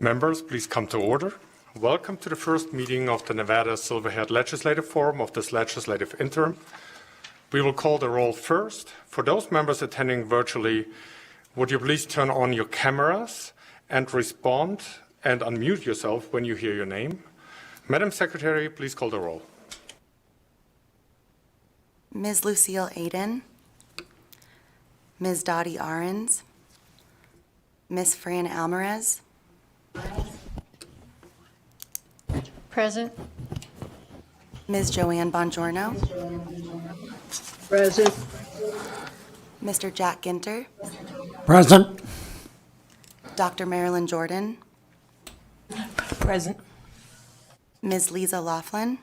Members, please come to order. Welcome to the first meeting of the Nevada Silver-Haired Legislative Forum of this legislative interim. We will call the roll first. For those members attending virtually, would you please turn on your cameras and respond and unmute yourself when you hear your name? Madam Secretary, please call the roll. Ms. Lucille Aiden, Ms. Dottie Ahrens, Ms. Fran Alvarez. Present. Ms. Joanne Bonciono. Present. Mr. Jack Ginter. Present. Dr. Marilyn Jordan. Present. Ms. Lisa Laflin.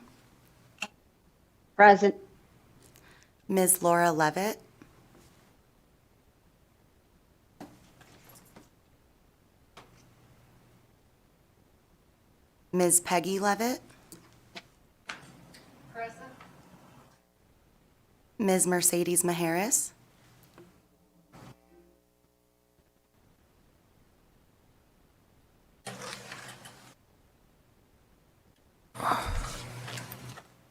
Present. Ms. Laura Levitt. Ms. Peggy Levitt. Present. Ms. Mercedes Maharas.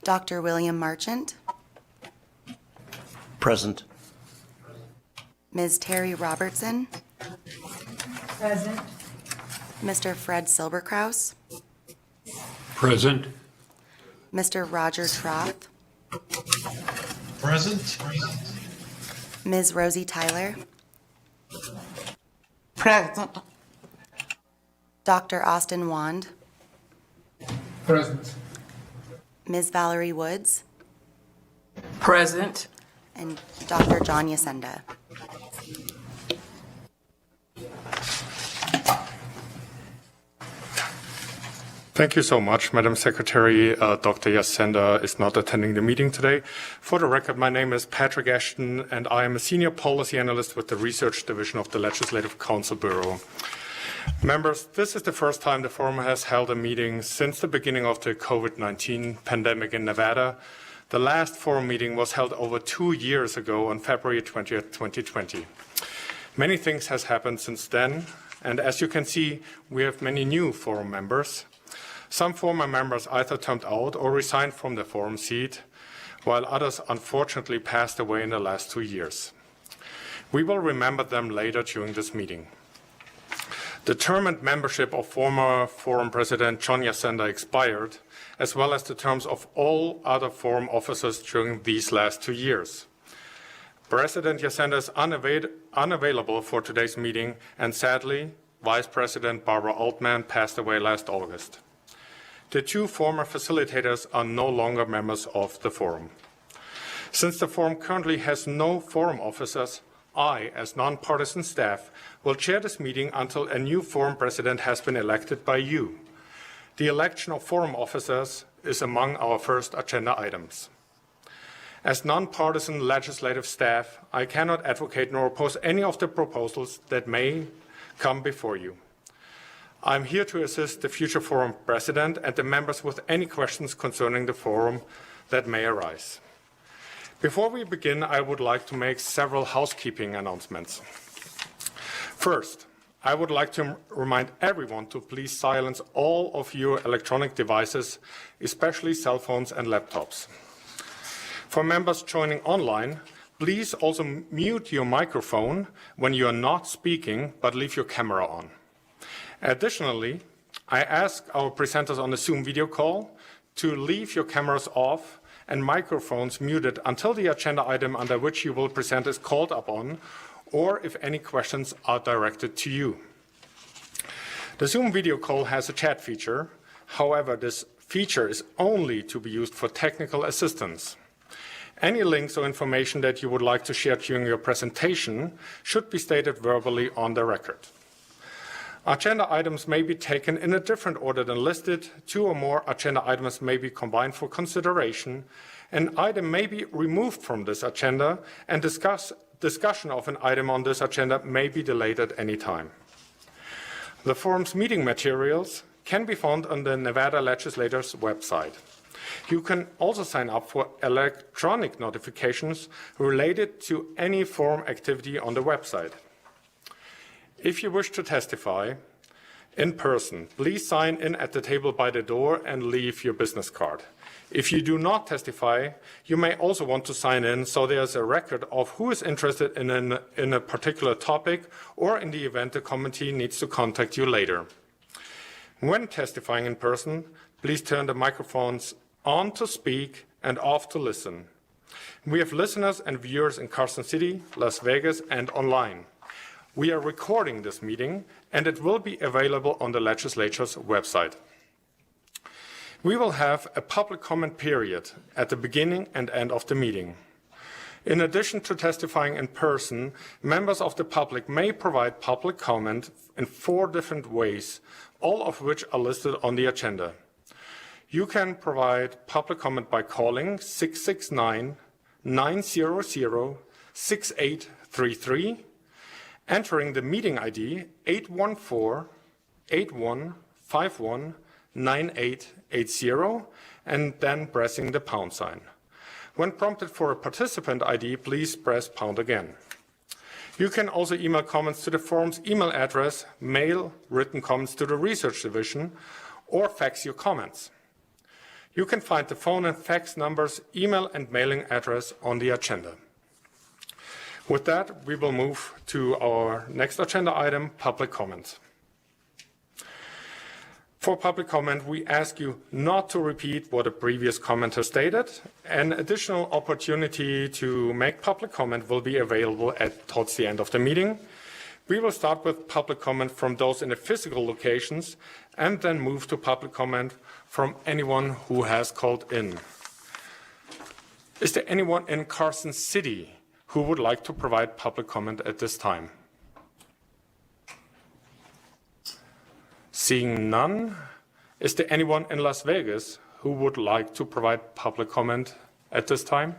Dr. William Marchant. Present. Ms. Terry Robertson. Present. Mr. Fred Silberkraus. Present. Mr. Roger Troth. Present. Ms. Rosie Tyler. Present. Dr. Austin Wand. Present. Ms. Valerie Woods. Present. And Dr. John Yasenda. Thank you so much, Madam Secretary. Dr. Yasenda is not attending the meeting today. For the record, my name is Patrick Ashton, and I am a Senior Policy Analyst with the Research Division of the Legislative Council Bureau. Members, this is the first time the Forum has held a meeting since the beginning of the COVID-19 pandemic in Nevada. The last Forum meeting was held over 2 years ago on February 20th, 2020. Many things has happened since then, and as you can see, we have many new Forum members. Some former members either termed out or resigned from the Forum seat, while others unfortunately passed away in the last 2 years. We will remember them later during this meeting. The term and membership of former Forum President John Yasenda expired, as well as the terms of all other Forum officers during these last 2 years. President Yasenda is unavailable for today's meeting, and sadly, Vice President Barbara Altman passed away last August. The two former facilitators are no longer members of the Forum. Since the Forum currently has no Forum officers, I, as nonpartisan staff, will chair this meeting until a new Forum president has been elected by you. The election of Forum officers is among our first agenda items. As nonpartisan legislative staff, I cannot advocate nor oppose any of the proposals that may come before you. I'm here to assist the future Forum president and the members with any questions concerning the Forum that may arise. Before we begin, I would like to make several housekeeping announcements. First, I would like to remind everyone to please silence all of your electronic devices, especially cell phones and laptops. For members joining online, please also mute your microphone when you are not speaking, but leave your camera on. Additionally, I ask our presenters on the Zoom video call to leave your cameras off and microphones muted until the agenda item under which you will present is called upon, or if any questions are directed to you. The Zoom video call has a chat feature. However, this feature is only to be used for technical assistance. Any links or information that you would like to share during your presentation should be stated verbally on the record. Agenda items may be taken in a different order than listed. 2 or more agenda items may be combined for consideration. An item may be removed from this agenda, and discussion of an item on this agenda may be delayed at any time. The Forum's meeting materials can be found on the Nevada Legislature's website. You can also sign up for electronic notifications related to any Forum activity on the website. If you wish to testify, in person, please sign in at the table by the door and leave your business card. If you do not testify, you may also want to sign in so there's a record of who is interested in a particular topic, or in the event the committee needs to contact you later. When testifying in person, please turn the microphones on to speak and off to listen. We have listeners and viewers in Carson City, Las Vegas, and online. We are recording this meeting, and it will be available on the legislature's website. We will have a public comment period at the beginning and end of the meeting. In addition to testifying in person, members of the public may provide public comment in 4 different ways, all of which are listed on the agenda. You can provide public comment by calling 669-900-6833, entering the meeting ID 814-8151-9880, and then pressing the pound sign. When prompted for a participant ID, please press pound again. You can also email comments to the forum's email address, mail written comments to the research division, or fax your comments. You can find the phone and fax numbers, email and mailing address on the agenda. With that, we will move to our next agenda item, public comment. For public comment, we ask you not to repeat what a previous commenter stated. An additional opportunity to make public comment will be available towards the end of the meeting. We will start with public comment from those in the physical locations and then move to public comment from anyone who has called in. Is there anyone in Carson City who would like to provide public comment at this time? Seeing none, is there anyone in Las Vegas who would like to provide public comment at this time?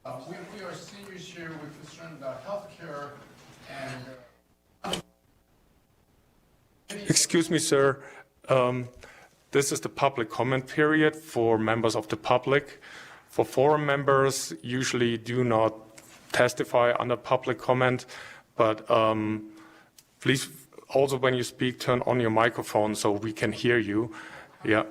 We are seniors here. We're concerned about healthcare and. Excuse me, sir. This is the public comment period for members of the public. For forum members, usually do not testify under public comment, but please also when you speak, turn on your microphone so we can hear you. Yeah.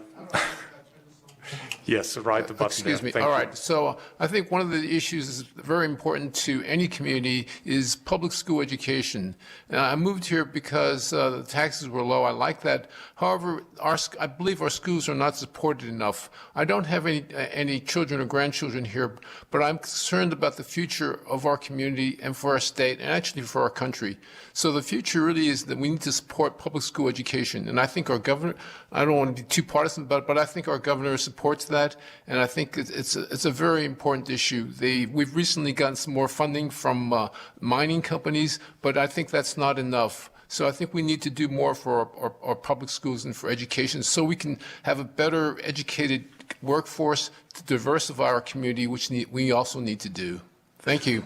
Yes, right, the button. Excuse me. Thank All you. right. So I think one of the issues is very important to any community is public school education. I moved here because the taxes were low. I like that. However, I believe our schools are not supported enough. I don't have any children or grandchildren here, but I'm concerned about the future of our community and for our state and actually for our country. So the future really is that we need to support public school education. And I think our governor, I don't want to be too partisan, but I think our governor supports that. And I think it's a very important issue. We've recently gotten some more funding from mining companies, but I think that's not enough. So I think we need to do more for our public schools and for education so we can have a better educated workforce to diversify our community, which we also need to do. Thank you.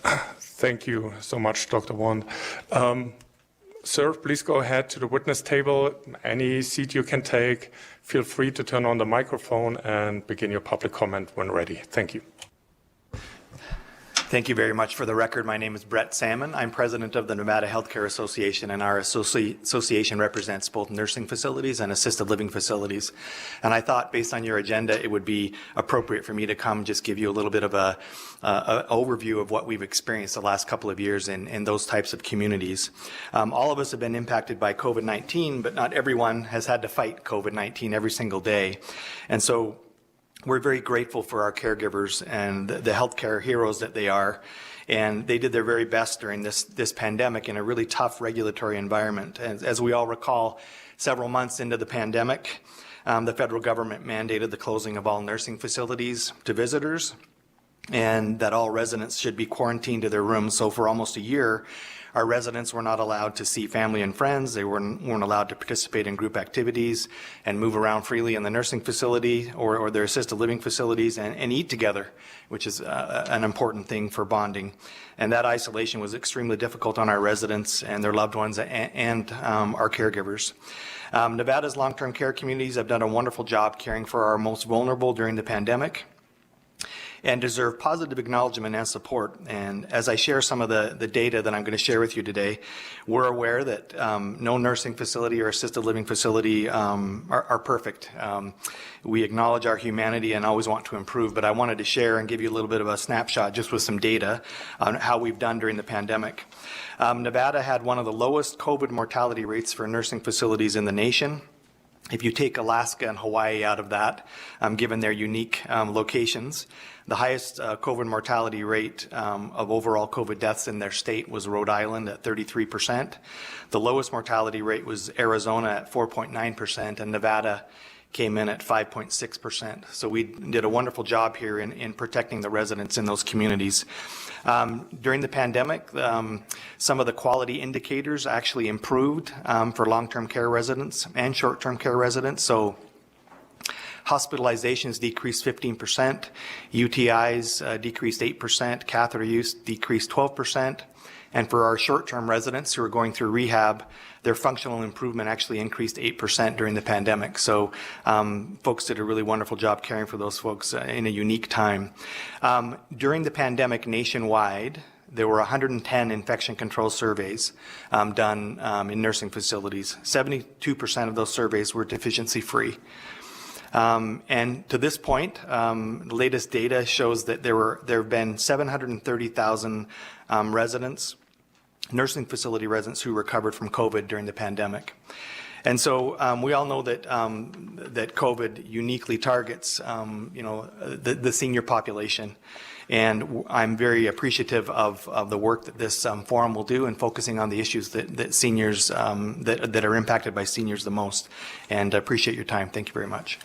Thank you so much, Dr. Wand. Sir, please go ahead to the witness table. Any seat you can take. Feel free to turn on the microphone and begin your public comment when ready. Thank you. Thank you very much. For the record, my name is Brett Salmon. I'm president of the Nevada Healthcare Association, and our association represents both nursing facilities and assisted living facilities. And I thought, based on your agenda, it would be appropriate for me to come just give you a little bit of a overview of what we've experienced the last couple of years in those types of communities. All of us have been impacted by COVID-19, but not everyone has had to fight COVID-19 every single day. And so we're very grateful for our caregivers and the healthcare heroes that they are. And they did their very best during this pandemic in a really tough regulatory environment. And as we all recall, several months into the pandemic, the federal government mandated the closing of all nursing facilities to visitors and that all residents should be quarantined to their rooms. So for almost a year, our residents were not allowed to see family and friends. They weren't allowed to participate in group activities and move around freely in the nursing facility or their assisted living facilities and eat together, which is an important thing for bonding. And that isolation was extremely difficult on our residents and their loved ones and our caregivers. Nevada's long-term care communities have done a wonderful job caring for our most vulnerable during the pandemic. and deserve positive acknowledgement and support. And as I share some of the data that I'm going to share with you today, we're aware that no nursing facility or assisted living facility are perfect. We acknowledge our humanity and always want to improve, but I wanted to share and give you a little bit of a snapshot just with some data on how we've done during the pandemic. Nevada had one of the lowest COVID mortality rates for nursing facilities in the nation. If you take Alaska and Hawaii out of that, given their unique locations, the highest COVID mortality rate of overall COVID deaths in their state was Rhode Island at 33%. The lowest mortality rate was Arizona at 4.9%, and Nevada came in at 5.6%. So we did a wonderful job here in protecting the residents in those communities. During the pandemic, some of the quality indicators actually improved for long-term care residents and short-term care residents. So hospitalizations decreased 15%, UTIs decreased 8%, catheter use decreased 12%. And for our short-term residents who are going through rehab, their functional improvement actually increased 8% during the pandemic. So folks did a really wonderful job caring for those folks in a unique time. During the pandemic nationwide, there were 110 infection control surveys done in nursing facilities. 72% of those surveys were deficiency-free. And to this point, the latest data shows that there have been 730,000 residents, nursing facility residents who recovered from COVID during the pandemic. And so we all know that that COVID uniquely targets, the senior population. And I'm very appreciative of the work that this forum will do in focusing on the issues that seniors, that are impacted by seniors the most. And I appreciate your time. Thank you very much.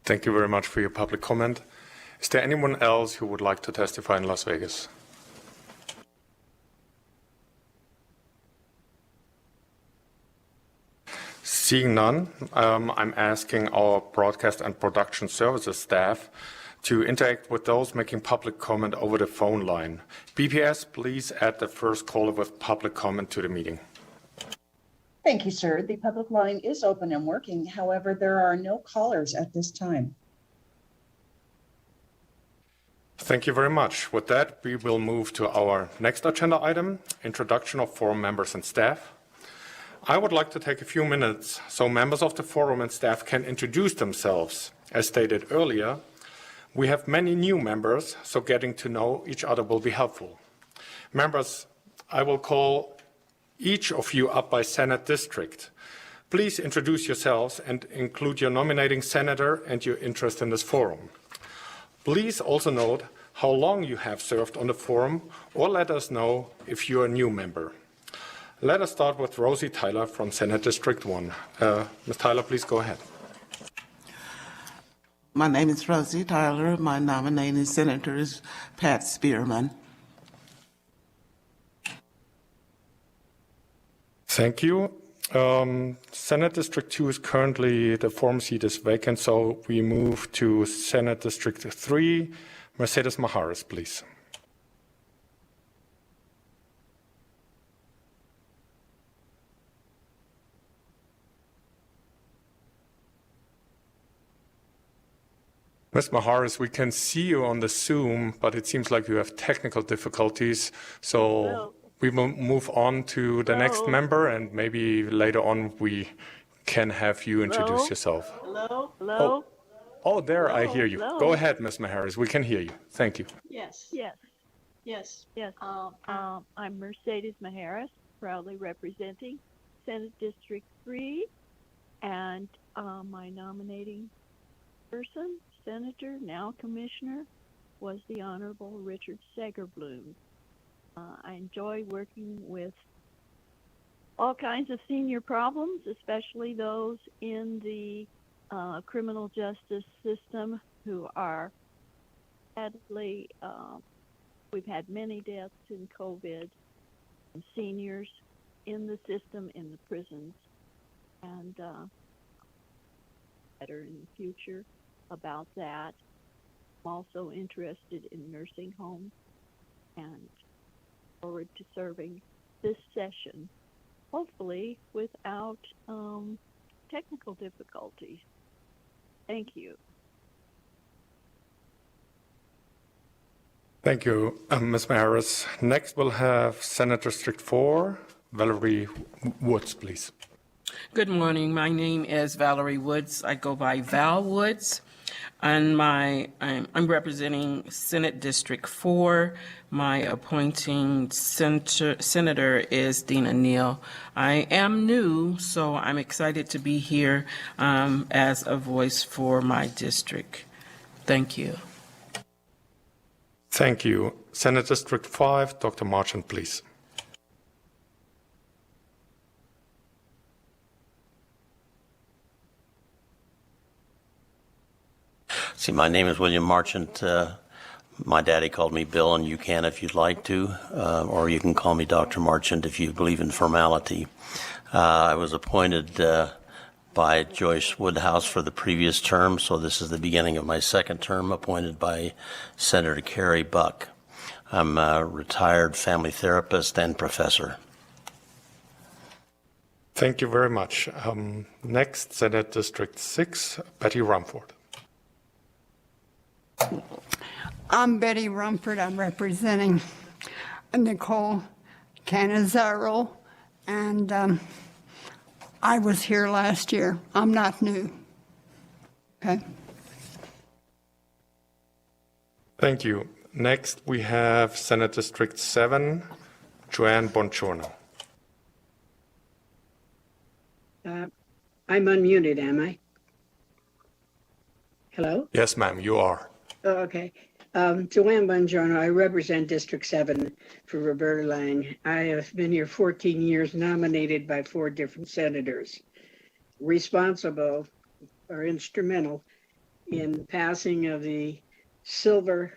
Thank you very much for your public comment. Is there anyone else who would like to testify in Las Vegas? Seeing none, I'm asking our broadcast and production services staff to interact with those making public comment over the phone line. BPS, please add the first caller with public comment to the meeting. Thank you, sir. The public line is open and working. However, there are no callers at this time. Thank you very much. With that, we will move to our next agenda item, introduction of forum members and staff. I would like to take a few minutes so members of the forum and staff can introduce themselves. As stated earlier, we have many new members, so getting to know each other will be helpful. Members, I will call each of you up by Senate district. Please introduce yourselves and include your nominating senator and your interest in this forum. Please also note how long you have served on the forum, or let us know if you're a new member. Let us start with Rosie Tyler from Senate District 1. Ms. Tyler, please go ahead. My name is Rosie Tyler. My nominating senator is Pat Spearman. Thank you. Senate District 2 is currently, the forum seat is vacant, so we move to Senate District 3. Mercedes Maharas, please. Ms. Maharas, we can see you on the Zoom, but it seems like you have technical difficulties. So we will move on to the next member, and maybe later on we can have you introduce yourself. Hello? Hello? Oh, there, I hear you. Go ahead, Ms. Maharas. We can hear you. Thank you. Yes. I'm Mercedes Maharas, proudly representing Senate District 3, and my nominating person, Senator, now Commissioner, was the Honorable Richard Segerbloom. I enjoy working with all kinds of senior problems, especially those in the criminal justice system who are sadly, we've had many deaths in COVID, and seniors in the system, in the prisons, and better in the future about that. I'm also interested in nursing homes and forward to serving this session, hopefully without technical difficulties. Thank you. Thank you, Ms. Maharas. Next, we'll have Senate District 4, Valerie Woods, please. Good morning. My name is Valerie Woods. I go by Val Woods. And I'm representing Senate District 4. My appointing senator is Dina Neal. I am new, so I'm excited to be here as a voice for my district. Thank you. Thank you. Senate District 5, Dr. Marchant, please. See, my name is William Marchant. My daddy called me Bill, and you can if you'd like to, or you can call me Dr. Marchant if you believe in formality. I was appointed by Joyce Woodhouse for the previous term, so this is the beginning of my second term, appointed by Senator Carrie Buck. I'm a retired family therapist and professor. Thank you very much. Next, Senate District 6, Betty Rumford. I'm Betty Rumford. I'm representing Nicole Canizaro, and I was here last year. I'm not new. Okay. Thank you. Next, we have Senate District 7, Joanne Bonciono. I'm unmuted, am I? Hello? Yes, ma'am, you are. Oh, okay. Joanne Bongiorno, I represent District 7 for Roberta Lang. I have been here 14 years, nominated by 4 different senators, responsible or instrumental in passing of the Silver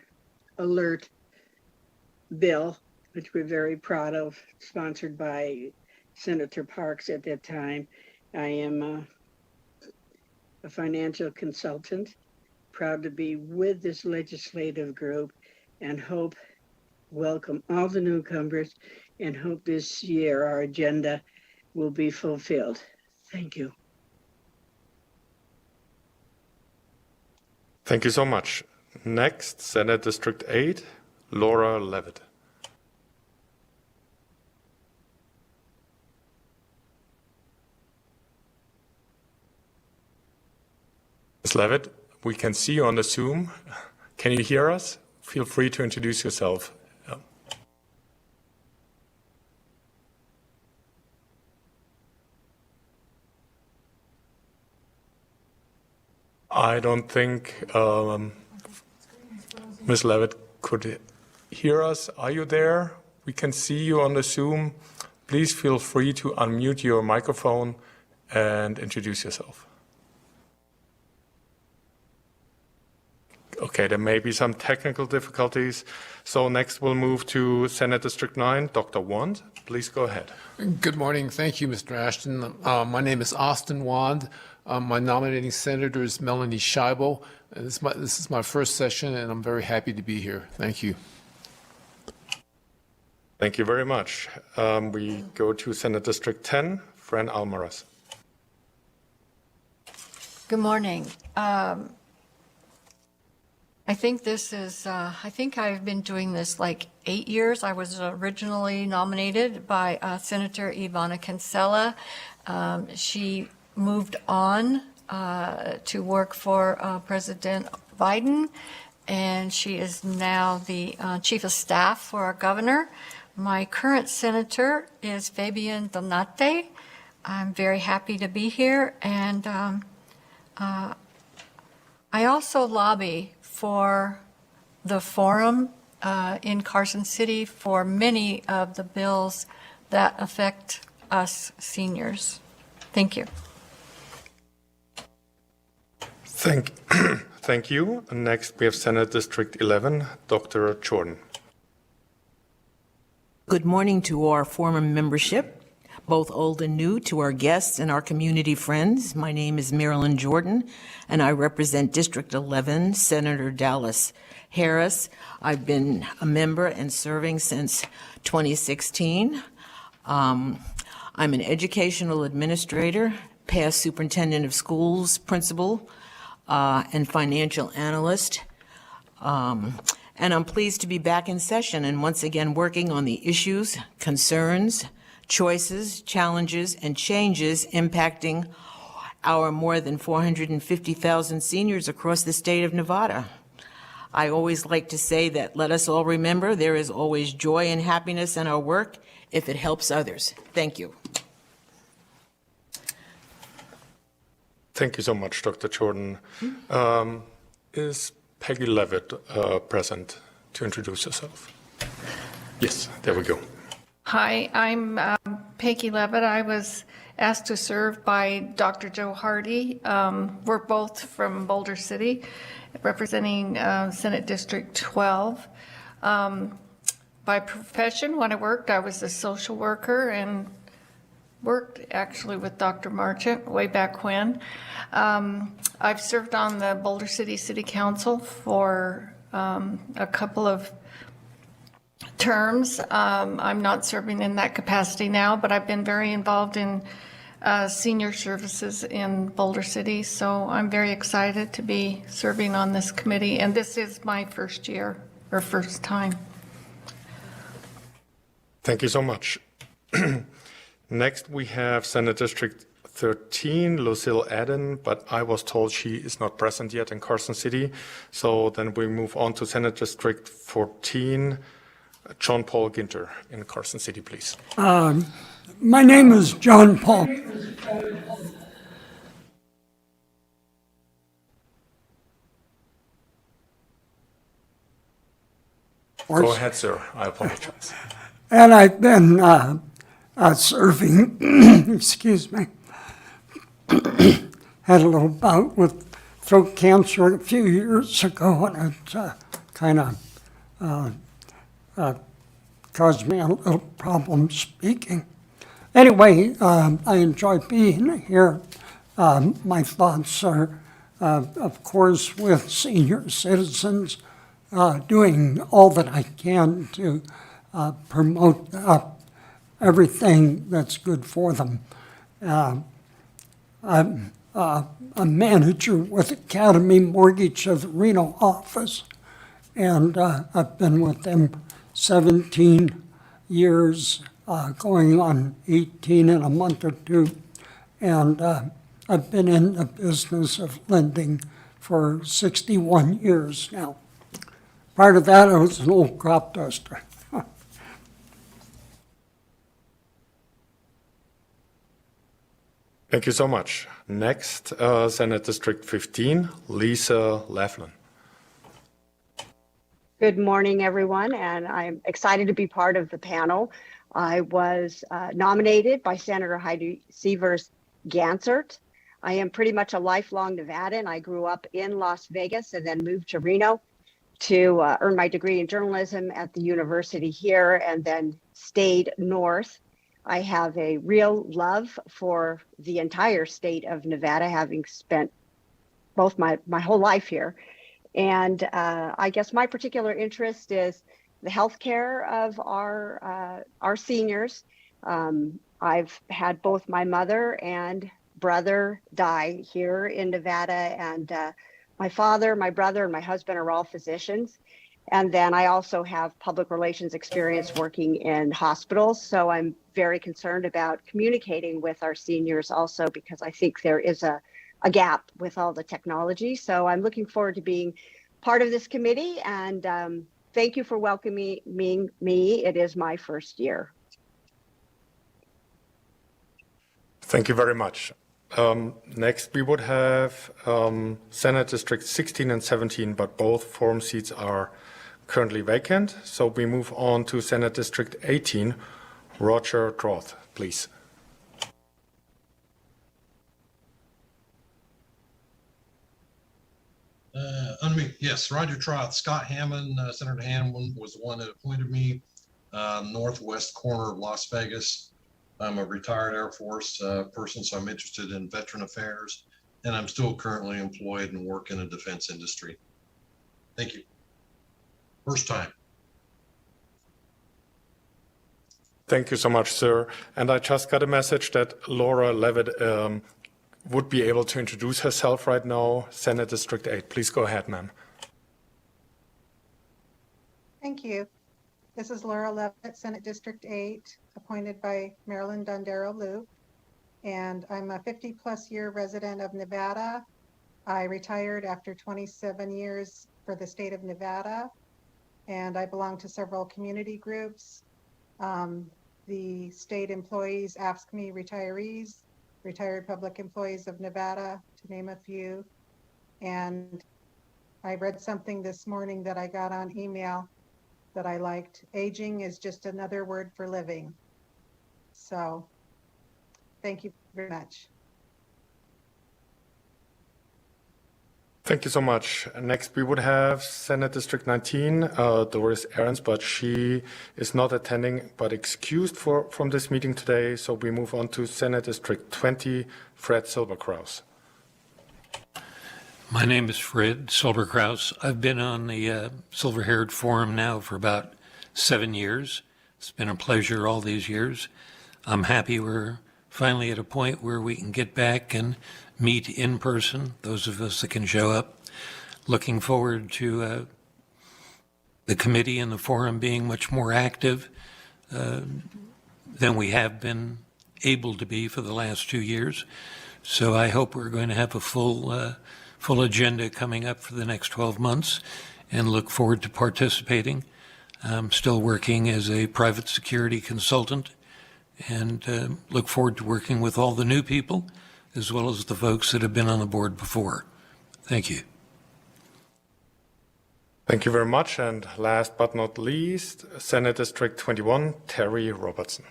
Alert bill, which we're very proud of, sponsored by Senator Parks at that time. I am a financial consultant, proud to be with this legislative group, and welcome all the newcomers, and hope this year our agenda will be fulfilled. Thank you. Thank you so much. Next, Senate District 8, Laura Levitt. Ms. Levitt, we can see you on the Zoom. Can you hear us? Feel free to introduce yourself. I don't think Ms. Levitt could hear us. Are you there? We can see you on the Zoom. Please feel free to unmute your microphone and introduce yourself. Okay, there may be some technical difficulties. So next we'll move to Senate District 9, Dr. Wand. Please go ahead. Good morning. Thank you, Mr. Ashton. My name is Austin Wand. My nominating senator is Melanie Scheibel. This is my first session, and I'm very happy to be here. Thank you. Thank you very much. We go to Senate District 10, Fran Alvarez. Good morning. I think this is, I think I've been doing this like 8 years. I was originally nominated by Senator Ivana Cancela. She moved on to work for President Biden, and she is now the chief of staff for our governor. My current senator is Fabian Donate. I'm very happy to be here, and I also lobby for the forum in Carson City for many of the bills that affect us seniors. Thank you. Thank you. Next, we have Senate District 11, Dr. Jordan. Good morning to our former membership, both old and new, to our guests and our community friends. My name is Marilyn Jordan, and I represent District 11, Senator Dallas Harris. I've been a member and serving since 2016. I'm an educational administrator, past superintendent of schools, principal, and financial analyst. And and I'm pleased to be back in session and once again working on the issues, concerns, choices, challenges, and changes impacting our more than 450,000 seniors across the state of Nevada. I always like to say that let us all remember there is always joy and happiness in our work if it helps others. Thank you. Thank you so much, Dr. Jordan. Is Peggy Levitt present to introduce herself? Yes, there we go. Hi, I'm Peggy Levitt. I was asked to serve by Dr. Joe Hardy. We're both from Boulder City, representing Senate District 12. By profession, when I worked, I was a social worker and worked actually with Dr. Marchant way back when. I've served on the Boulder City City Council for a couple of terms. I'm not serving in that capacity now, but I've been very involved in senior services in Boulder City, so I'm very excited to be serving on this committee, and this is my first year, or first time. Thank you so much. Next, we have Senate District 13, Lucille Adden, but I was told she is not present yet in Carson City. So then we move on to Senate District 14, John Paul Ginter in Carson City, please. My name is John Paul. Go ahead, sir. I apologize. And I've been serving, excuse me, had a little bout with throat cancer a few years ago, and it kind of caused me a little problem speaking. Anyway, I enjoy being here. My thoughts are, of course, with senior citizens, doing all that I can to promote everything that's good for them. I'm a manager with Academy Mortgage of the Reno office, and I've been with them 17 years, going on 18 in a month or two, and I've been in the business of lending for 61 years now. Prior to that, I was an old crop duster. Thank you so much. Next, Senate District 15, Lisa Laflin. Good morning, everyone, and I'm excited to be part of the panel. I was nominated by Senator Heidi Seavers Gansert. I am pretty much a lifelong Nevadan. I grew up in Las Vegas and then moved to Reno to earn my degree in journalism at the university here, and then stayed north. I have a real love for the entire state of Nevada, having spent both my whole life here. And I guess my particular interest is the healthcare of our seniors. I've had both my mother and brother die here in Nevada, and my father, my brother, and my husband are all physicians. And then I also have public relations experience working in hospitals. So I'm very concerned about communicating with our seniors also, because I think there is a gap with all the technology. So I'm looking forward to being part of this committee, and thank you for welcoming me. It is my first year. Thank you very much. Next, we would have Senate District 16 and 17, but both forum seats are currently vacant. So we move on to Senate District 18, Roger Troth, please. Yes, Roger Troth. Scott Hammond, Senator Hammond was the one that appointed me, northwest corner of Las Vegas. I'm a retired Air Force person, so I'm interested in veteran affairs, and I'm still currently employed and work in the defense industry. Thank you. First time. Thank you so much, sir. And I just got a message that Laura Levitt would be able to introduce herself right now. Senate District 8. Please go ahead, ma'am. Thank you. This is Laura Levitt, Senate District 8, appointed by Marilyn Dondero Loop. And I'm a 50-plus year resident of Nevada. I retired after 27 years for the state of Nevada, and I belong to several community groups. The state employees, Ask Me Retirees, Retired Public Employees of Nevada, to name a few. And I read something this morning that I got on email that I liked. Aging is just another word for living. So thank you very much. Thank you so much. Next, we would have Senate District 19, Doris Ahrens, but she is not attending but excused from this meeting today. So we move on to Senate District 20, Fred Silverkraus. My name is Fred Silverkraus. I've been on the Silver-Haired Forum now for about 7 years. It's been a pleasure all these years. I'm happy we're finally at a point where we can get back and meet in person, those of us that can show up. Looking forward to the committee and the forum being much more active than we have been able to be for the last 2 years. So I hope we're going to have a full agenda coming up for the next 12 months and look forward to participating. I'm still working as a private security consultant and look forward to working with all the new people as well as the folks that have been on the board before. Thank you. Thank you very much. And last but not least, Senate District 21, Terry Robertson.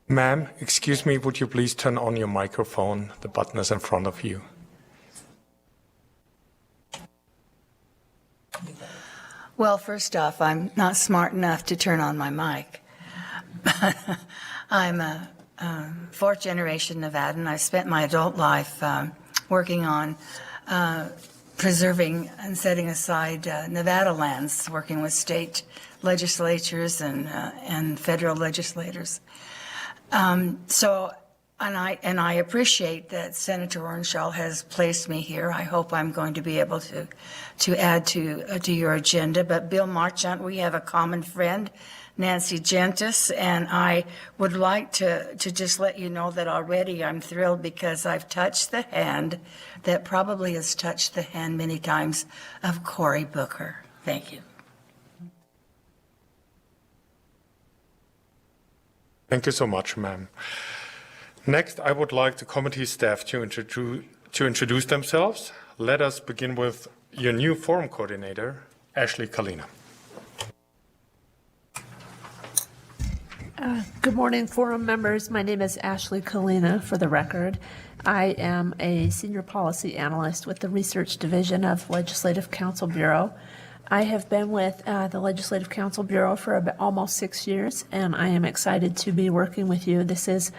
Ma'am, excuse me, would you please turn on your microphone? The button is in front of you. Well, first off, I'm not smart enough to turn on my mic. I'm a fourth generation Nevadan. I spent my adult life working on preserving and setting aside Nevada lands, working with state legislatures and federal legislators. And I appreciate that Senator Orenshaw has placed me here. I hope I'm going to be able to add to your agenda. But Bill Marchant, we have a common friend, Nancy Gentis, and I would like to just let you know that already I'm thrilled because I've touched the hand that probably has touched the hand many times of Cory Booker. Thank you. Thank you so much, ma'am. Next, I would like the committee staff to introduce themselves. Let us begin with your new forum coordinator, Ashley Kalina. Good morning, forum members. My name is Ashley Kalina, for the record. I am a senior policy analyst with the Research Division of Legislative Counsel Bureau. I have been with the Legislative Counsel Bureau for almost 6 years, and I am excited to be working with you. This is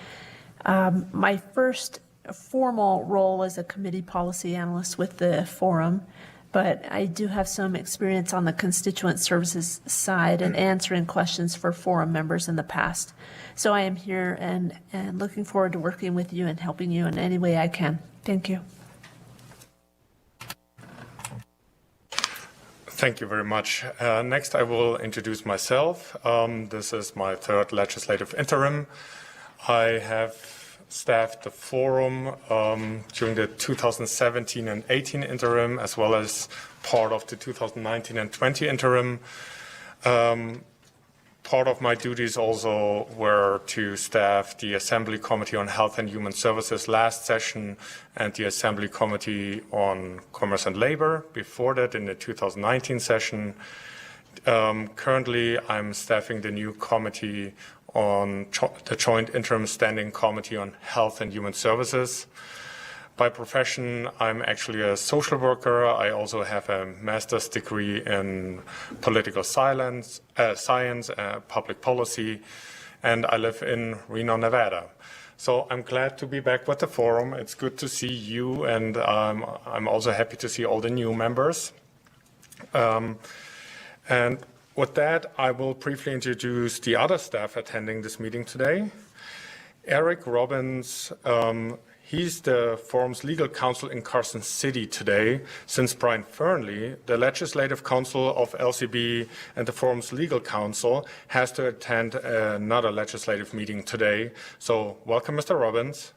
my first formal role as a committee policy analyst with the forum, but I do have some experience on the constituent services side and answering questions for forum members in the past. So I am here and looking forward to working with you and helping you in any way I can. Thank you. Thank you very much. Next, I will introduce myself. This is my third legislative interim. I have staffed the forum during the 2017 and 18 interim, as well as part of the 2019 and 20 interim. Part of my duties also were to staff the Assembly Committee on Health and Human Services last session and the Assembly Committee on Commerce and Labor before that in the 2019 session. Currently, I'm staffing the new committee on the Joint Interim Standing Committee on Health and Human Services. By profession, I'm actually a social worker. I also have a master's degree in political science, public policy, and I live in Reno, Nevada. So I'm glad to be back with the forum. It's good to see you, and I'm also happy to see all the new members. And with that, I will briefly introduce the other staff attending this meeting today. Eric Robbins, He's the forum's legal counsel in Carson City today, since Brian Fernley, the legislative counsel of LCB and the forum's legal counsel, has to attend another legislative meeting today. So welcome, Mr. Robbins.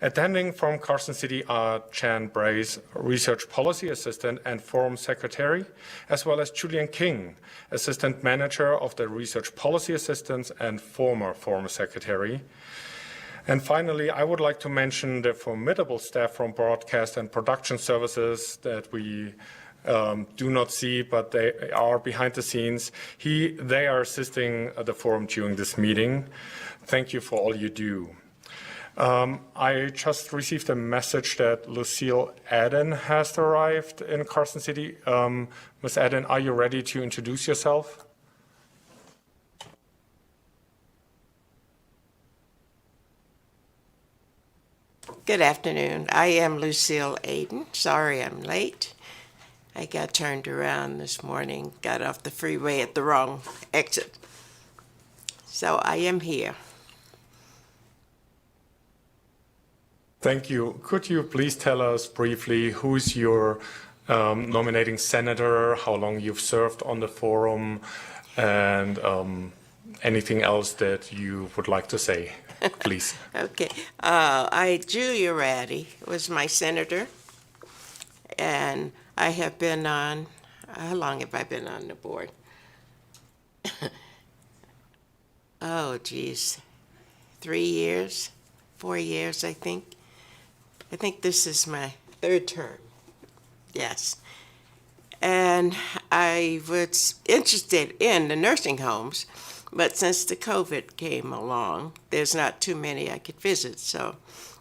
Attending from Carson City are Chan Brace, Research Policy Assistant and Forum Secretary, as well as Julian King, Assistant Manager of the Research Policy Assistance and former Forum Secretary. And finally, I would like to mention the formidable staff from Broadcast and Production Services that we do not see, but they are behind the scenes. They are assisting the forum during this meeting. Thank you for all you do. I just received a message that Lucille Adden has arrived in Carson City. Ms. Adden, are you ready to introduce yourself? Good afternoon. I am Lucille Adden. Sorry I'm late. I got turned around this morning, got off the freeway at the wrong exit. So I am here. Thank you. Could you please tell us briefly who's your nominating senator, how long you've served on the forum, and anything else that you would like to say, please? Okay. Julia Ratty was my senator, and I have been on, how long have I been on the board? Oh, geez, 3 years, 4 years, I think. I think this is my third term, yes. And I was interested in the nursing homes, but since the COVID came along, there's not too many I could visit. So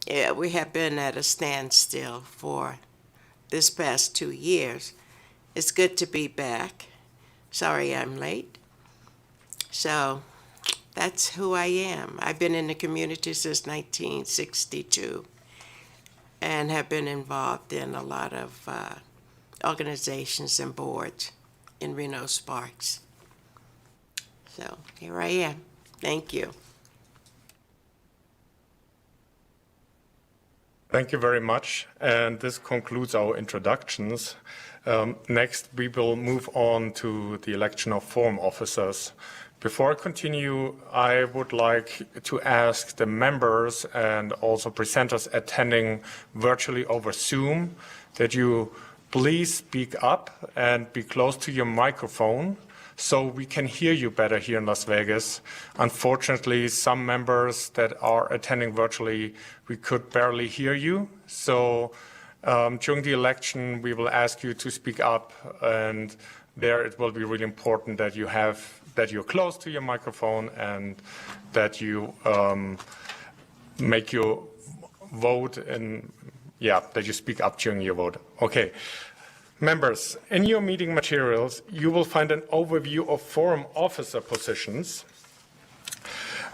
yeah, we have been at a standstill for this past 2 years. It's good to be back. Sorry I'm late. So that's who I am. I've been in the community since 1962. And have been involved in a lot of organizations and boards in Reno Sparks. So here I am. Thank you. Thank you very much. And this concludes our introductions. Next, we will move on to the election of forum officers. Before I continue, I would like to ask the members and also presenters attending virtually over Zoom that you please speak up and be close to your microphone so we can hear you better here in Las Vegas. Unfortunately, some members that are attending virtually, we could barely hear you. So during the election, we will ask you to speak up, and there it will be really important that you're close to your microphone and that you make your vote and that you speak up during your vote. Okay. Members, in your meeting materials, you will find an overview of forum officer positions.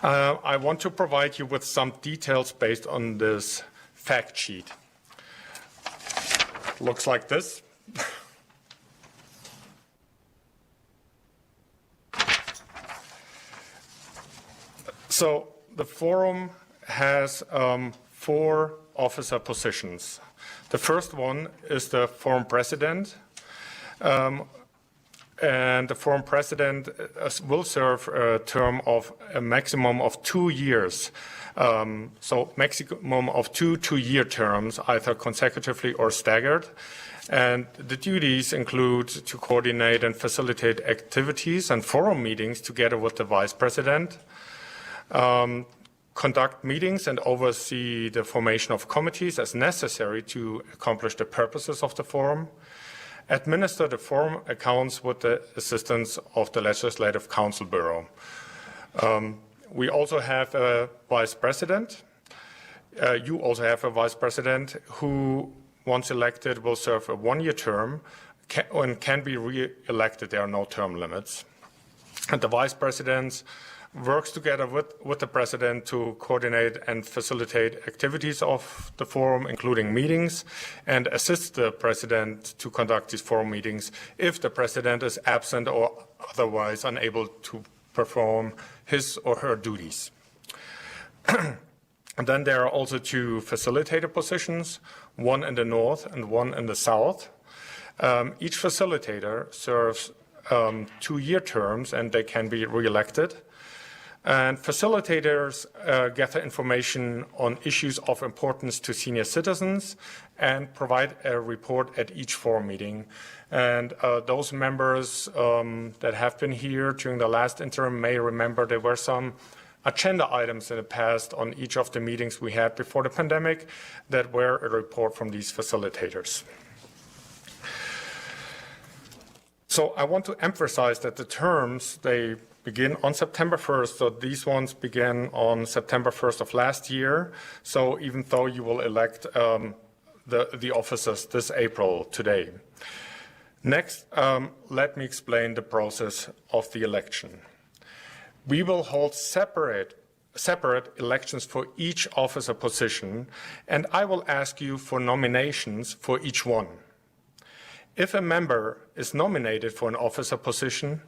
I want to provide you with some details based on this fact sheet. Looks like this. So the forum has 4 officer positions. The first one is the forum president, and the forum president will serve a term of a maximum of 2 years. So maximum of 2 2-year terms, either consecutively or staggered. And the duties include to coordinate and facilitate activities and forum meetings together with the vice president, conduct meetings and oversee the formation of committees as necessary to accomplish the purposes of the forum, administer the forum accounts with the assistance of the Legislative Council Bureau. We also have a vice president. You also have a vice president who, once elected, will serve a 1-year term and can be re-elected. There are no term limits. And the vice president works together with the president to coordinate and facilitate activities of the forum, including meetings, and assist the president to conduct these forum meetings if the president is absent or otherwise unable to perform his or her duties. And then there are also 2 facilitator positions, one in the north and one in the south. Each facilitator serves 2-year terms, and they can be re-elected. And facilitators gather information on issues of importance to senior citizens and provide a report at each forum meeting. And those members that have been here during the last interim may remember there were some agenda items in the past on each of the meetings we had before the pandemic that were a report from these facilitators. So I want to emphasize that the terms, they begin on September 1st. So these ones began on September 1st of last year. So even though you will elect the officers this April today. Next, let me explain the process of the election. We will hold separate elections for each officer position, and I will ask you for nominations for each one. If a member is nominated for an officer position,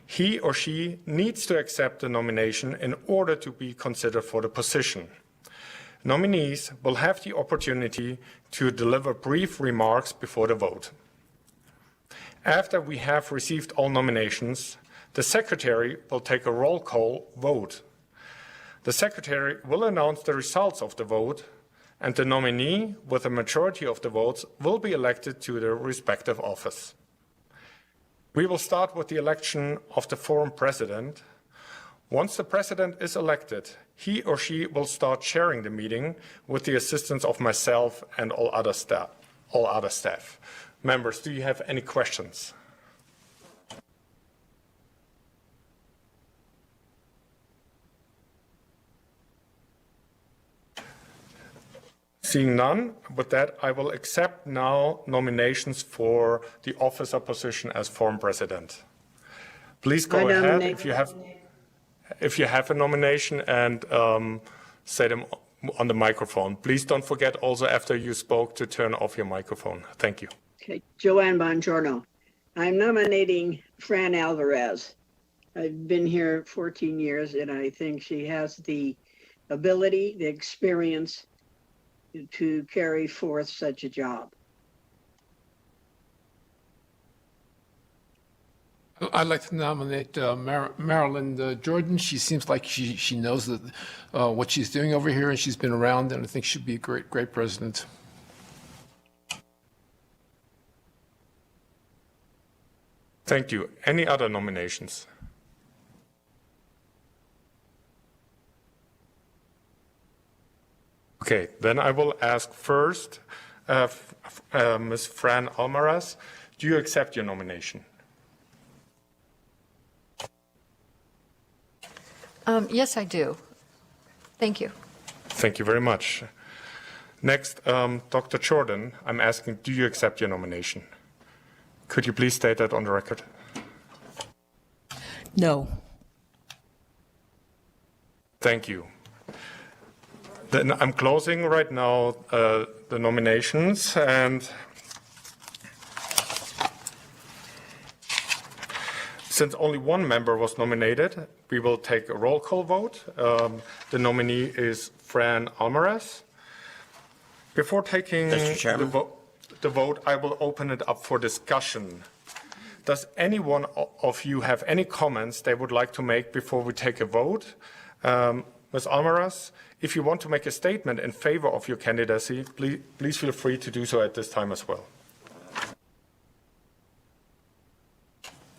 he or she needs to accept the nomination in order to be considered for the position. Nominees will have the opportunity to deliver brief remarks before the vote. After we have received all nominations, the Secretary will take a roll call vote. The Secretary will announce the results of the vote, and the nominee with a majority of the votes will be elected to their respective office. We will start with the election of the forum president. Once the president is elected, he or she will start chairing the meeting with the assistance of myself and all other staff. Members, do you have any questions? Seeing none, with that, I will accept now nominations for the officer position as forum president. Please go ahead if you have a nomination and say them on the microphone. Please don't forget also after you spoke to turn off your microphone. Thank you. Okay, Joanne Bonciono. I'm nominating Fran Alvarez. I've been here 14 years, and I think she has the ability, the experience to carry forth such a job. I'd like to nominate Marilyn Jordan. She seems like she knows that, what she's doing over here, and she's been around, and I think she'd be a great president. Thank you. Any other nominations? Okay, then I will ask first, Ms. Fran Alvarez, do you accept your nomination? Yes, I do. Thank you. Thank you very much. Next, Dr. Jordan, I'm asking, do you accept your nomination? Could you please state that on the record? No. Thank you. Then I'm closing right now the nominations, and since only one member was nominated, we will take a roll call vote. The nominee is Fran Alvarez. Before taking the vote, I will open it up for discussion. Does anyone of you have any comments they would like to make before we take a vote? Ms. Alvarez, if you want to make a statement in favor of your candidacy, please feel free to do so at this time as well.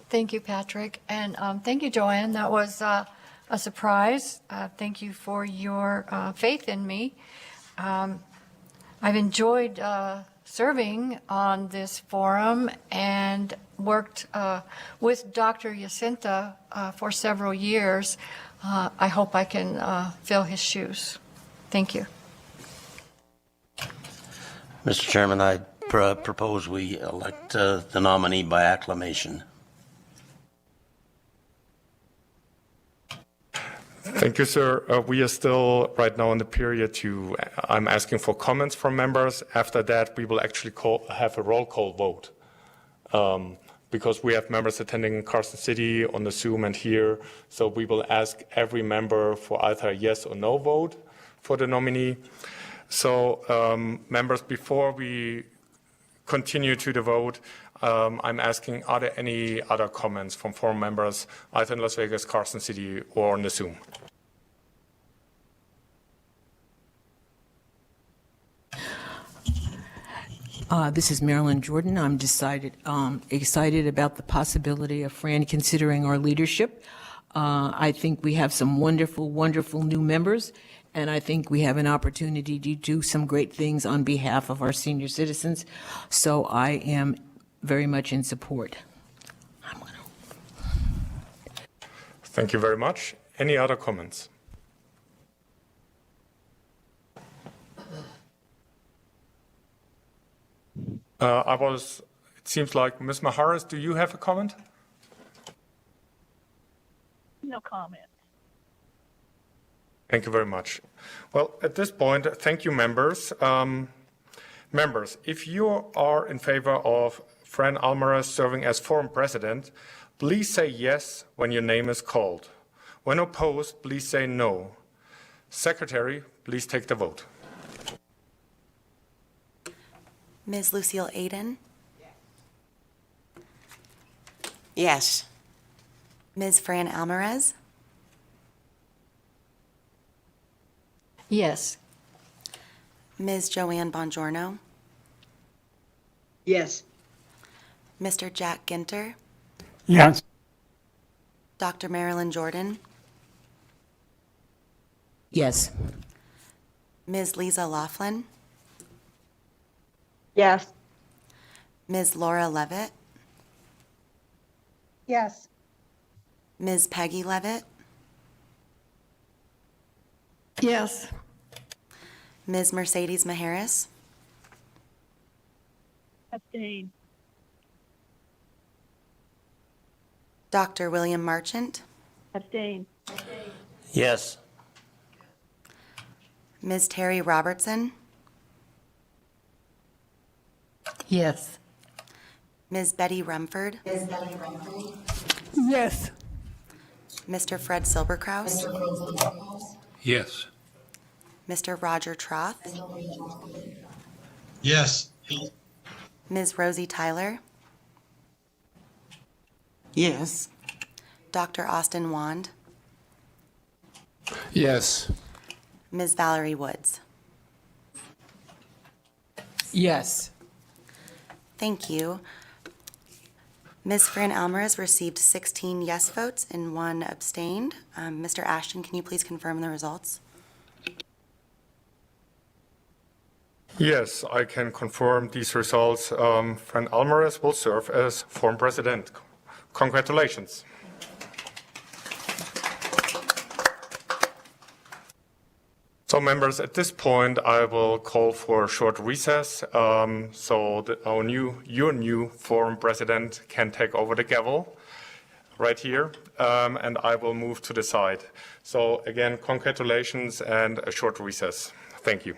Thank you, Patrick. And thank you, Joanne. That was a surprise. Thank you for your faith in me. I've enjoyed serving on this forum and worked with Dr. Jacinta for several years. I hope I can fill his shoes. Thank you. Mr. Chairman, I propose we elect the nominee by acclamation. Thank you, sir. We are still right now in the period I'm asking for comments from members. After that, we will actually have a roll call vote. Because we have members attending in Carson City on the Zoom and here. So we will ask every member for either a yes or no vote. for the nominee. So, members, before we continue to the vote, I'm asking, are there any other comments from forum members, either in Las Vegas, Carson City, or on the Zoom? This is Marilyn Jordan. I'm excited about the possibility of Fran considering our leadership. I think we have some wonderful, wonderful new members, and I think we have an opportunity to do some great things on behalf of our senior citizens. So I am very much in support. Thank you very much. Any other comments? It seems like Ms. Maharas, do you have a comment? No comment. Thank you very much. Well, at this point, thank you, members. Members, if you are in favor of Fran Alvarez serving as forum president, please say yes when your name is called. When opposed, please say no. Secretary, please take the vote. Ms. Lucille Aiden? Yes. Ms. Fran Alvarez? Yes. Ms. Joanne Bongiorno? Yes. Mr. Jack Ginter? Yes. Dr. Marilyn Jordan? Yes. Ms. Lisa Laflin? Yes. Ms. Laura Levitt? Yes. Ms. Peggy Levitt? Yes. Ms. Mercedes Maharas? Abstain. Dr. William Marchant? Abstain. Yes. Ms. Terry Robertson? Yes. Ms. Betty Rumford? Yes. Mr. Fred Silberkraus? Yes. Mr. Roger Troth? Yes. Ms. Rosie Tyler? Yes. Dr. Austin Wand? Yes. Ms. Valerie Woods? Yes. Thank you. Ms. Fran Alvarez received 16 yes votes and 1 abstained. Mr. Ashton, can you please confirm the results? Yes, I can confirm these results. Fran Alvarez will serve as forum president. Congratulations. So, members, at this point, I will call for a short recess so that your new forum president can take over the gavel right here, and I will move to the side. So, again, congratulations and a short recess. Thank you.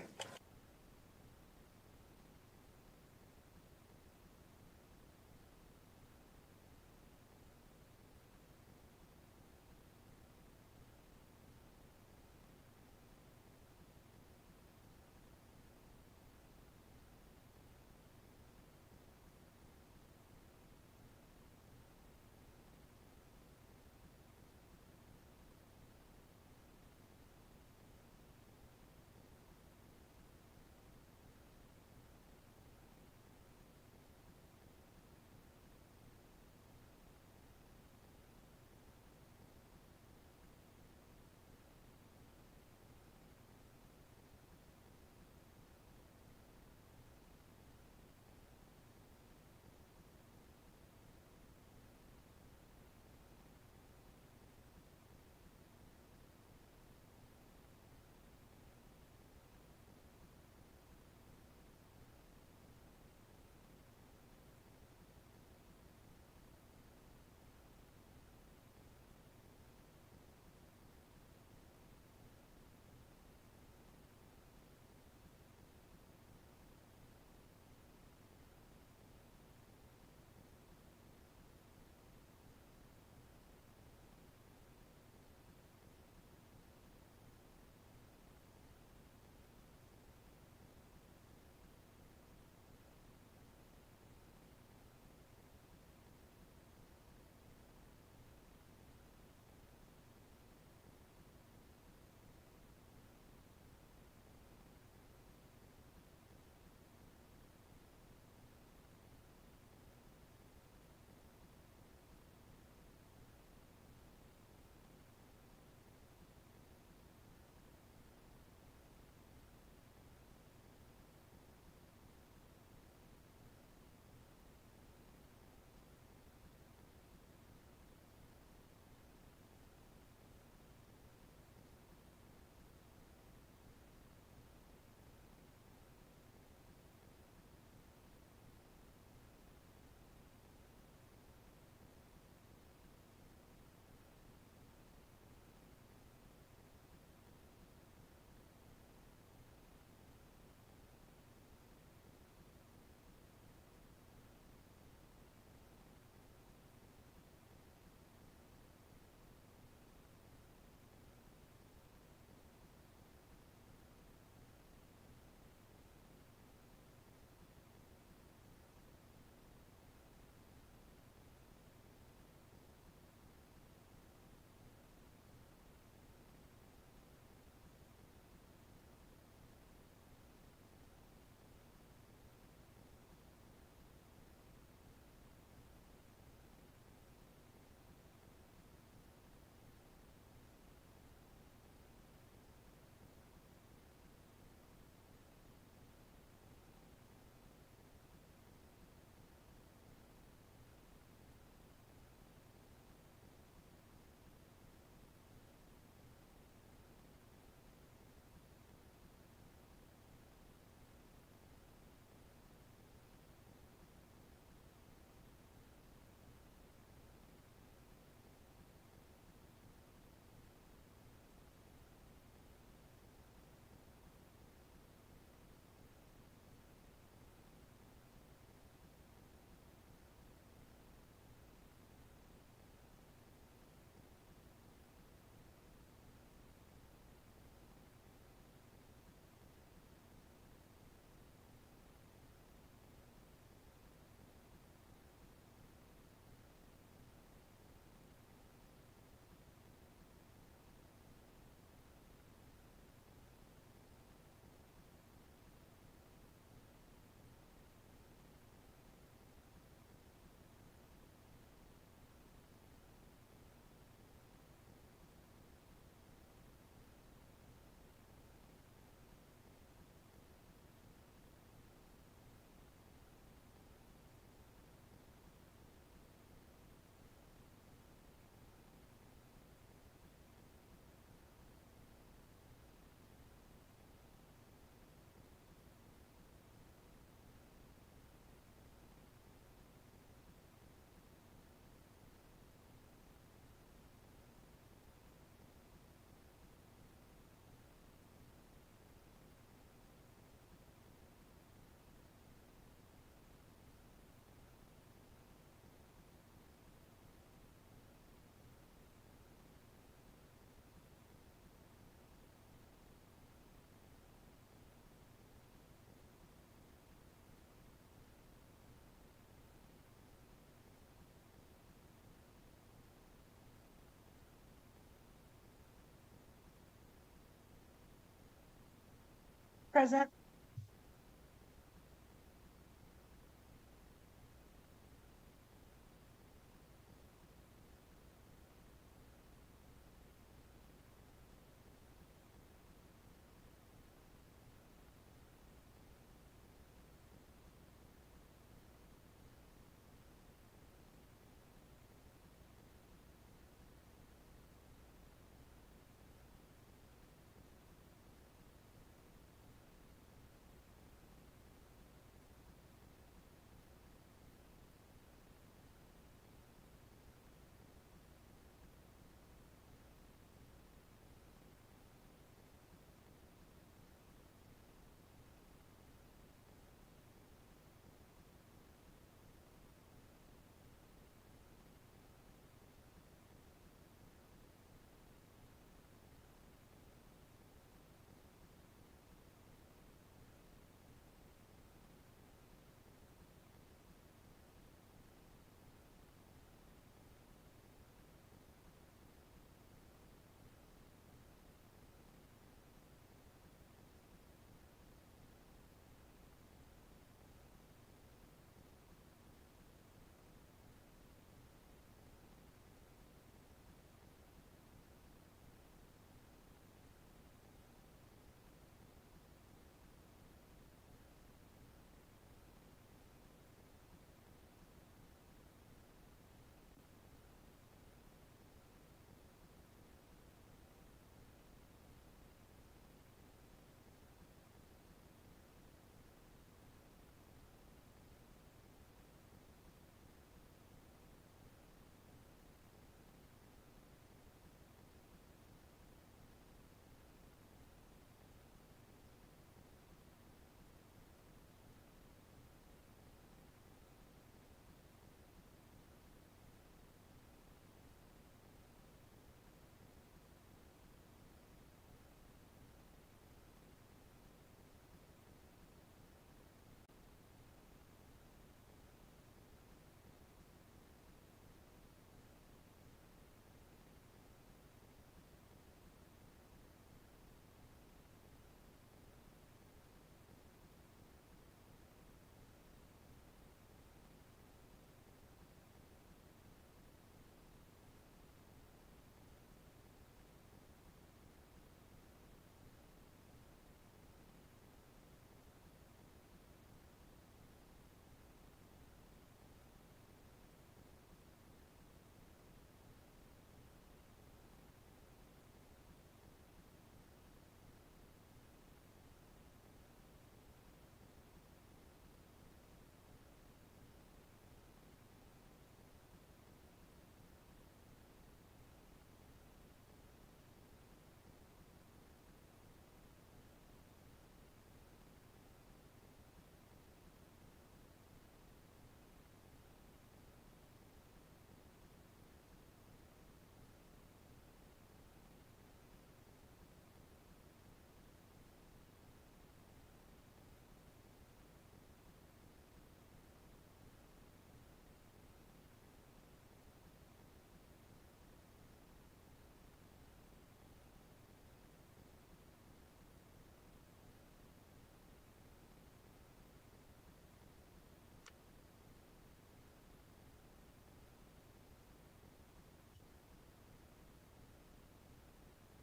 Present.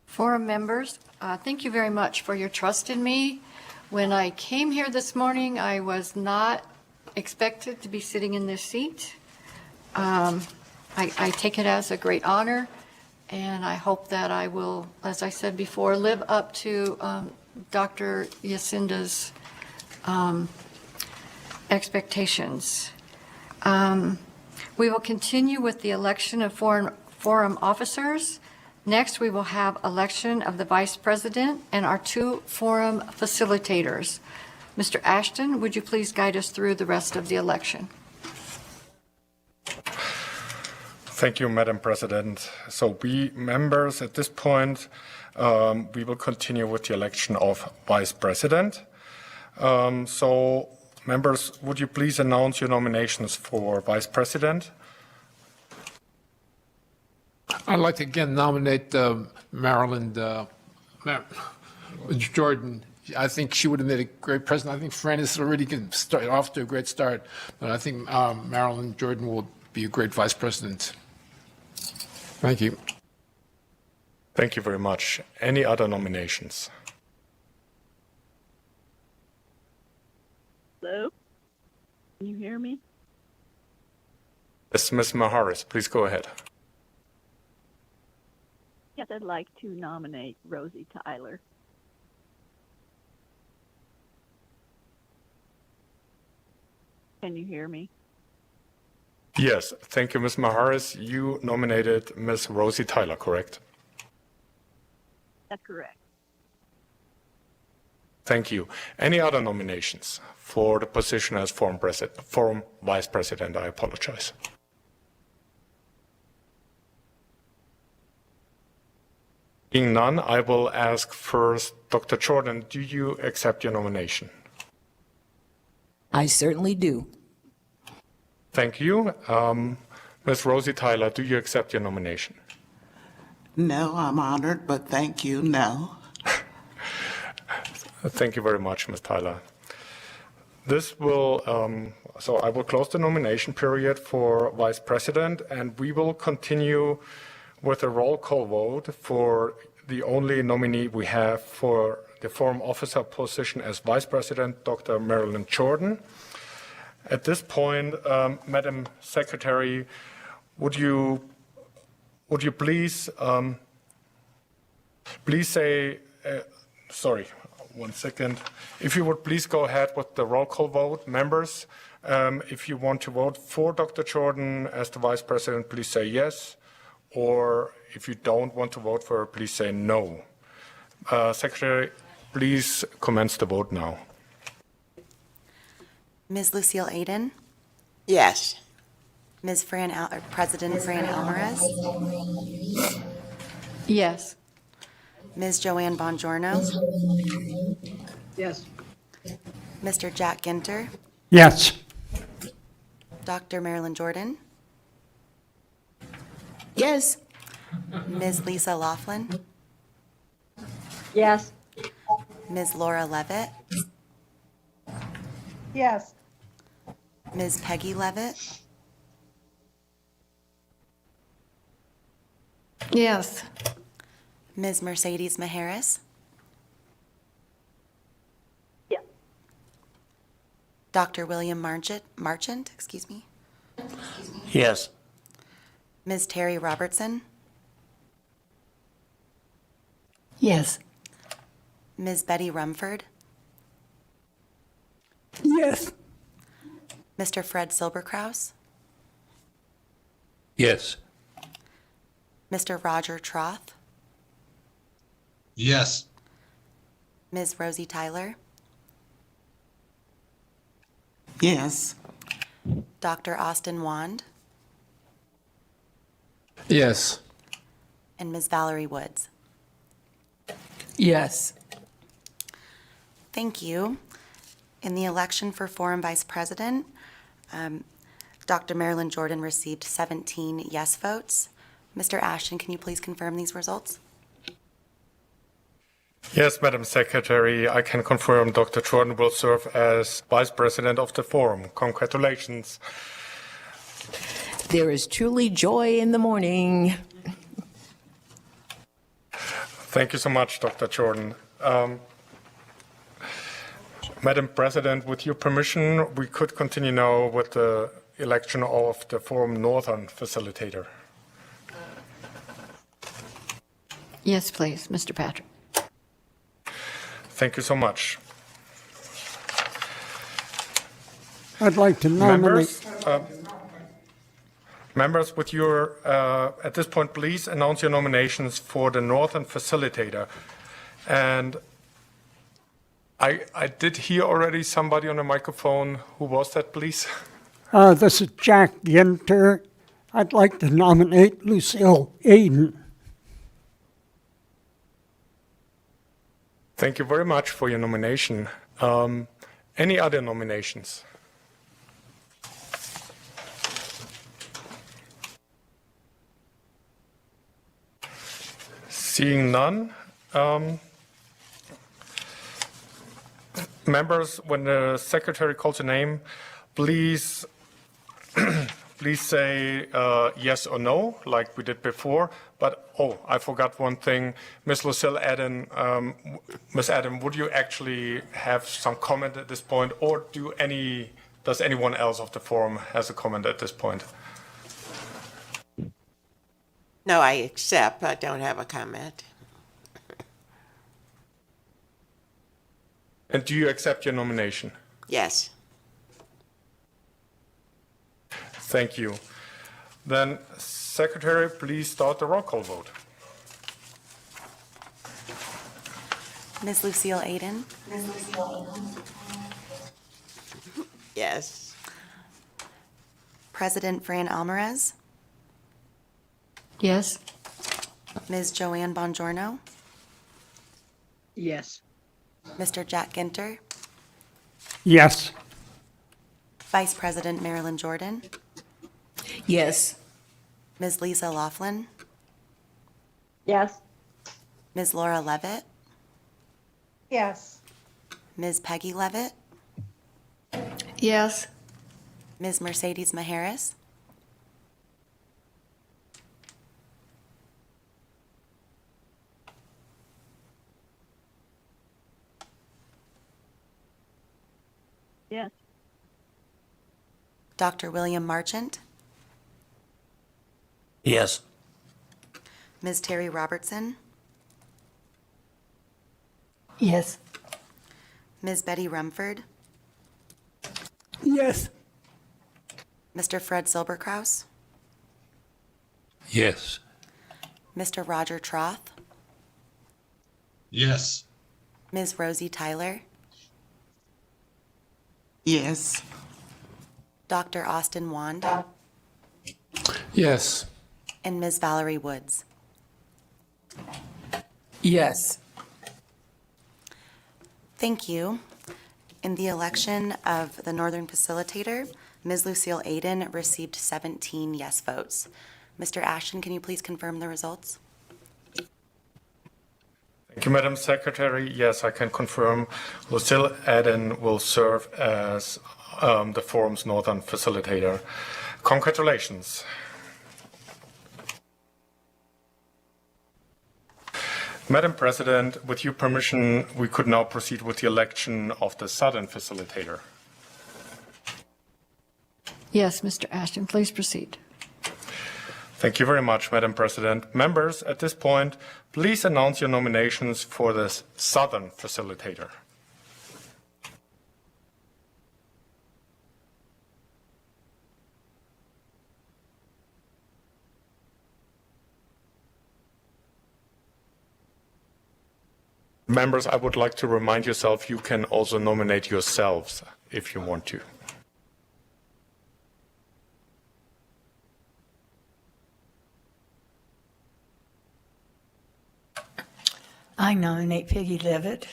Forum members, thank you very much for your trust in me. When I came here this morning, I was not expected to be sitting in this seat. I take it as a great honor, and I hope that I will, as I said before, live up to Dr. Yacinda's expectations. We will continue with the election of forum officers. Next, we will have election of the vice president and our 2 forum facilitators. Mr. Ashton, would you please guide us through the rest of the election? Thank you, Madam President. So we members at this point, we will continue with the election of vice president. So members, would you please announce your nominations for vice president? I'd like to again nominate Jordan I think she would have made a great president. I think Fran is already off to a great start, but I think Marilyn Jordan will be a great vice president. Thank you. Thank you very much. Any other nominations? Hello? Can you hear me? Yes, Ms. Maharas, please go ahead. Yes, I'd like to nominate Rosie Tyler. Can you hear me? Yes, thank you, Ms. Maharas. You nominated Ms. Rosie Tyler, correct? That's correct. Thank you. Any other nominations for the position as forum vice president? I apologize. Being none, I will ask first, Dr. Jordan, do you accept your nomination? I certainly do. Thank you. Ms. Rosie Tyler, do you accept your nomination? No, I'm honored, but thank you, no. Thank you very much, Ms. Tyler. This will, so I will close the nomination period for vice president, and we will continue with a roll call vote for the only nominee we have for the forum officer position as vice president, Dr. Marilyn Jordan. At this point, Madam Secretary, would you please say, sorry, 1 second. If you would please go ahead with the roll call vote. Members, if you want to vote for Dr. Jordan as the vice president, please say yes. Or if you don't want to vote for her, please say no. Secretary, please commence the vote now. Ms. Lucille Aden, Yes. Ms. President Fran Alvarez, Yes. Ms. Joanne Bongiorno, Yes. Mr. Jack Ginter, Yes. Dr. Marilyn Jordan, Yes. Ms. Lisa Laflin, Yes. Ms. Laura Levitt, Yes. Ms. Peggy Levitt, Yes. Ms. Mercedes Maharas, Yes. Dr. William Marchant, excuse me, Yes. Ms. Terry Robertson, Yes. Ms. Betty Rumford, Yes. Mr. Fred Silberkraus, Yes. Mr. Roger Troth, Yes. Ms. Rosie Tyler, Yes. Dr. Austin Wand, Yes. and Ms. Valerie Woods. Yes. Thank you. In the election for forum vice president, Dr. Marilyn Jordan received 17 yes votes. Mr. Ashton, can you please confirm these results? Yes, Madam Secretary, I can confirm Dr. Jordan will serve as vice president of the forum. Congratulations. There is truly joy in the morning. Thank you so much, Dr. Jordan. Madam President, with your permission, we could continue now with the election of the Forum Northern Facilitator. Yes, please, Mr. Patrick. Thank you so much. I'd like to nominate. Members, with your, at this point, please announce your nominations for the Northern Facilitator. And I did hear already somebody on the microphone. Who was that, please? This is Jack Ginter. I'd like to nominate Lucille Aden. Thank you very much for your nomination. Any other nominations? Seeing none, Members, when the secretary calls a name, please please say yes or no, like we did before. But, I forgot one thing. Ms. Lucille Adam, Ms. Adam, would you actually have some comment at this point, or does anyone else of the forum has a comment at this point? No, I accept. I don't have a comment. And do you accept your nomination? Yes. Thank you. Then, Secretary, please start the roll call vote. Ms. Lucille Aden? Yes. President Fran Alvarez? Yes. Ms. Joanne Bongiorno? Yes. Mr. Jack Ginter? Yes. Vice President Marilyn Jordan? Yes. Ms. Lisa Laflin? Yes. Ms. Laura Levitt? Yes. Ms. Peggy Levitt? Yes. Ms. Mercedes Maharas? Yes. Dr. William Marchant? Yes. Ms. Terry Robertson? Yes. Ms. Betty Rumford? Yes. Mr. Fred Silberkraus? Yes. Mr. Roger Troth? Yes. Ms. Rosie Tyler? Yes. Dr. Austin Wand? Yes. And Ms. Valerie Woods? Yes. Thank you. In the election of the Northern Facilitator, Ms. Lucille Aden received 17 yes votes. Mr. Ashton, can you please confirm the results? Thank you, Madam Secretary. Yes, I can confirm Lucille Aden will serve as the forum's Northern Facilitator. Congratulations. Madam President, with your permission, we could now proceed with the election of the Southern Facilitator. Yes, Mr. Ashton, please proceed. Thank you very much, Madam President. Members, at this point, please announce your nominations for the Southern Facilitator. Members, I would like to remind yourself you can also nominate yourselves if you want to. I nominate Peggy Levitt.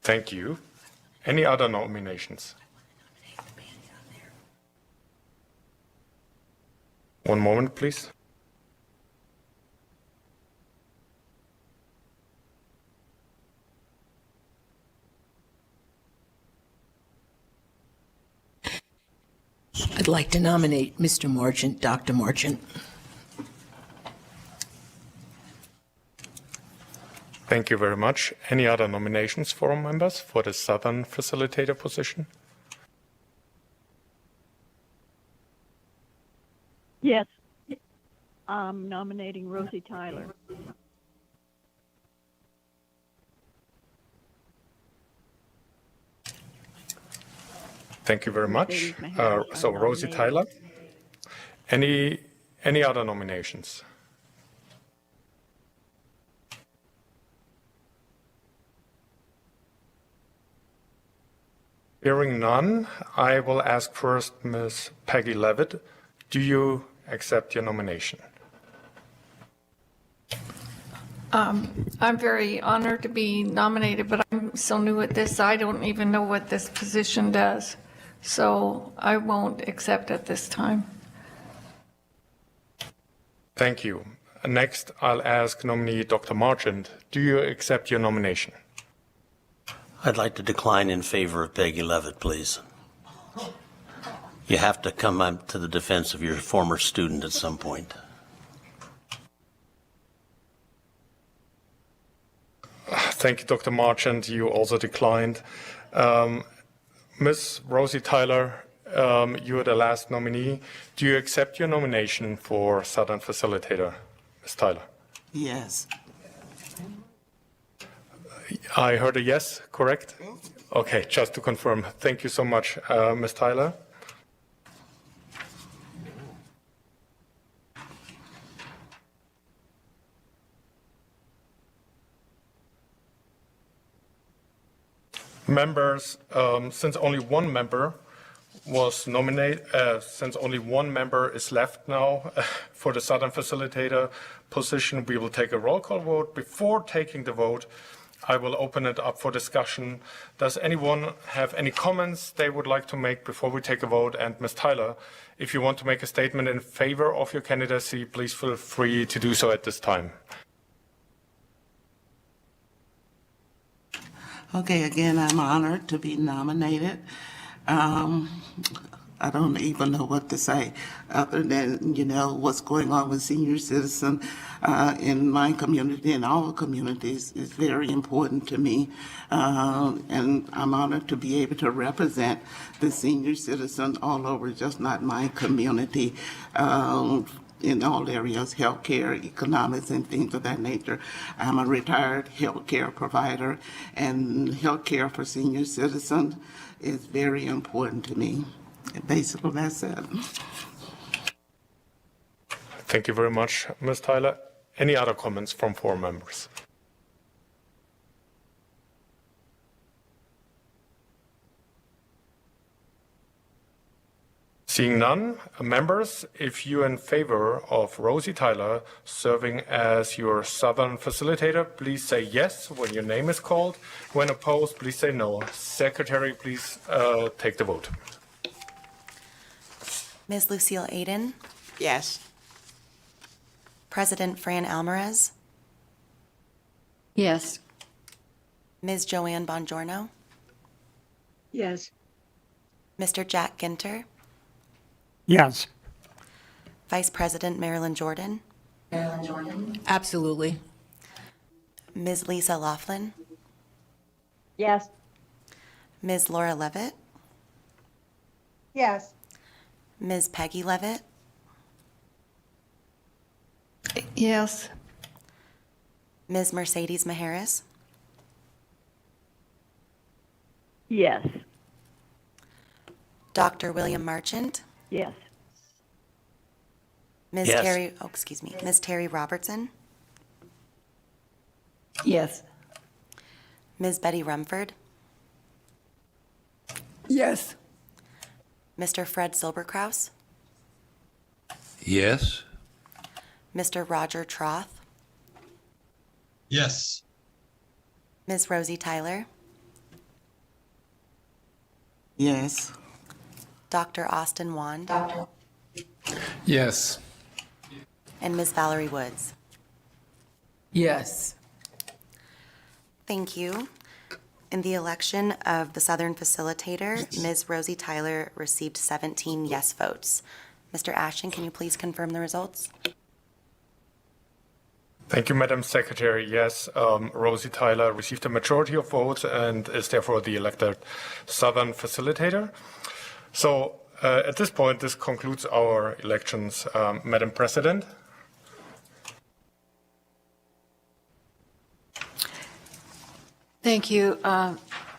Thank you. Any other nominations? One moment, please. I'd like to nominate Mr. Marchant, Dr. Marchant. Thank you very much. Any other nominations, forum members, for the Southern Facilitator position? Yes. I'm nominating Rosie Tyler. Thank you very much. So Rosie Tyler. Any other nominations? Hearing none, I will ask first Ms. Peggy Levitt. Do you accept your nomination? I'm very honored to be nominated, but I'm so new at this, I don't even know what this position does. So I won't accept at this time. Thank you. Next, I'll ask nominee Dr. Marchant. Do you accept your nomination? I'd like to decline in favor of Peggy Levitt, please. You have to come up to the defense of your former student at some point. Thank you, Dr. Marchant. You also declined. Ms. Rosie Tyler, you are the last nominee. Do you accept your nomination for Southern Facilitator, Ms. Tyler? Yes. I heard a yes, correct? Okay, just to confirm. Thank you so much, Ms. Tyler. Members, since only one member was nominated, since only one member is left now for the Southern Facilitator position, we will take a roll call vote. Before taking the vote, I will open it up for discussion. Does anyone have any comments they would like to make before we take a vote? And Ms. Tyler, if you want to make a statement in favor of your candidacy, please feel free to do so at this time. Okay, again, I'm honored to be nominated. I don't even know what to say other than, what's going on with senior citizens in my community and all communities is very important to me. And I'm honored to be able to represent the senior citizen all over, just not my community. In all areas, healthcare, economics, and things of that nature. I'm a retired healthcare provider, and healthcare for senior citizens is very important to me. Basically, that's it. Thank you very much, Ms. Tyler. Any other comments from 4 members? Seeing none, members, if you're in favor of Rosie Tyler serving as your Southern Facilitator, please say yes when your name is called. When opposed, please say no. Secretary, please take the vote. Ms. Lucille Aiden, Yes. President Fran Alvarez, Yes. Ms. Joanne Bongiorno, Yes. Mr. Jack Ginter, Yes. Vice President Marilyn Jordan, Absolutely. Ms. Lisa Laflin, Yes. Ms. Laura Levitt, Yes. Ms. Peggy Levitt, Yes. Ms. Mercedes Maharas, Yes. Dr. William Marchant, Yes. Ms. Yes. Ms. Terry Robertson, Yes. Ms. Betty Rumford, Yes. Mr. Fred Silberkraus, Yes. Mr. Roger Troth, Yes. Ms. Rosie Tyler, Yes. Dr. Austin Wand, Yes. and Ms. Valerie Woods. Yes. Thank you. In the election of the Southern Facilitator, Ms. Rosie Tyler received 17 yes votes. Mr. Ashton, can you please confirm the results? Thank you, Madam Secretary. Yes, Rosie Tyler received a majority of votes and is therefore the elected Southern Facilitator. So at this point, this concludes our elections. Madam President. Thank you,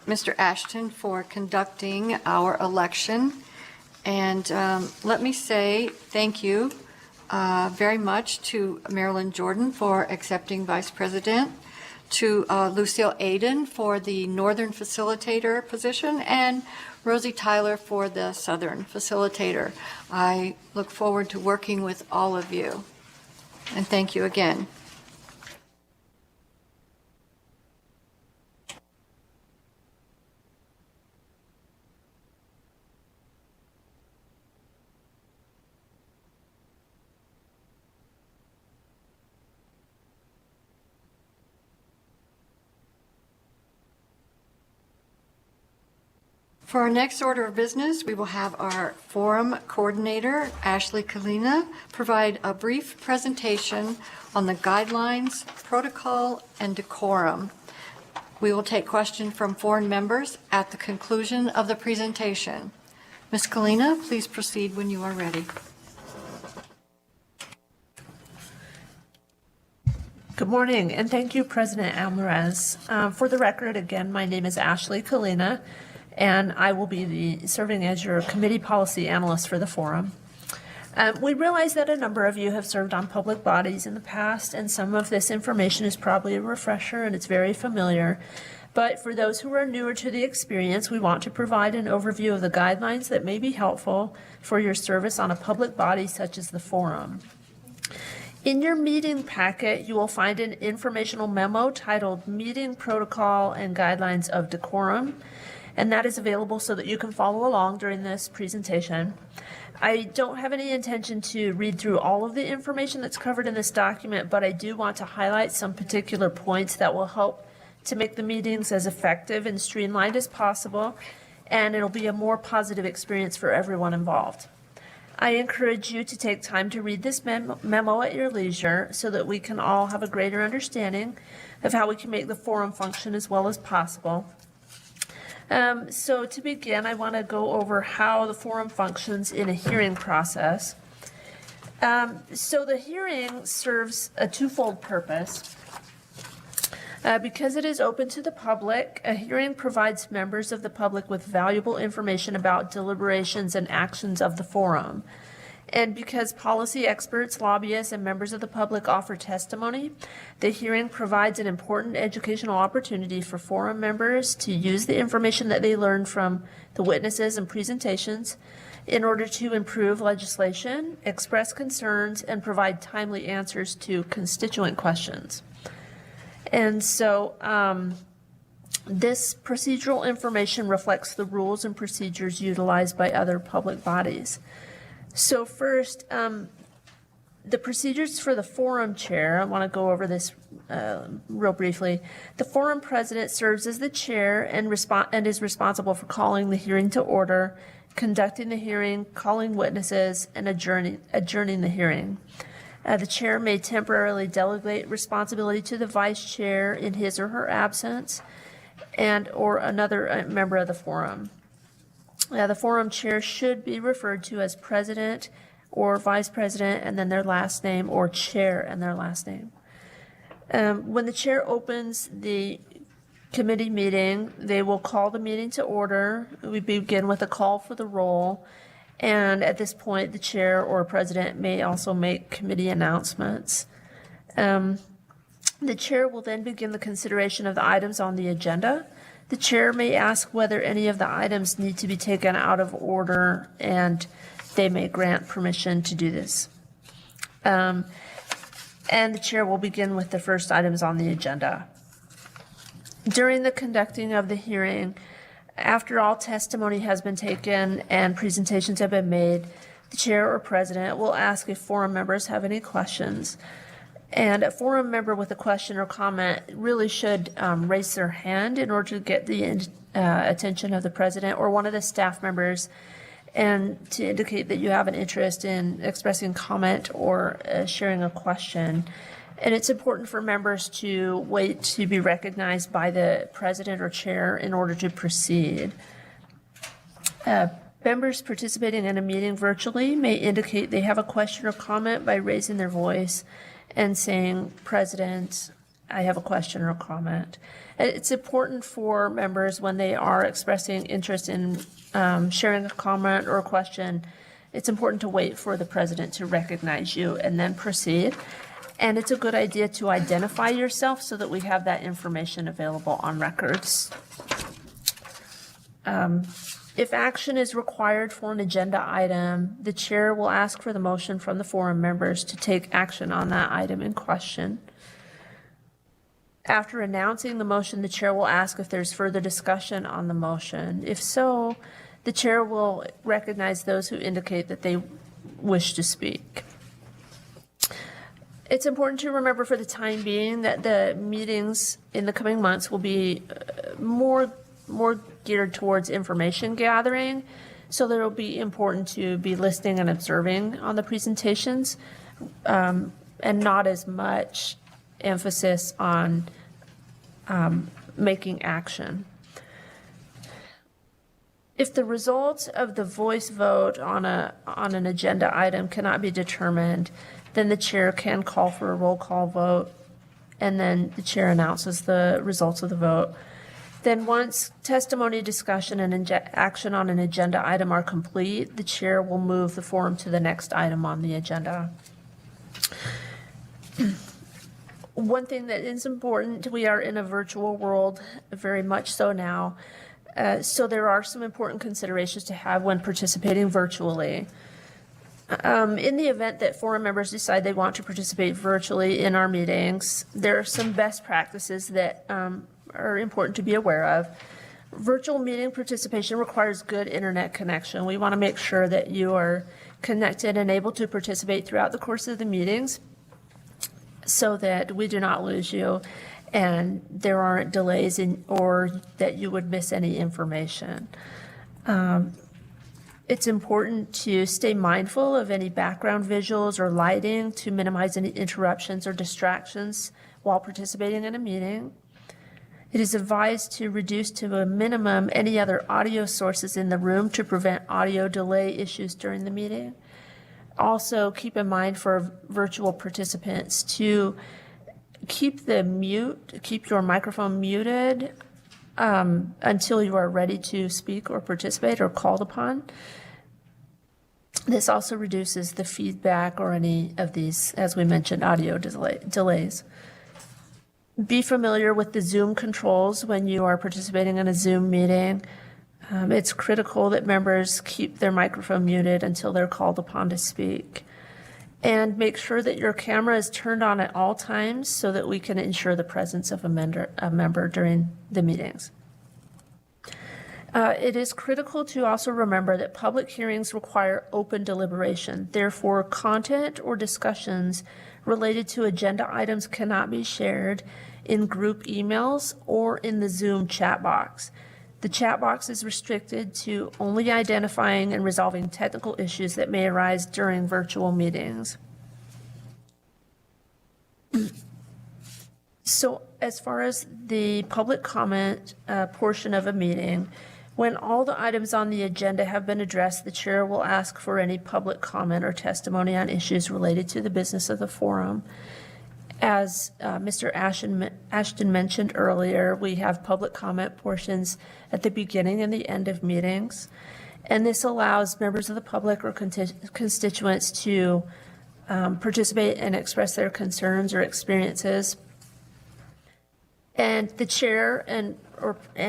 Mr. Ashton, for conducting our election. And let me say thank you very much to Marilyn Jordan for accepting Vice President, to Lucille Aiden for the Northern Facilitator position, and Rosie Tyler for the Southern Facilitator. I look forward to working with all of you. And thank you again. For our next order of business, we will have our forum coordinator, Ashley Kalina, provide a brief presentation on the guidelines, protocol, and decorum. We will take questions from forum members at the conclusion of the presentation. Ms. Kalina, please proceed when you are ready. Good morning, and thank you, President Alvarez. For the record, again, my name is Ashley Kalina, and I will be serving as your committee policy analyst for the forum. We realize that a number of you have served on public bodies in the past, and some of this information is probably a refresher and it's very familiar. But for those who are newer to the experience, we want to provide an overview of the guidelines that may be helpful for your service on a public body such as the forum. In your meeting packet, you will find an informational memo titled Meeting Protocol and Guidelines of Decorum, and that is available so that you can follow along during this presentation. I don't have any intention to read through all of the information that's covered in this document, but I do want to highlight some particular points that will help to make the meetings as effective and streamlined as possible, and it'll be a more positive experience for everyone involved. I encourage you to take time to read this memo at your leisure so that we can all have a greater understanding of how we can make the forum function as well as possible. So to begin, I want to go over how the forum functions in a hearing process. So the hearing serves a twofold purpose. Because it is open to the public, a hearing provides members of the public with valuable information about deliberations and actions of the forum. And because policy experts, lobbyists, and members of the public offer testimony, the hearing provides an important educational opportunity for forum members to use the information that they learn from the witnesses and presentations in order to improve legislation, express concerns, and provide timely answers to constituent questions. And so this procedural information reflects the rules and procedures utilized by other public bodies. So first, the procedures for the forum chair, I want to go over this real briefly. The forum president serves as the chair and is responsible for calling the hearing to order, conducting the hearing, calling witnesses, and adjourning the hearing. The chair may temporarily delegate responsibility to the vice chair in his or her absence and or another member of the forum. The forum chair should be referred to as president or vice president and then their last name, or chair and their last name. When the chair opens the committee meeting, they will call the meeting to order. We begin with a call for the roll. And at this point, the chair or president may also make committee announcements. The chair will then begin the consideration of the items on the agenda. The chair may ask whether any of the items need to be taken out of order, and they may grant permission to do this. And the chair will begin with the first items on the agenda. During the conducting of the hearing, after all testimony has been taken and presentations have been made, the chair or president will ask if forum members have any questions. And a forum member with a question or comment really should raise their hand in order to get the attention of the president or one of the staff members, and to indicate that you have an interest in expressing comment or sharing a question. And it's important for members to wait to be recognized by the president or chair in order to proceed. Members participating in a meeting virtually may indicate they have a question or comment by raising their voice and saying, "President, I have a question or comment." It's important for members when they are expressing interest in sharing a comment or a question, it's important to wait for the president to recognize you and then proceed. And it's a good idea to identify yourself so that we have that information available on records. If action is required for an agenda item, the chair will ask for the motion from the forum members to take action on that item in question. After announcing the motion, the chair will ask if there's further discussion on the motion. If so, the chair will recognize those who indicate that they wish to speak. It's important to remember for the time being that the meetings in the coming months will be more more geared towards information gathering. So there will be important to be listening and observing on the presentations, and not as much emphasis on making action. If the results of the voice vote on an agenda item cannot be determined, then the chair can call for a roll call vote, and then the chair announces the results of the vote. Then once testimony, discussion, and action on an agenda item are complete, the chair will move the forum to the next item on the agenda. One thing that is important, we are in a virtual world, very much so now. So there are some important considerations to have when participating virtually. In the event that forum members decide they want to participate virtually in our meetings, there are some best practices that are important to be aware of. Virtual meeting participation requires good internet connection. We want to make sure that you are connected and able to participate throughout the course of the meetings so that we do not lose you and there aren't delays or that you would miss any information. It's important to stay mindful of any background visuals or lighting to minimize any interruptions or distractions while participating in a meeting. It is advised to reduce to a minimum any other audio sources in the room to prevent audio delay issues during the meeting. Also, keep in mind for virtual participants to keep your microphone muted until you are ready to speak or participate or called upon. This also reduces the feedback or any of these, as we mentioned, audio delays. Be familiar with the Zoom controls when you are participating in a Zoom meeting. It's critical that members keep their microphone muted until they're called upon to speak. And make sure that your camera is turned on at all times so that we can ensure the presence of a member during the meetings. It is critical to also remember that public hearings require open deliberation. Therefore, content or discussions related to agenda items cannot be shared in group emails or in the Zoom chat box. The chat box is restricted to only identifying and resolving technical issues that may arise during virtual meetings. So as far as the public comment portion of a meeting, when all the items on the agenda have been addressed, the chair will ask for any public comment or testimony on issues related to the business of the forum. As Mr. Ashton mentioned earlier, we have public comment portions at the beginning and the end of meetings, and this allows members of the public or constituents to participate and express their concerns or experiences. And the chair and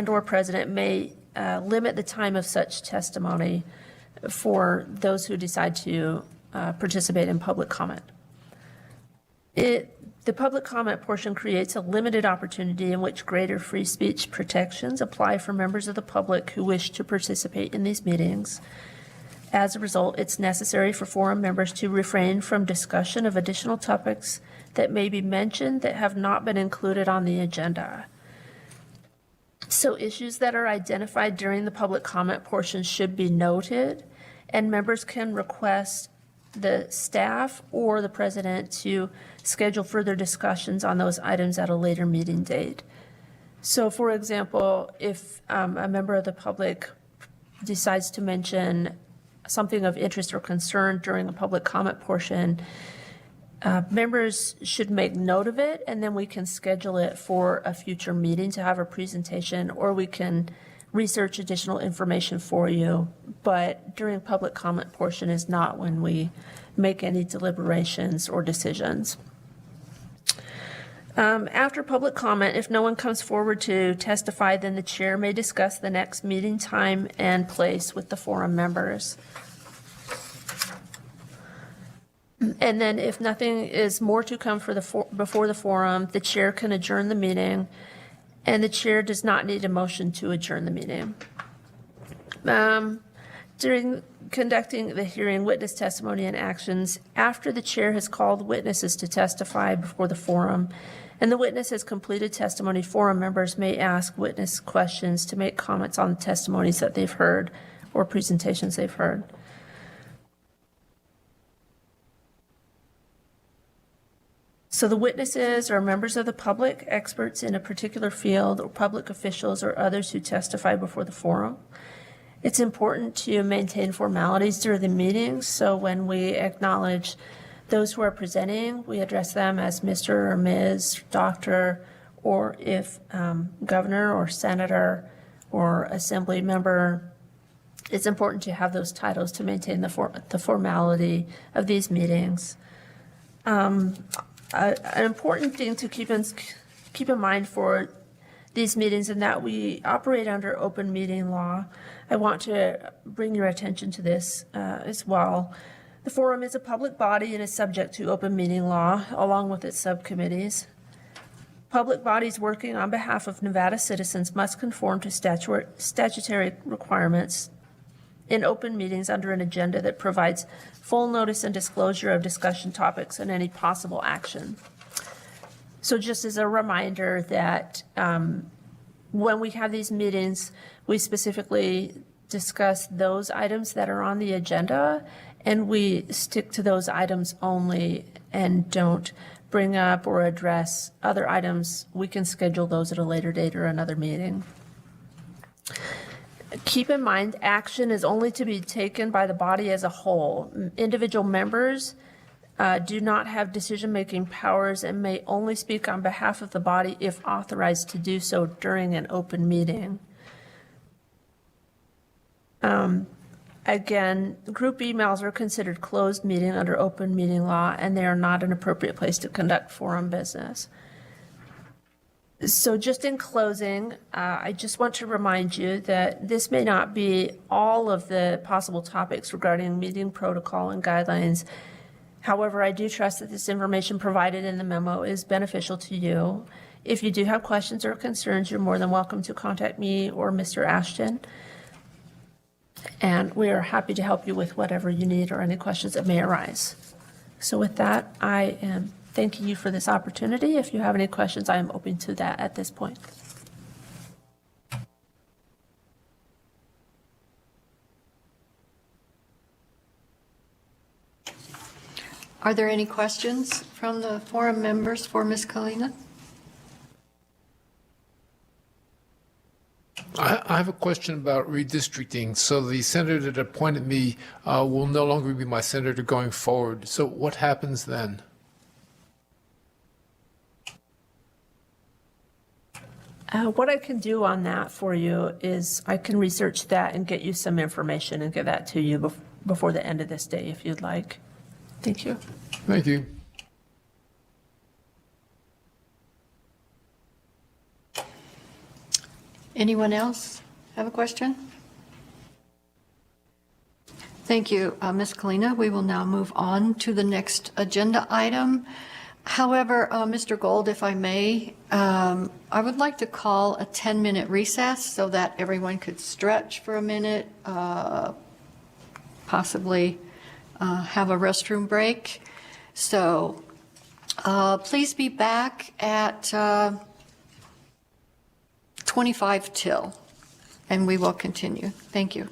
or president may limit the time of such testimony for those who decide to participate in public comment. The public comment portion creates a limited opportunity in which greater free speech protections apply for members of the public who wish to participate in these meetings. As a result, it's necessary for forum members to refrain from discussion of additional topics that may be mentioned that have not been included on the agenda. So issues that are identified during the public comment portion should be noted, and members can request the staff or the president to schedule further discussions on those items at a later meeting date. So for example, if a member of the public decides to mention something of interest or concern during a public comment portion, members should make note of it, and then we can schedule it for a future meeting to have a presentation, or we can research additional information for you. But during public comment portion is not when we make any deliberations or decisions. After public comment, if no one comes forward to testify, then the chair may discuss the next meeting time and place with the forum members. And then if nothing is more to come before the forum, the chair can adjourn the meeting, and the chair does not need a motion to adjourn the meeting. During conducting the hearing, witness testimony and actions, after the chair has called witnesses to testify before the forum, and the witness has completed testimony, forum members may ask witness questions to make comments on the testimonies that they've heard or presentations they've heard. So the witnesses are members of the public, experts in a particular field, or public officials or others who testify before the forum. It's important to maintain formalities during the meetings, so when we acknowledge those who are presenting, we address them as Mr. or Ms., Doctor, or if Governor or Senator or Assembly member. It's important to have those titles to maintain the formality of these meetings. An important thing to keep in mind for these meetings and that we operate under open meeting law. I want to bring your attention to this as well. The forum is a public body and is subject to open meeting law along with its subcommittees. Public bodies working on behalf of Nevada citizens must conform to statutory requirements in open meetings under an agenda that provides full notice and disclosure of discussion topics and any possible action. So just as a reminder that when we have these meetings, we specifically discuss those items that are on the agenda, and we stick to those items only and don't bring up or address other items. We can schedule those at a later date or another meeting. Keep in mind, action is only to be taken by the body as a whole. Individual members do not have decision-making powers and may only speak on behalf of the body if authorized to do so during an open meeting. Again, group emails are considered closed meeting under open meeting law, and they are not an appropriate place to conduct forum business. So just in closing, I just want to remind you that this may not be all of the possible topics regarding meeting protocol and guidelines. However, I do trust that this information provided in the memo is beneficial to you. If you do have questions or concerns, you're more than welcome to contact me or Mr. Ashton. And we are happy to help you with whatever you need or any questions that may arise. So with that, I am thanking you for this opportunity. If you have any questions, I am open to that at this point. Are there any questions from the forum members for Ms. Kalina? I have a question about redistricting. So the senator that appointed me will no longer be my senator going forward. So what happens then? What I can do on that for you is I can research that and get you some information and get that to you before the end of this day if you'd like. Thank you. Thank you. Anyone else have a question? Thank you, Ms. Kalina. We will now move on to the next agenda item. However, Mr. Gold, if I may, I would like to call a 10-minute recess so that everyone could stretch for a minute, possibly have a restroom break. So please be back at 25 till, and we will continue. Thank you.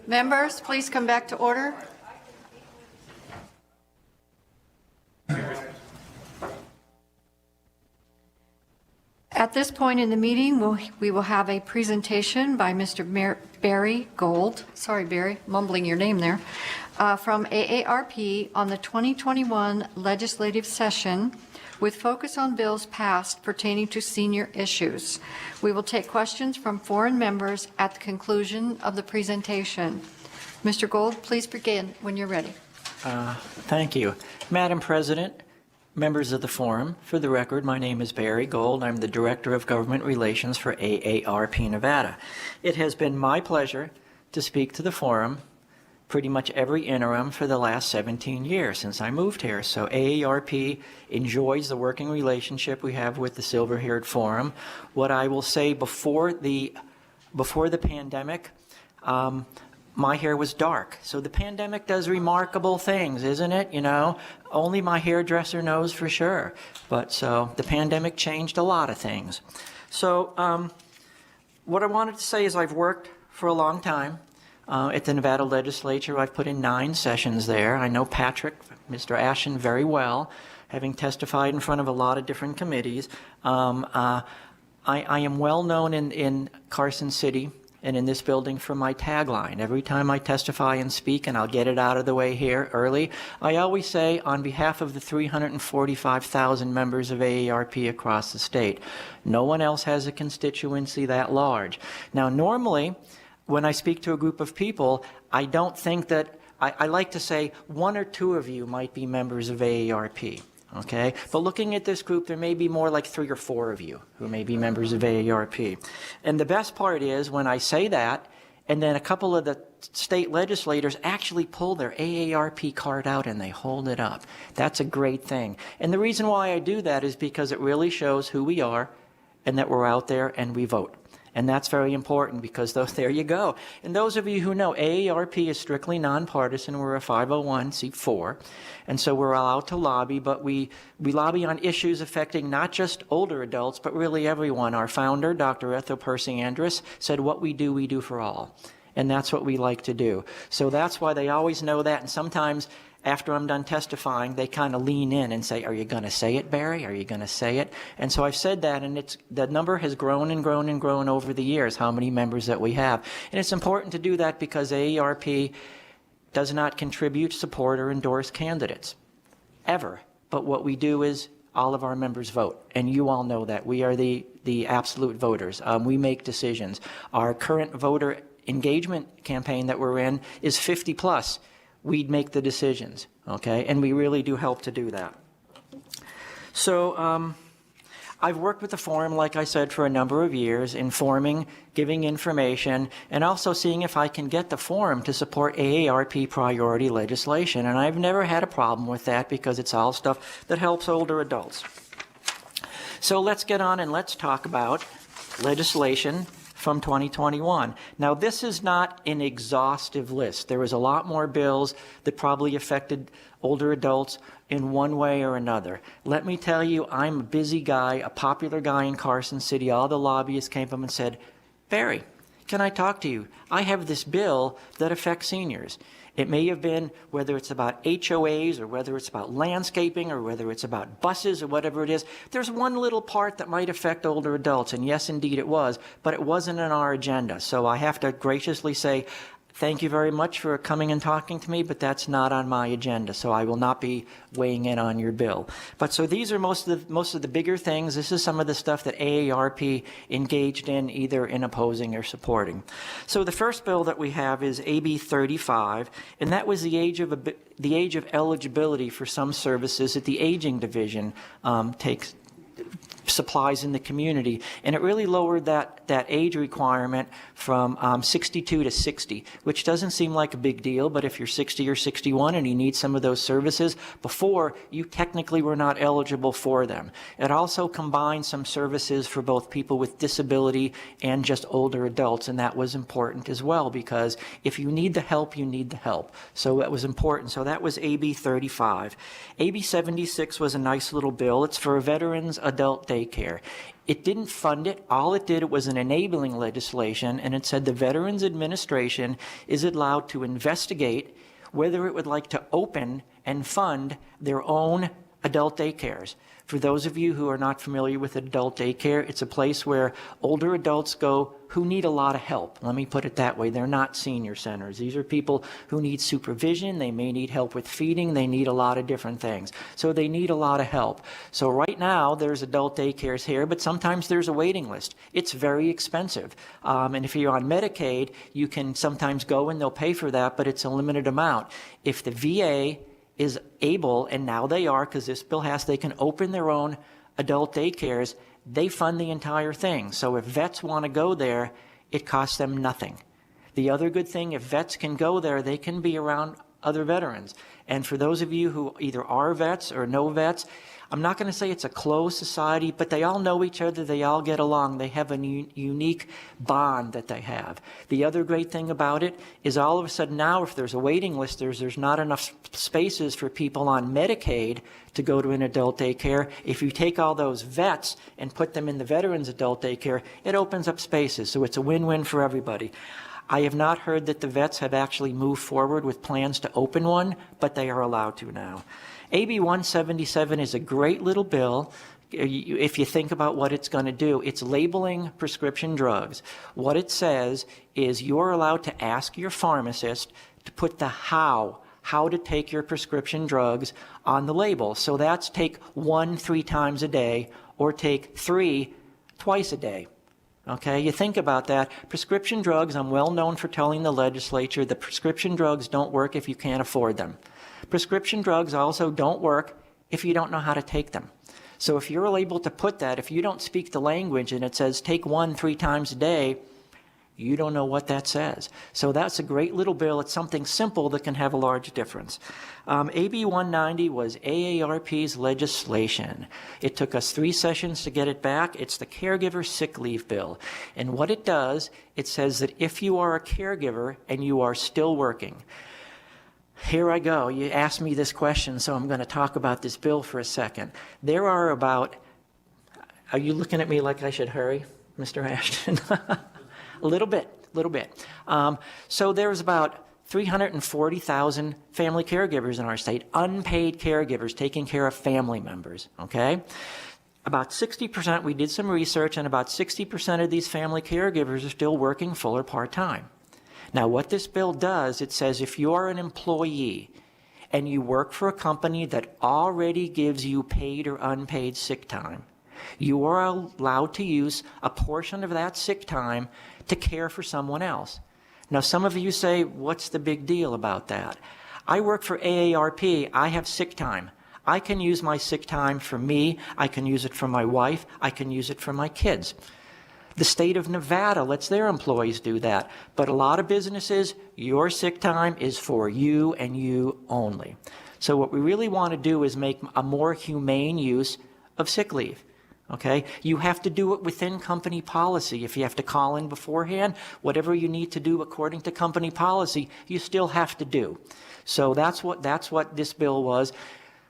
Members, please come back to order. At this point in the meeting, we will have a presentation by Mr. Barry Gold, sorry Barry, mumbling your name there, from AARP on the 2021 legislative session with focus on bills passed pertaining to senior issues. We will take questions from foreign members at the conclusion of the presentation. Mr. Gold, please begin when you're ready. Thank you. Madam President, members of the forum, for the record, my name is Barry Gold. I'm the Director of Government Relations for AARP Nevada. It has been my pleasure to speak to the forum pretty much every interim for the last 17 years since I moved here. So AARP enjoys the working relationship we have with the Silver-Haired Forum. What I will say before the pandemic, my hair was dark. So the pandemic does remarkable things, isn't it? You know, only my hairdresser knows for sure. But so the pandemic changed a lot of things. So what I wanted to say is I've worked for a long time at the Nevada Legislature. I've put in 9 sessions there. I know Patrick, Mr. Ashen, very well, having testified in front of a lot of different committees. I am well known in Carson City and in this building for my tagline. Every time I testify and speak, and I'll get it out of the way here early, I always say, on behalf of the 345,000 members of AARP across the state, no one else has a constituency that large. Now, normally, when I speak to a group of people, I don't think that, I like to say 1 or 2 of you might be members of AARP. Okay, but looking at this group, there may be more like 3 or 4 of you who may be members of AARP. And the best part is when I say that, and then a couple of the state legislators actually pull their AARP card out and they hold it up. That's a great thing. And the reason why I do that is because it really shows who we are and that we're out there and we vote. And that's very important because there you go. And those of you who know, AARP is strictly nonpartisan. We're a 501c4. And so we're allowed to lobby, but we lobby on issues affecting not just older adults, but really everyone. Our founder, Dr. Ethel Percy Andrus, said what we do for all. And that's what we like to do. So that's why they always know that. And sometimes after I'm done testifying, they kind of lean in and say, are you going to say it, Barry? Are you going to say it? And so I've said that, and the number has grown and grown and grown over the years, how many members that we have. And it's important to do that because AARP does not contribute, support, or endorse candidates, ever. But what we do is all of our members vote, and you all know that. We are the absolute voters. We make decisions. Our current voter engagement campaign that we're in is 50 plus. We'd make the decisions, okay? And we really do help to do that. So I've worked with the forum, like I said, for a number of years, informing, giving information, and also seeing if I can get the forum to support AARP priority legislation. And I've never had a problem with that because it's all stuff that helps older adults. So let's get on and let's talk about legislation from 2021. Now, this is not an exhaustive list. There was a lot more bills that probably affected older adults in one way or another. Let me tell you, I'm a busy guy, a popular guy in Carson City. All the lobbyists came up and said, Barry, can I talk to you? I have this bill that affects seniors. It may have been whether it's about HOAs or whether it's about landscaping or whether it's about buses or whatever it is. There's one little part that might affect older adults, and yes, indeed it was, but it wasn't on our agenda. So I have to graciously say, thank you very much for coming and talking to me, but that's not on my agenda, so I will not be weighing in on your bill. But so these are most of the bigger things. This is some of the stuff that AARP engaged in, either in opposing or supporting. So the first bill that we have is AB 35, and that was the age of eligibility for some services that the Aging Division supplies in the community, and it really lowered that age requirement from 62 to 60, which doesn't seem like a big deal, but if you're 60 or 61 and you need some of those services, before you technically were not eligible for them. It also combined some services for both people with disability and just older adults, and that was important as well, because if you need the help, you need the help. So that was important. So that was AB 35. AB 76 was a nice little bill. It's for a veterans adult day daycare. It didn't fund it. All it did, it was an enabling legislation, and it said the Veterans Administration is allowed to investigate whether it would like to open and fund their own adult daycares. For those of you who are not familiar with adult daycare, it's a place where older adults go who need a lot of help. Let me put it that way. They're not senior centers. These are people who need supervision. They may need help with feeding. They need a lot of different things. So they need a lot of help. So right now, there's adult daycares here, but sometimes there's a waiting list. It's very expensive. And if you're on Medicaid, you can sometimes go and they'll pay for that, but it's a limited amount. If the VA is able, and now they are, because this bill has, they can open their own adult daycares, they fund the entire thing. So if vets want to go there, it costs them nothing. The other good thing, if vets can go there, they can be around other veterans. And for those of you who either are vets or know vets, I'm not going to say it's a closed society, but they all know each other. They all get along. They have a unique bond that they have. The other great thing about it is all of a sudden now, if there's a waiting list, there's not enough spaces for people on Medicaid to go to an adult daycare. If you take all those vets and put them in the veterans adult daycare, it opens up spaces. So it's a win-win for everybody. I have not heard that the vets have actually moved forward with plans to open one, but they are allowed to now. AB 177 is a great little bill. If you think about what it's going to do, it's labeling prescription drugs. What it says is you're allowed to ask your pharmacist to put the how to take your prescription drugs on the label. So that's take 1 3 times a day or take 3 twice a day. Okay, you think about that. Prescription drugs, I'm well known for telling the legislature that prescription drugs don't work if you can't afford them. Prescription drugs also don't work if you don't know how to take them. So if you're able to put that, if you don't speak the language and it says take 1 3 times a day, you don't know what that says. So that's a great little bill. It's something simple that can have a large difference. AB 190 was AARP's legislation. It took us 3 sessions to get it back. It's the Caregiver Sick Leave Bill. And what it does, it says that if you are a caregiver and you are still working, here I go. You asked me this question, so I'm going to talk about this bill for a second. There are about, are you looking at me like I should hurry, Mr. Ashton? A little bit. So there's about 340,000 family caregivers in our state, unpaid caregivers taking care of family members, okay? About 60%, we did some research, and about 60% of these family caregivers are still working full or part-time. Now, what this bill does, it says if you are an employee and you work for a company that already gives you paid or unpaid sick time, you are allowed to use a portion of that sick time to care for someone else. Now, some of you say, what's the big deal about that? I work for AARP. I have sick time. I can use my sick time for me. I can use it for my wife. I can use it for my kids. The state of Nevada lets their employees do that. But a lot of businesses, your sick time is for you and you only. So what we really want to do is make a more humane use of sick leave. Okay? You have to do it within company policy. If you have to call in beforehand, whatever you need to do according to company policy, you still have to do. So that's what this bill was.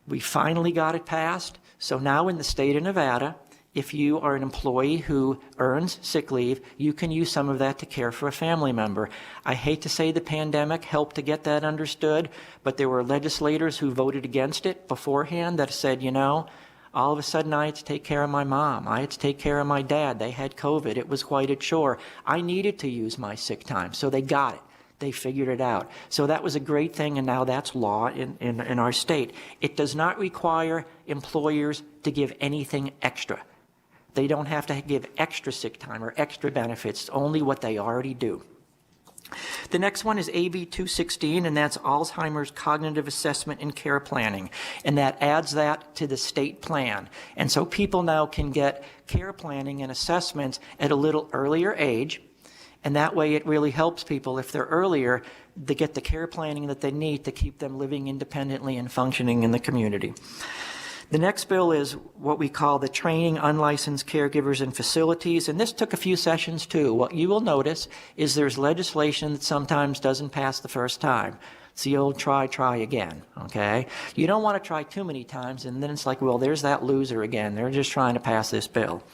We finally got it passed. So now in the state of Nevada, if you are an employee who earns sick leave, you can use some of that to care for a family member. I hate to say the pandemic helped to get that understood, but there were legislators who voted against it beforehand that said, you know, all of a sudden I had to take care of my mom. I had to take care of my dad. They had COVID. It was quite a chore. I needed to use my sick time. So they got it. They figured it out. So that was a great thing, and now that's law in our state. It does not require employers to give anything extra. They don't have to give extra sick time or extra benefits, only what they already do. The next one is AB 216, and that's Alzheimer's Cognitive Assessment and Care Planning, and that adds that to the state plan. And so people now can get care planning and assessments at a little earlier age, and that way it really helps people if they're earlier to get the care planning that they need to keep them living independently and functioning in the community. The next bill is what we call the Training Unlicensed Caregivers in Facilities, and this took a few sessions too. What you will notice is there's legislation that sometimes doesn't pass the first time. It's the old try again, okay? You don't want to try too many times, and then it's like, well, there's that loser again. They're just trying to pass this bill.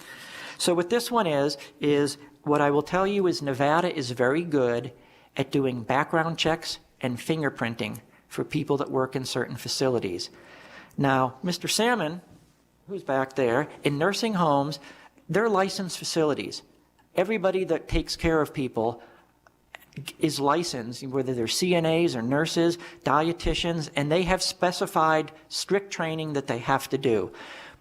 So what this one is what I will tell you is Nevada is very good at doing background checks and fingerprinting for people that work in certain facilities. Now, Mr. Salmon, who's back there, in nursing homes, they're licensed facilities. Everybody that takes care of people is licensed, whether they're CNAs or nurses, dietitians, and they have specified strict training that they have to do.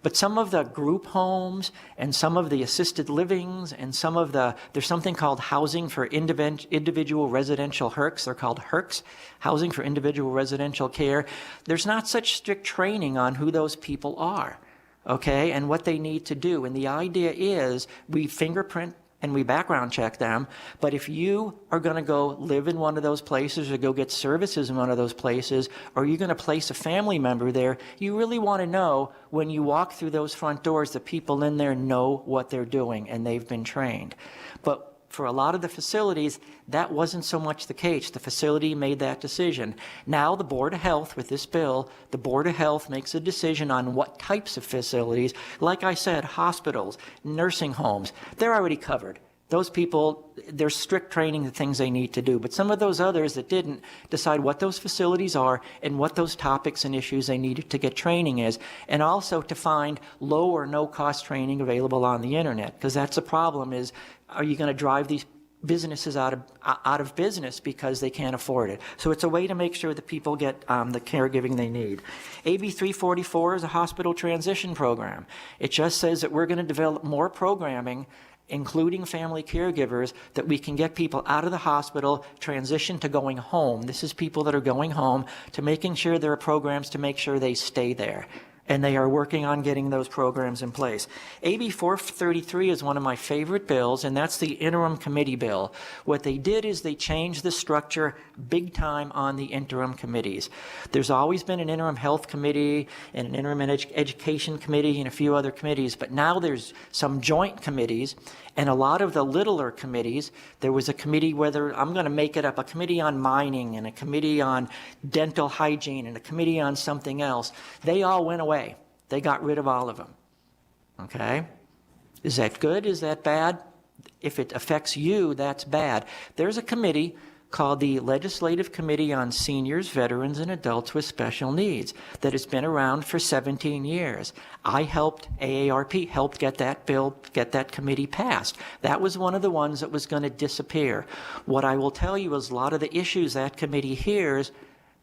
But some of the group homes and some of the assisted livings and some of there's something called housing for individual residential HERCs. They're called HERCs, housing for individual residential care. There's not such strict training on who those people are, okay, and what they need to do. And the idea is we fingerprint and we background check them, but if you are going to go live in one of those places or go get services in one of those places, or you're going to place a family member there, you really want to know when you walk through those front doors, the people in there know what they're doing and they've been trained. But for a lot of the facilities, that wasn't so much the case. The facility made that decision. Now the Board of Health, with this bill, the Board of Health makes a decision on what types of facilities. Like I said, hospitals, nursing homes, they're already covered. Those people, there's strict training, the things they need to do. But some of those others that didn't decide what those facilities are and what those topics and issues they needed to get training is, and also to find low or no cost training available on the internet, because that's the problem is, are you going to drive these businesses out of business because they can't afford it? So it's a way to make sure that people get the caregiving they need. AB 344 is a hospital transition program. It just says that we're going to develop more programming, including family caregivers, that we can get people out of the hospital, transition to going home. This is people that are going home, to making sure there are programs to make sure they stay there. And they are working on getting those programs in place. AB 433 is one of my favorite bills, and that's the interim committee bill. What they did is they changed the structure big time on the interim committees. There's always been an interim health committee and an interim education committee and a few other committees, but now there's some joint committees, and a lot of the littler committees. There was a committee, whether I'm going to make it up, a committee on mining and a committee on dental hygiene and a committee on something else. They all went away. They got rid of all of them. Okay? Is that good? Is that bad? If it affects you, that's bad. There's a committee called the Legislative Committee on Seniors, Veterans, and Adults with Special Needs that has been around for 17 years. I helped, AARP helped get that bill, get that committee passed. That was one of the ones that was going to disappear. What I will tell you is a lot of the issues that committee hears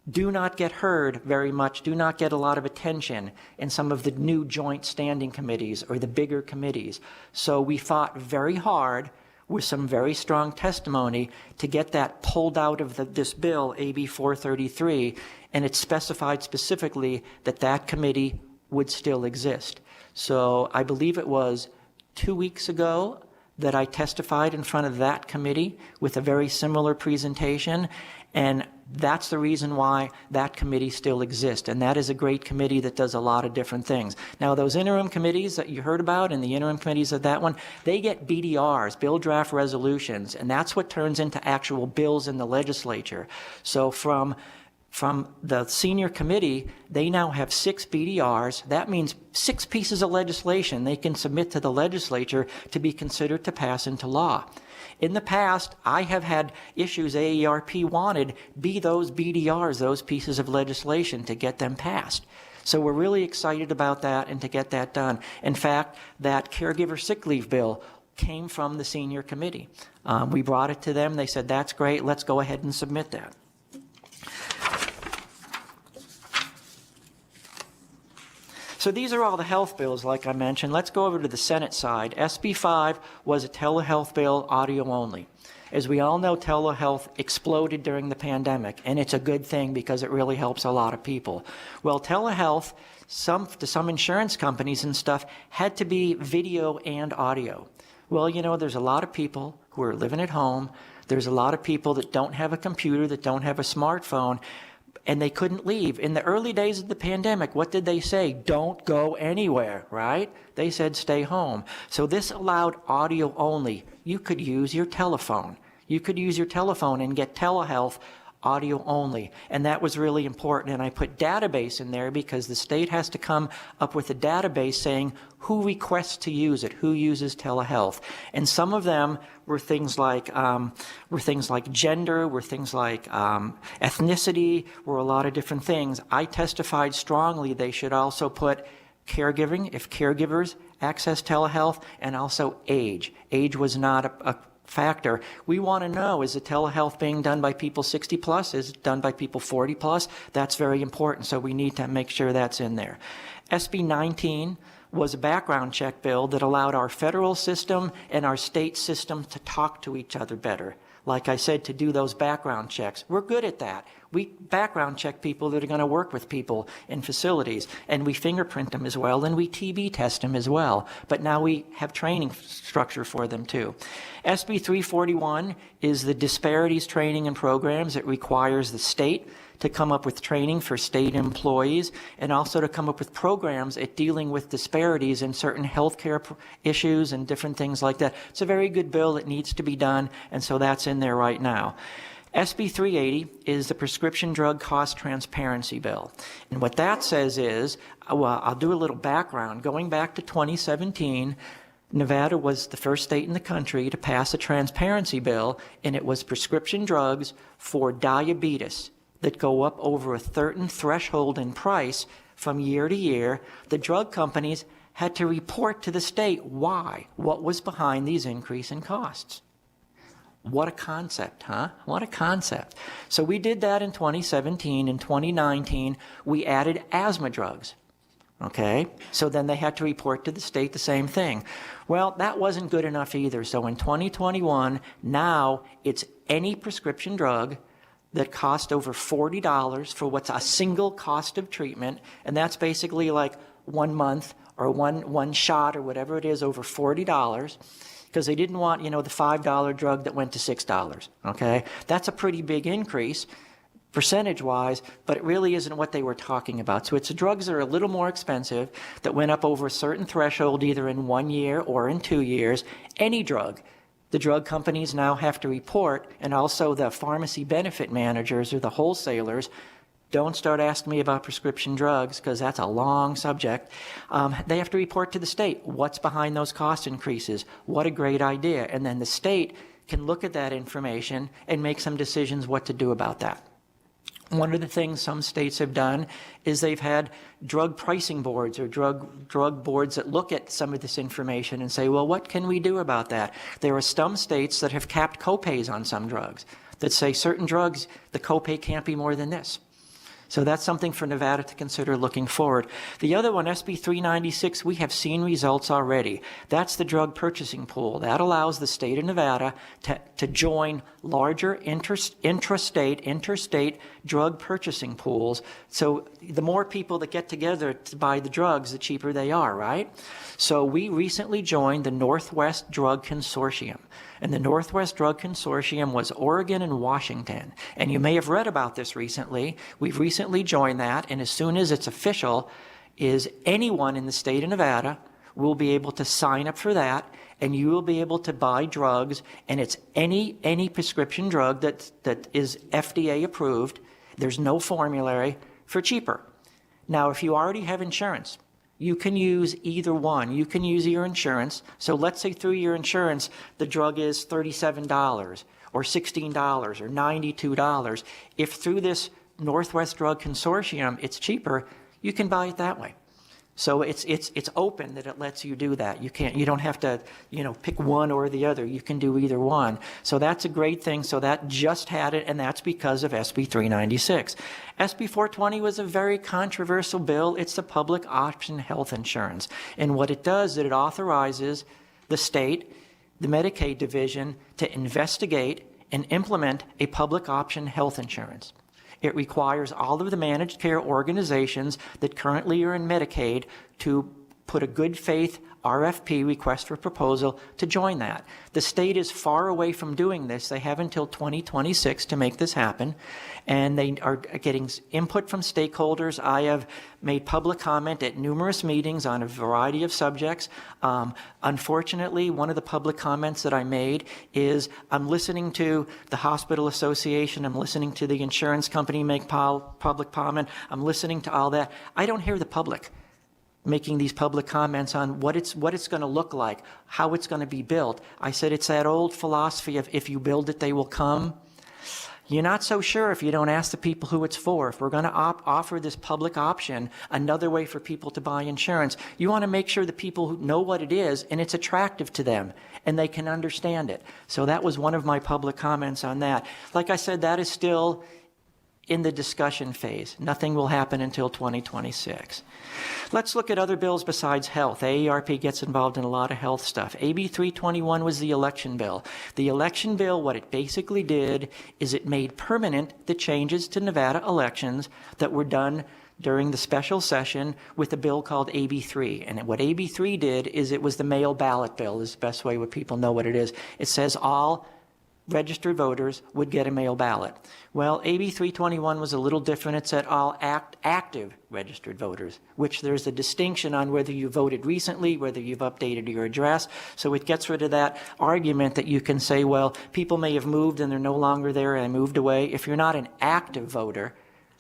do not get heard very much, do not get a lot of attention in some of the new joint standing committees or the bigger committees. So we fought very hard with some very strong testimony to get that pulled out of this bill, AB 433, and it specified specifically that that committee would still exist. So I believe it was 2 weeks ago that I testified in front of that committee with a very similar presentation, and that's the reason why that committee still exists. And that is a great committee that does a lot of different things. Now, those interim committees that you heard about and the interim committees of that one, they get BDRs, bill draft resolutions, and that's what turns into actual bills in the legislature. So from the senior committee, they now have 6 BDRs. That means 6 pieces of legislation they can submit to the legislature to be considered to pass into law. In the past, I have had issues AARP wanted be those BDRs, those pieces of legislation, to get them passed. So we're really excited about that and to get that done. In fact, that caregiver sick leave bill came from the senior committee. We brought it to them. They said, that's great. Let's go ahead and submit that. So these are all the health bills, like I mentioned. Let's go over to the Senate side. SB 5 was a telehealth bill, audio only. As we all know, telehealth exploded during the pandemic, and it's a good thing because it really helps a lot of people. Well, telehealth, to some insurance companies and stuff, had to be video and audio. Well, you know, there's a lot of people who are living at home. There's a lot of people that don't have a computer, that don't have a smartphone. and they couldn't leave. In the early days of the pandemic, what did they say? Don't go anywhere, right? They said stay home. So this allowed audio only. You could use your telephone. You could use your telephone and get telehealth audio only. And that was really important. And I put database in there because the state has to come up with a database saying who requests to use it, who uses telehealth. And some of them were things like gender, were things like ethnicity, were a lot of different things. I testified strongly they should also put caregiving, if caregivers access telehealth, and also age. Age was not a factor. We want to know, is the telehealth being done by people 60 plus? Is it done by people 40 plus? That's very important, so we need to make sure that's in there. SB 19 was a background check bill that allowed our federal system and our state system to talk to each other better. Like I said, to do those background checks. We're good at that. We background check people that are going to work with people in facilities, and we fingerprint them as well, and we TB test them as well. But now we have training structure for them too. SB 341 is the disparities training and programs. It requires the state to come up with training for state employees and also to come up with programs at dealing with disparities in certain healthcare issues and different things like that. It's a very good bill that needs to be done, and so that's in there right now. SB 380 is the Prescription Drug Cost Transparency Bill. And what that says is, well, I'll do a little background. Going back to 2017, Nevada was the first state in the country to pass a transparency bill, and it was prescription drugs for diabetes that go up over a certain threshold in price from year to year. The drug companies had to report to the state why, what was behind these increase in costs. What a concept, huh? What a concept. So we did that in 2017. In 2019, we added asthma drugs. Okay? So then they had to report to the state the same thing. Well, that wasn't good enough either. So in 2021, now it's any prescription drug that cost over $40 for what's a single cost of treatment, and that's basically like 1 month or one shot or whatever it is, over $40, because they didn't want, the $5 drug that went to $6, okay? That's a pretty big increase percentage-wise, but it really isn't what they were talking about. So it's drugs that are a little more expensive that went up over a certain threshold either in 1 year or in 2 years. Any drug. The drug companies now have to report, and also the pharmacy benefit managers or the wholesalers. Don't start asking me about prescription drugs because that's a long subject. They have to report to the state what's behind those cost increases. What a great idea. And then the state can look at that information and make some decisions what to do about that. One of the things some states have done is they've had drug pricing boards or drug boards that look at some of this information and say, well, what can we do about that? There are some states that have capped copays on some drugs that say certain drugs, the copay can't be more than this. So that's something for Nevada to consider looking forward. The other one, SB 396, we have seen results already. That's the drug purchasing pool. That allows the state of Nevada to join larger interstate drug purchasing pools. So the more people that get together to buy the drugs, the cheaper they are, right? So we recently joined the Northwest Drug Consortium. And the Northwest Drug Consortium was Oregon and Washington. And you may have read about this recently. We've recently joined that, and as soon as it's official, is anyone in the state of Nevada will be able to sign up for that, and you will be able to buy drugs, and it's any prescription drug that is FDA approved. There's no formulary, for cheaper. Now, if you already have insurance, you can use either one. You can use your insurance. So let's say through your insurance, the drug is $37 or $16 or $92. If through this Northwest Drug Consortium, it's cheaper, you can buy it that way. So it's open that it lets you do that. You don't have to, pick one or the other. You can do either one. So that's a great thing. So that just had it, and that's because of SB 396. SB 420 was a very controversial bill. It's the public option health insurance. And what it does is it authorizes the state, the Medicaid division, to investigate and implement a public option health insurance. It requires all of the managed care organizations that currently are in Medicaid to put a good faith RFP, request for proposal, to join that. The state is far away from doing this. They have until 2026 to make this happen, and they are getting input from stakeholders. I have made public comment at numerous meetings on a variety of subjects. Unfortunately, one of the public comments that I made is I'm listening to the Hospital Association, I'm listening to the insurance company make public comment, I'm listening to all that. I don't hear the public making these public comments on what it's going to look like, how it's going to be built. I said it's that old philosophy of if you build it, they will come. You're not so sure if you don't ask the people who it's for. If we're going to offer this public option, another way for people to buy insurance, you want to make sure the people who know what it is and it's attractive to them and they can understand it. So that was one of my public comments on that. Like I said, that is still in the discussion phase. Nothing will happen until 2026. Let's look at other bills besides health. AARP gets involved in a lot of health stuff. AB 321 was the election bill. The election bill, what it basically did is it made permanent the changes to Nevada elections that were done during the special session with a bill called AB 3. And what AB 3 did is it was the mail ballot bill, is the best way what people know what it is. It says all registered voters would get a mail ballot. Well, AB 321 was a little different. It said all active registered voters, which there's a distinction on whether you voted recently, whether you've updated your address. So it gets rid of that argument that you can say, well, people may have moved and they're no longer there and moved away. If you're not an active voter,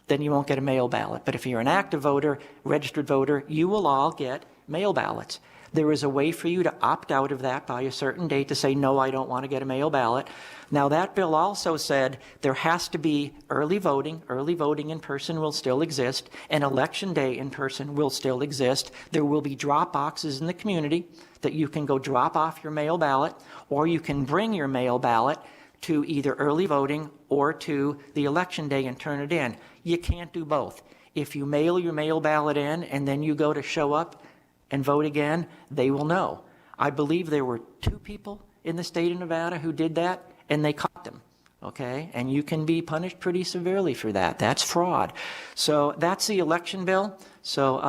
then you won't get a mail ballot. But if you're an active voter, registered voter, you will all get mail ballots. There is a way for you to opt out of that by a certain date to say, no, I don't want to get a mail ballot. Now, that bill also said there has to be early voting. Early voting in person will still exist, and election day in person will still exist. There will be drop boxes in the community that you can go drop off your mail ballot, or you can bring your mail ballot to either early voting or to the election day and turn it in. You can't do both. If you mail your mail ballot in and then you go to show up and vote again, they will know. I believe there were 2 people in the state of Nevada who did that, and they caught them, okay? And you can be punished pretty severely for that. That's fraud. So that's the election bill. So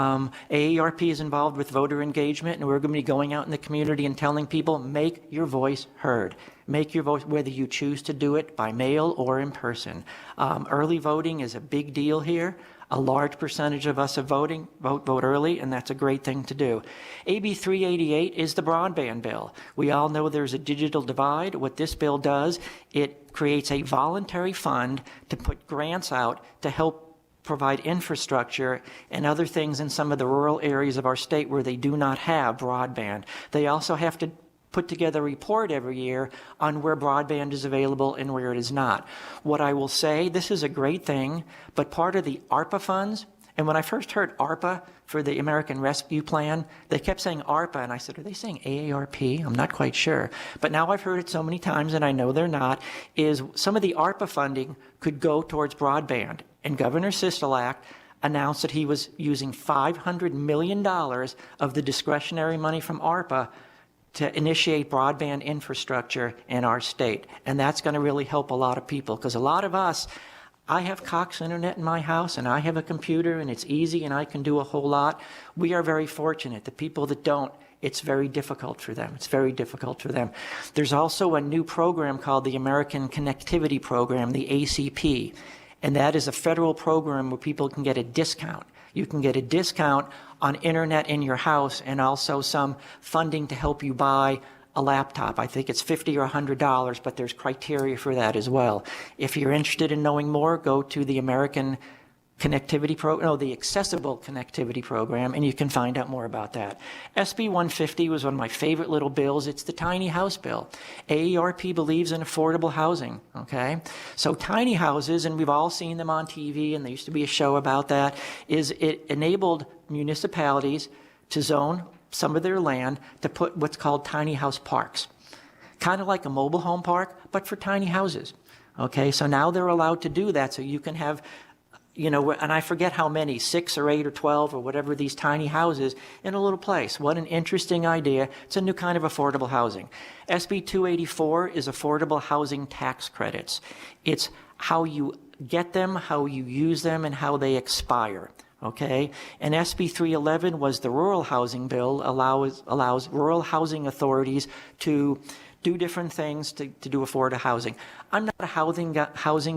AARP is involved with voter engagement, and we're going to be going out in the community and telling people, make your voice heard. Make your voice, whether you choose to do it by mail or in person. Early voting is a big deal here. A large percentage of us are vote early, and that's a great thing to do. AB 388 is the broadband bill. We all know there's a digital divide. What this bill does, it creates a voluntary fund to put grants out to help provide infrastructure and other things in some of the rural areas of our state where they do not have broadband. They also have to put together a report every year on where broadband is available and where it is not. What I will say, this is a great thing, but part of the ARPA funds, and when I first heard ARPA for the American Rescue Plan, they kept saying ARPA, and I said, are they saying AARP? I'm not quite sure. But now I've heard it so many times, and I know they're not, is some of the ARPA funding could go towards broadband. And Governor Sisolak announced that he was using $500 million of the discretionary money from ARPA to initiate broadband infrastructure in our state. And that's going to really help a lot of people, because a lot of us, I have Cox Internet in my house, and I have a computer, and it's easy, and I can do a whole lot. We are very fortunate. The people that don't, it's very difficult for them. It's very difficult for them. There's also a new program called the American Connectivity Program, the ACP, and that is a federal program where people can get a discount. You can get a discount on internet in your house and also some funding to help you buy a laptop. I think it's $50 or $100, but there's criteria for that as well. If you're interested in knowing more, go to the American Connectivity Program, no, the Accessible Connectivity Program, and you can find out more about that. SB 150 was one of my favorite little bills. It's the tiny house bill. AARP believes in affordable housing, okay? So tiny houses, and we've all seen them on TV, and there used to be a show about that, is it enabled municipalities to zone some of their land to put what's called tiny house parks. Kind of like a mobile home park, but for tiny houses, okay? So now they're allowed to do that, so you can have, you know, and I forget how many, 6 or 8 or 12 or whatever, these tiny houses in a little place. What an interesting idea. It's a new kind of affordable housing. SB 284 is affordable housing tax credits. It's how you get them, how you use them, and how they expire. Okay, and SB 311 was the rural housing bill, allows rural housing authorities to do different things to do affordable housing. I'm not a housing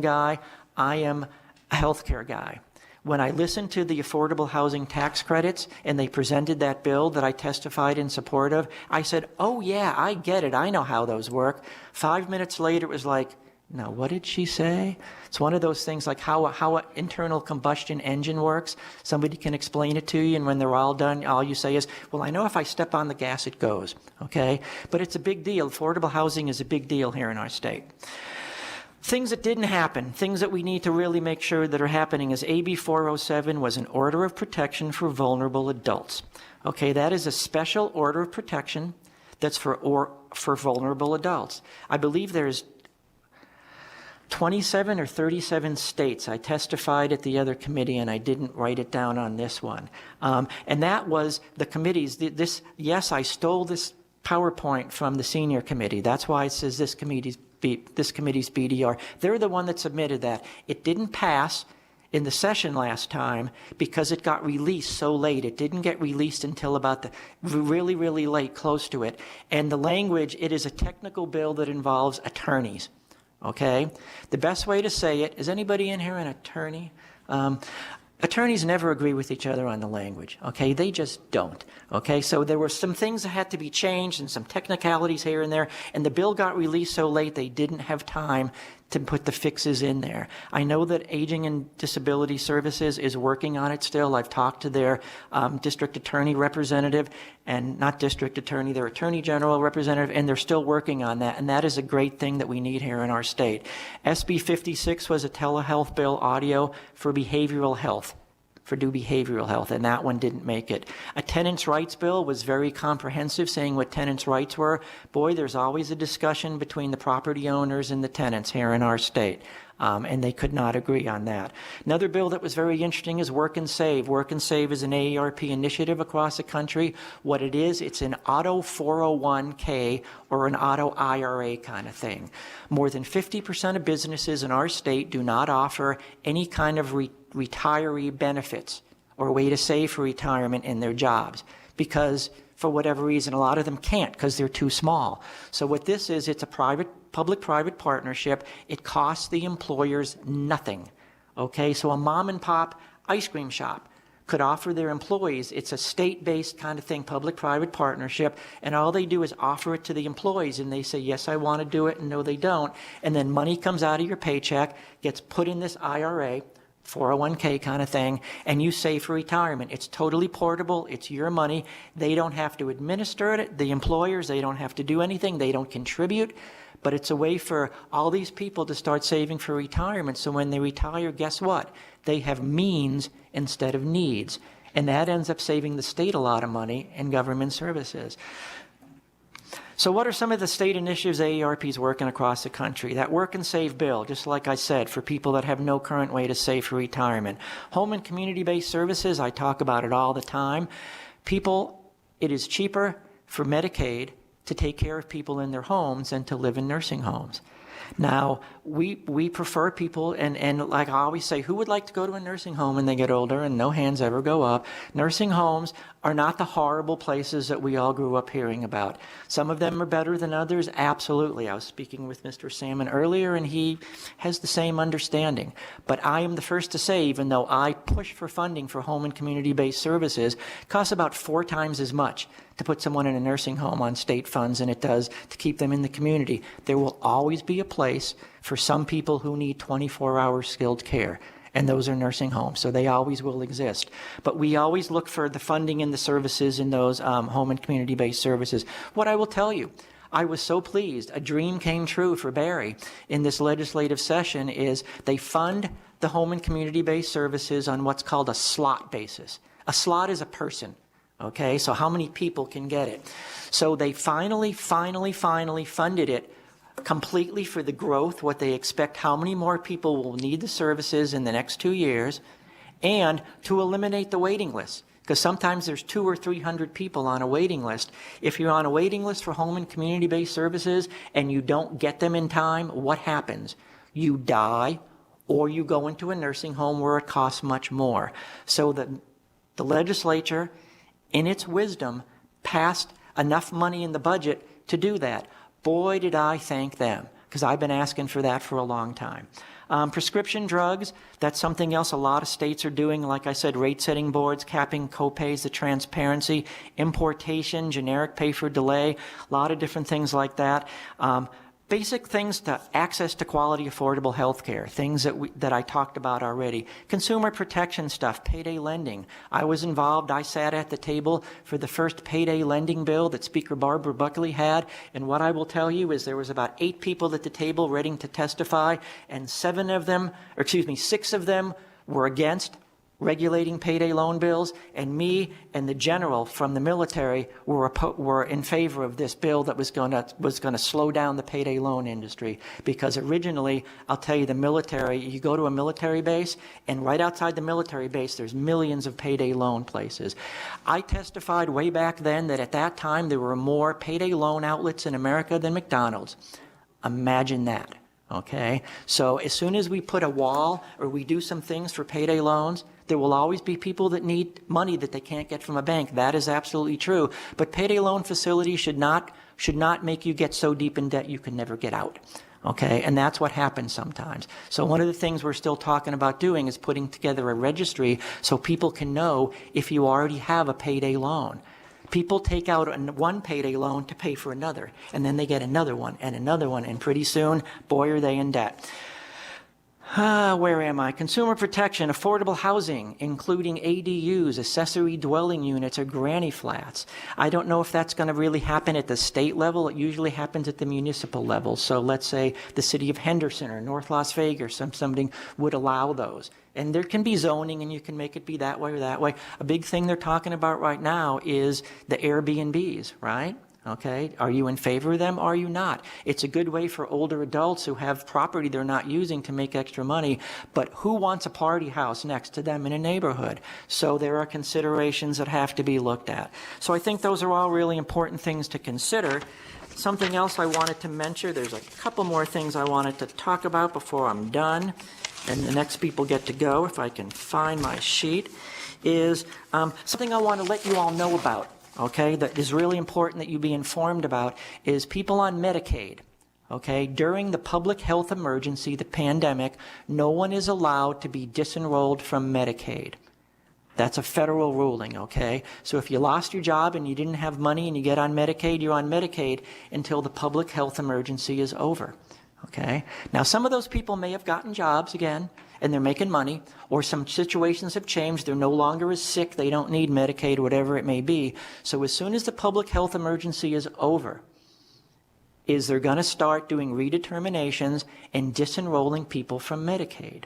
guy. I am a healthcare guy. When I listened to the affordable housing tax credits and they presented that bill that I testified in support of, I said, oh yeah, I get it. I know how those work. 5 minutes later, it was like, now, what did she say? It's one of those things like how an internal combustion engine works. Somebody can explain it to you, and when they're all done, all you say is, well, I know if I step on the gas, it goes, okay? But it's a big deal. Affordable housing is a big deal here in our state. Things that didn't happen, things that we need to really make sure that are happening is AB 407 was an order of protection for vulnerable adults. Okay, that is a special order of protection that's for vulnerable adults. I believe there's 27 or 37 states. I testified at the other committee, and I didn't write it down on this one. And that was the committees. Yes, I stole this PowerPoint from the senior committee. That's why it says this committee's BDR. They're the one that submitted that. It didn't pass in the session last time because it got released so late. It didn't get released until about the really, really late, close to it. And the language, it is a technical bill that involves attorneys. Okay? The best way to say it, is anybody in here an attorney? Attorneys never agree with each other on the language, okay? They just don't, okay? So there were some things that had to be changed and some technicalities here and there, and the bill got released so late they didn't have time to put the fixes in there. I know that Aging and Disability Services is working on it still. I've talked to their district attorney representative, and not district attorney, their attorney general representative, and they're still working on that, and that is a great thing that we need here in our state. SB 56 was a telehealth bill, audio for behavioral health. And that one didn't make it. A tenants' rights bill was very comprehensive, saying what tenants' rights were. Boy, there's always a discussion between the property owners and the tenants here in our state, and they could not agree on that. Another bill that was very interesting is Work and Save. Work and Save is an AARP initiative across the country. What it is, it's an auto 401k or an auto IRA kind of thing. More than 50% of businesses in our state do not offer any kind of retiree benefits or way to save for retirement in their jobs because for whatever reason a lot of them can't because they're too small. So what this is, it's a public-private partnership. It costs the employers nothing. Okay, so a mom and pop ice cream shop could offer their employees, it's a state-based kind of thing, public-private partnership, and all they do is offer it to the employees, and they say, yes, I want to do it, and no, they don't, and then money comes out of your paycheck, gets put in this IRA, 401k kind of thing, and you save for retirement. It's totally portable. It's your money. They don't have to administer it. The employers, they don't have to do anything. They don't contribute. But it's a way for all these people to start saving for retirement. So when they retire, guess what? They have means instead of needs. And that ends up saving the state a lot of money in government services. So what are some of the state initiatives AARP is working across the country? That Work and Save bill, just like I said, for people that have no current way to save for retirement. Home and community-based services, I talk about it all the time. People, it is cheaper for Medicaid to take care of people in their homes than to live in nursing homes. Now, we prefer people, and like I always say, who would like to go to a nursing home when they get older? And no hands ever go up. Nursing homes are not the horrible places that we all grew up hearing about. Some of them are better than others, absolutely. I was speaking with Mr. Salmon earlier, and he has the same understanding. But I am the first to say, even though I push for funding for home and community-based services, it costs about 4 times as much to put someone in a nursing home on state funds than it does to keep them in the community. There will always be a place for some people who need 24-hour skilled care, and those are nursing homes, so they always will exist. But we always look for the funding and the services in those home and community-based services. What I will tell you, I was so pleased, a dream came true for Barry in this legislative session, is they fund the home and community-based services on what's called a slot basis. A slot is a person. Okay, so how many people can get it? So they finally funded it completely for the growth, what they expect, how many more people will need the services in the next 2 years, and to eliminate the waiting list. Because sometimes there's 200 or 300 people on a waiting list. If you're on a waiting list for home and community-based services and you don't get them in time, what happens? You die, or you go into a nursing home where it costs much more. So the legislature, in its wisdom, passed enough money in the budget to do that. Boy, did I thank them, because I've been asking for that for a long time. Prescription drugs, that's something else a lot of states are doing. Like I said, rate-setting boards, capping copays, the transparency, importation, generic pay for delay, a lot of different things like that. Basic things to access to quality, affordable health care, things that I talked about already. Consumer protection stuff, payday lending. I was involved, I sat at the table for the first payday lending bill that Speaker Barbara Buckley had, and what I will tell you is there was about 8 people at the table ready to testify, and 6 of them were against regulating payday loan bills, and me and the general from the military were in favor of this bill that was going to slow down the payday loan industry. Because originally, I'll tell you, the military, you go to a military base, and right outside the military base, there's millions of payday loan places. I testified way back then that at that time there were more payday loan outlets in America than McDonald's. Imagine that. Okay, so as soon as we put a wall or we do some things for payday loans, there will always be people that need money that they can't get from a bank. That is absolutely true. But payday loan facilities should not make you get so deep in debt you can never get out. Okay, and that's what happens sometimes. So one of the things we're still talking about doing is putting together a registry so people can know if you already have a payday loan. People take out one payday loan to pay for another, and then they get another one, and pretty soon, boy, are they in debt. Where am I? Consumer protection, affordable housing, including ADUs, accessory dwelling units, or granny flats. I don't know if that's going to really happen at the state level. It usually happens at the municipal level. So let's say the city of Henderson or North Las Vegas or something would allow those. And there can be zoning, and you can make it be that way or that way. A big thing they're talking about right now is the Airbnbs, right? Okay, are you in favor of them or are you not? It's a good way for older adults who have property they're not using to make extra money, but who wants a party house next to them in a neighborhood? So there are considerations that have to be looked at. So I think those are all really important things to consider. Something else I wanted to mention, there's a couple more things I wanted to talk about before I'm done, and the next people get to go, if I can find my sheet, is something I want to let you all know about. Okay, that is really important that you be informed about, is people on Medicaid. Okay, during the public health emergency, the pandemic, no one is allowed to be disenrolled from Medicaid. That's a federal ruling, okay? So if you lost your job and you didn't have money and you get on Medicaid, you're on Medicaid until the public health emergency is over. Okay, now some of those people may have gotten jobs again, and they're making money, or some situations have changed, they're no longer as sick, they don't need Medicaid, whatever it may be. So as soon as the public health emergency is over, they're going to start doing redeterminations and disenrolling people from Medicaid.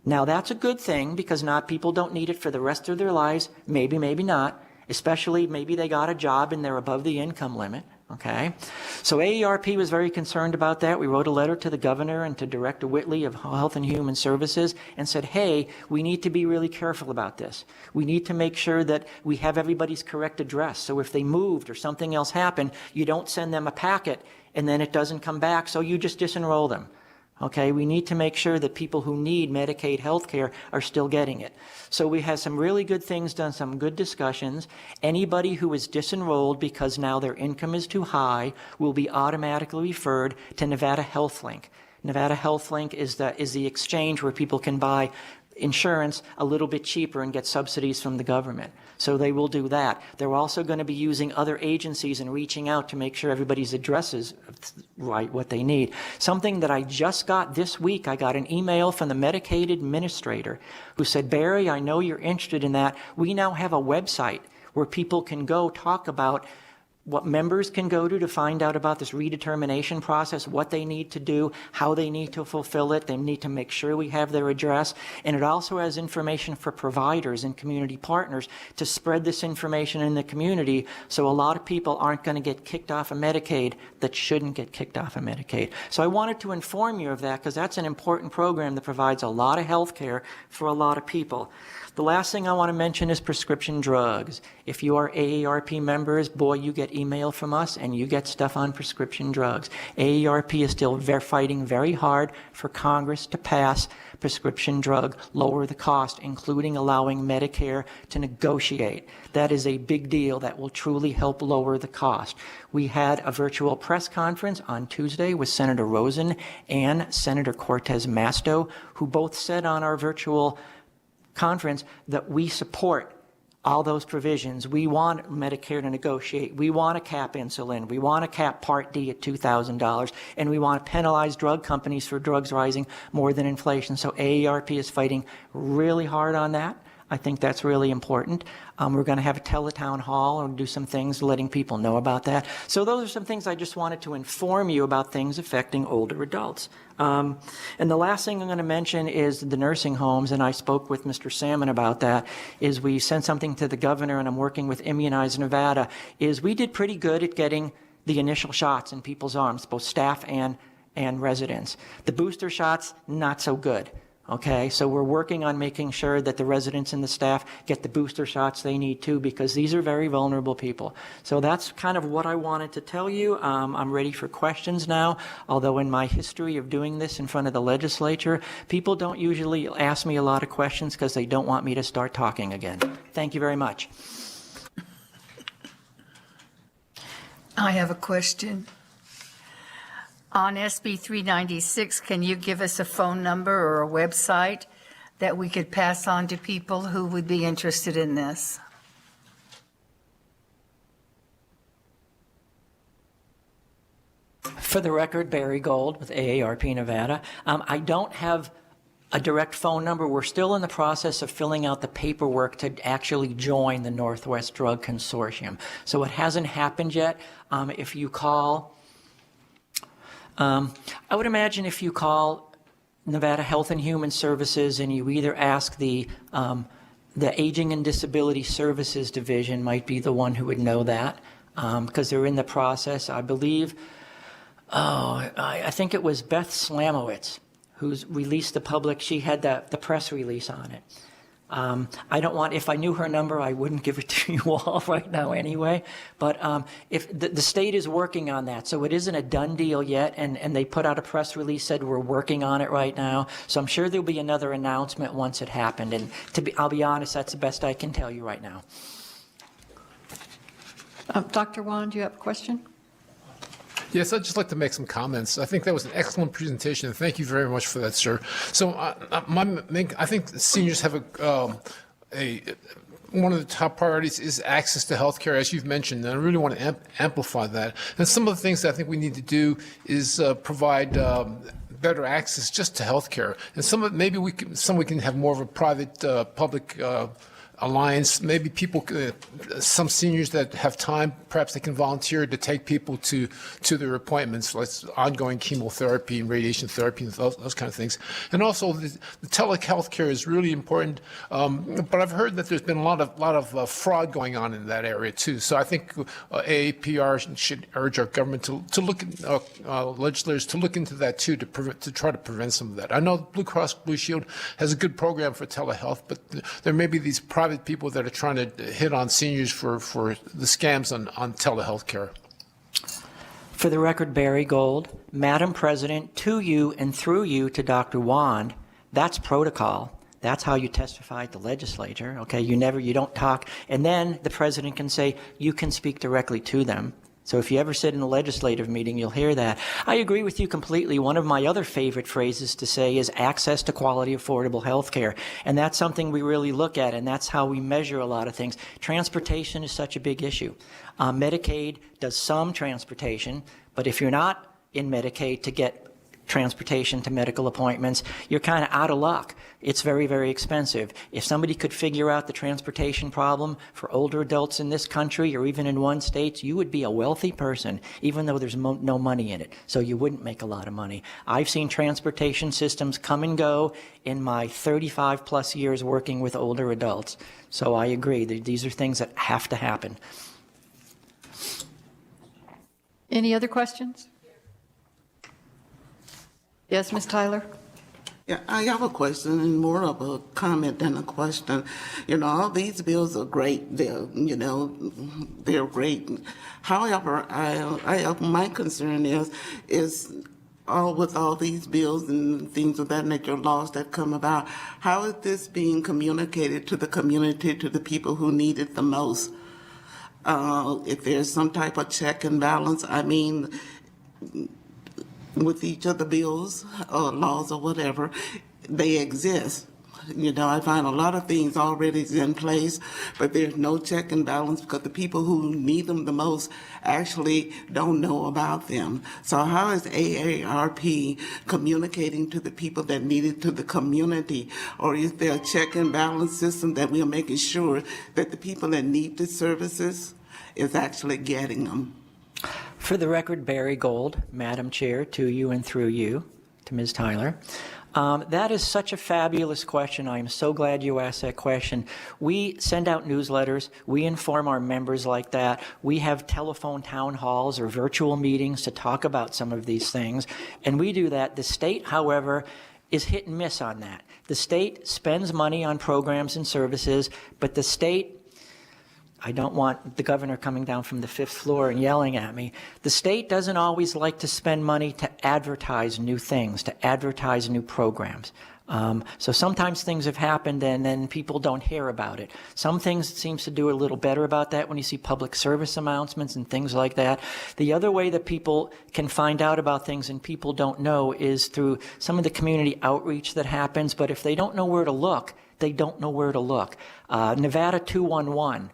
Now that's a good thing, because people don't need it for the rest of their lives, maybe not, especially maybe they got a job and they're above the income limit. Okay, so AARP was very concerned about that. We wrote a letter to the governor and to Director Whitley of Health and Human Services and said, hey, we need to be really careful about this. We need to make sure that we have everybody's correct address. So if they moved or something else happened, you don't send them a packet and then it doesn't come back, so you just disenroll them. Okay, we need to make sure that people who need Medicaid health care are still getting it. So we had some really good things done, some good discussions. Anybody who is disenrolled because now their income is too high will be automatically referred to Nevada Health Link. Nevada Health Link is the exchange where people can buy insurance a little bit cheaper and get subsidies from the government. So they will do that. They're also going to be using other agencies and reaching out to make sure everybody's address is right, what they need. Something that I just got this week, I got an email from the Medicaid administrator who said, Barry, I know you're interested in that. We now have a website where people can go talk about what members can go to find out about this redetermination process, what they need to do, how they need to fulfill it. They need to make sure we have their address. And it also has information for providers and community partners to spread this information in the community, so a lot of people aren't going to get kicked off of Medicaid that shouldn't get kicked off of Medicaid. So I wanted to inform you of that, because that's an important program that provides a lot of health care for a lot of people. The last thing I want to mention is prescription drugs. If you are AARP members, boy, you get email from us and you get stuff on prescription drugs. AARP is still fighting very hard for Congress to pass prescription drug, lower the cost, including allowing Medicare to negotiate. That is a big deal that will truly help lower the cost. We had a virtual press conference on Tuesday with Senator Rosen and Senator Cortez Masto, who both said on our virtual conference that we support all those provisions. We want Medicare to negotiate. We want to cap insulin. We want to cap Part D at $2,000. And we want to penalize drug companies for drugs rising more than inflation. So AARP is fighting really hard on that. I think that's really important. We're going to have a teletown hall and do some things letting people know about that. So those are some things I just wanted to inform you about things affecting older adults. And the last thing I'm going to mention is the nursing homes, and I spoke with Mr. Salmon about that, is we sent something to the governor, and I'm working with Immunize Nevada, is we did pretty good at getting the initial shots in people's arms, both staff and residents. The booster shots, not so good. Okay, so we're working on making sure that the residents and the staff get the booster shots they need to, because these are very vulnerable people. So that's kind of what I wanted to tell you. I'm ready for questions now, although in my history of doing this in front of the legislature, people don't usually ask me a lot of questions because they don't want me to start talking again. Thank you very much. I have a question. On SB 396, can you give us a phone number or a website that we could pass on to people who would be interested in this? For the record, Barry Gold with AARP Nevada. I don't have a direct phone number. We're still in the process of filling out the paperwork to actually join the Northwest Drug Consortium. So it hasn't happened yet. If you call... I would imagine if you call Nevada Health and Human Services and you either ask the Aging and Disability Services Division might be the one who would know that, because they're in the process. I believe, I think it was Beth Slamowitz who's released the public. She had the press release on it. I don't want, if I knew her number, I wouldn't give it to you all right now anyway. But if the state is working on that, so it isn't a done deal yet, and they put out a press release, said we're working on it right now. So I'm sure there'll be another announcement once it happened. And I'll be honest, that's the best I can tell you right now. Dr. Juan, do you have a question? Yes, I'd just like to make some comments. I think that was an excellent presentation. Thank you very much for that, sir. So I think seniors have one of the top priorities is access to health care, as you've mentioned, and I really want to amplify that. And some of the things that I think we need to do is provide better access just to health care. And maybe we can have more of a private public alliance. Maybe people, some seniors that have time, perhaps they can volunteer to take people to their appointments, like ongoing chemotherapy and radiation therapy and those kind of things. And also the telehealth care is really important. But I've heard that there's been a lot of fraud going on in that area too. So I think AAPR should urge our government to look at legislators to look into that too, to try to prevent some of that. I know Blue Cross Blue Shield has a good program for telehealth, but there may be these private people that are trying to hit on seniors for the scams on telehealth care. For the record, Barry Gold, Madam President, to you and through you to Dr. Wand, that's protocol. That's how you testify at the legislature. Okay, you don't talk, and then the president can say you can speak directly to them. So if you ever sit in a legislative meeting, you'll hear that. I agree with you completely. One of my other favorite phrases to say is access to quality, affordable health care. And that's something we really look at, and that's how we measure a lot of things. Transportation is such a big issue. Medicaid does some transportation, but if you're not in Medicaid to get transportation to medical appointments, you're kind of out of luck. It's very, very expensive. If somebody could figure out the transportation problem for older adults in this country or even in one state, you would be a wealthy person, even though there's no money in it. So you wouldn't make a lot of money. I've seen transportation systems come and go in my 35 plus years working with older adults. So I agree. These are things that have to happen. Any other questions? Yes, Ms. Tyler? Yeah, I have a question and more of a comment than a question. You know, all these bills are great. They're great. However, my concern is with all these bills and things of that nature, laws that come about, how is this being communicated to the community, to the people who need it the most? If there's some type of check and balance, I mean, with each of the bills or laws or whatever, they exist. You know, I find a lot of things already in place, but there's no check and balance because the people who need them the most actually don't know about them. So how is AARP communicating to the people that need it to the community? Or is there a check and balance system that we are making sure that the people that need the services is actually getting them? For the record, Barry Gold, Madam Chair, to you and through you, to Ms. Tyler. That is such a fabulous question. I am so glad you asked that question. We send out newsletters. We inform our members like that. We have telephone town halls or virtual meetings to talk about some of these things, and we do that. The state, however, is hit and miss on that. The state spends money on programs and services, but the state, I don't want the governor coming down from the 5th floor and yelling at me. The state doesn't always like to spend money to advertise new things, to advertise new programs. So sometimes things have happened and then people don't hear about it. Some things seems to do a little better about that when you see public service announcements and things like that. The other way that people can find out about things and people don't know is through some of the community outreach that happens. But if they don't know where to look, they don't know where to look. Nevada 211.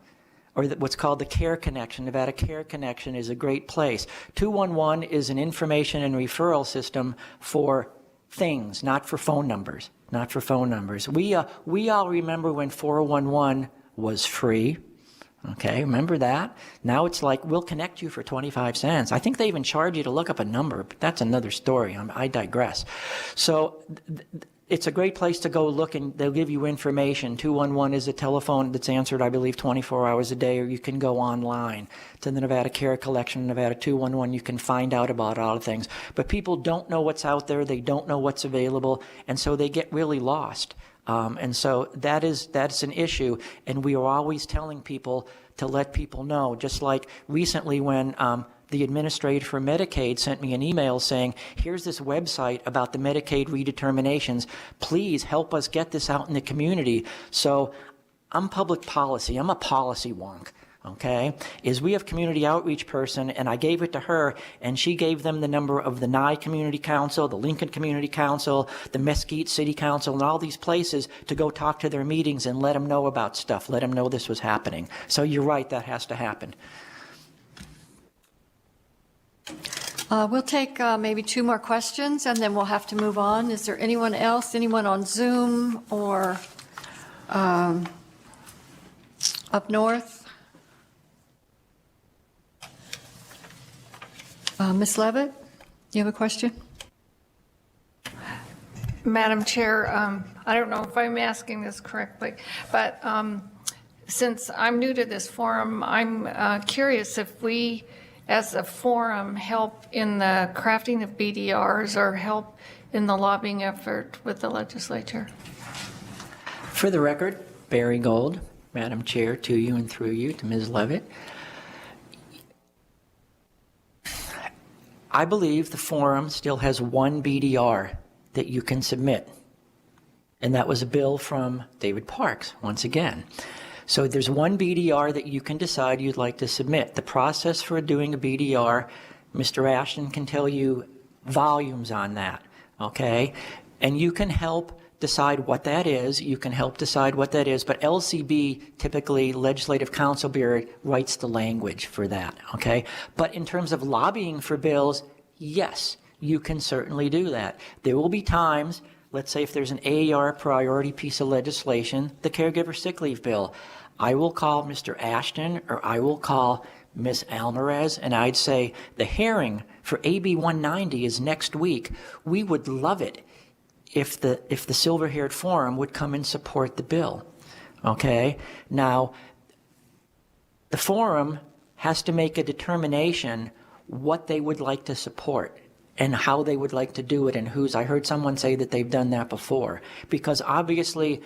Or what's called the Care Connection. Nevada Care Connection is a great place. 211 is an information and referral system for things, not for phone numbers. Not for phone numbers. We all remember when 411 was free. Okay, remember that? Now it's like, we'll connect you for 25 cents. I think they even charge you to look up a number, but that's another story. I digress. So it's a great place to go look, and they'll give you information. 211 is a telephone that's answered, I believe, 24 hours a day, or you can go online to the Nevada Care Collection, Nevada 211. You can find out about all the things. But people don't know what's out there. They don't know what's available, and so they get really lost. And so that's an issue, and we are always telling people to let people know. Just like recently when the administrator for Medicaid sent me an email saying, here's this website about the Medicaid redeterminations. Please help us get this out in the community. So I'm public policy. I'm a policy wonk. Okay, is we have community outreach person, and I gave it to her, and she gave them the number of the Nye Community Council, the Lincoln Community Council, the Mesquite City Council, and all these places to go talk to their meetings and let them know about stuff, let them know this was happening. So you're right, that has to happen. We'll take maybe 2 more questions, and then we'll have to move on. Is there anyone else, anyone on Zoom or up north? Ms. Levitt, you have a question? Madam Chair, I don't know if I'm asking this correctly, but since I'm new to this forum, I'm curious if we, as a forum, help in the crafting of BDRs or help in the lobbying effort with the legislature. For the record, Barry Gold, Madam Chair, to you and through you, to Ms. Levitt. I believe the forum still has one BDR that you can submit, and that was a bill from David Parks, once again. So there's one BDR that you can decide you'd like to submit. The process for doing a BDR, Mr. Ashton can tell you volumes on that, okay? And you can help decide what that is. You can help decide what that is, but LCB, typically Legislative Council Bureau, writes the language for that, okay? But in terms of lobbying for bills, yes, you can certainly do that. There will be times, let's say if there's an AAR priority piece of legislation, the caregiver sick leave bill, I will call Mr. Ashton or I will call Ms. Alvarez, and I'd say the hearing for AB 190 is next week. We would love it if the silver-haired forum would come and support the bill, okay? Now, the forum has to make a determination what they would like to support. and how they would like to do it and who's. I heard someone say that they've done that before, because obviously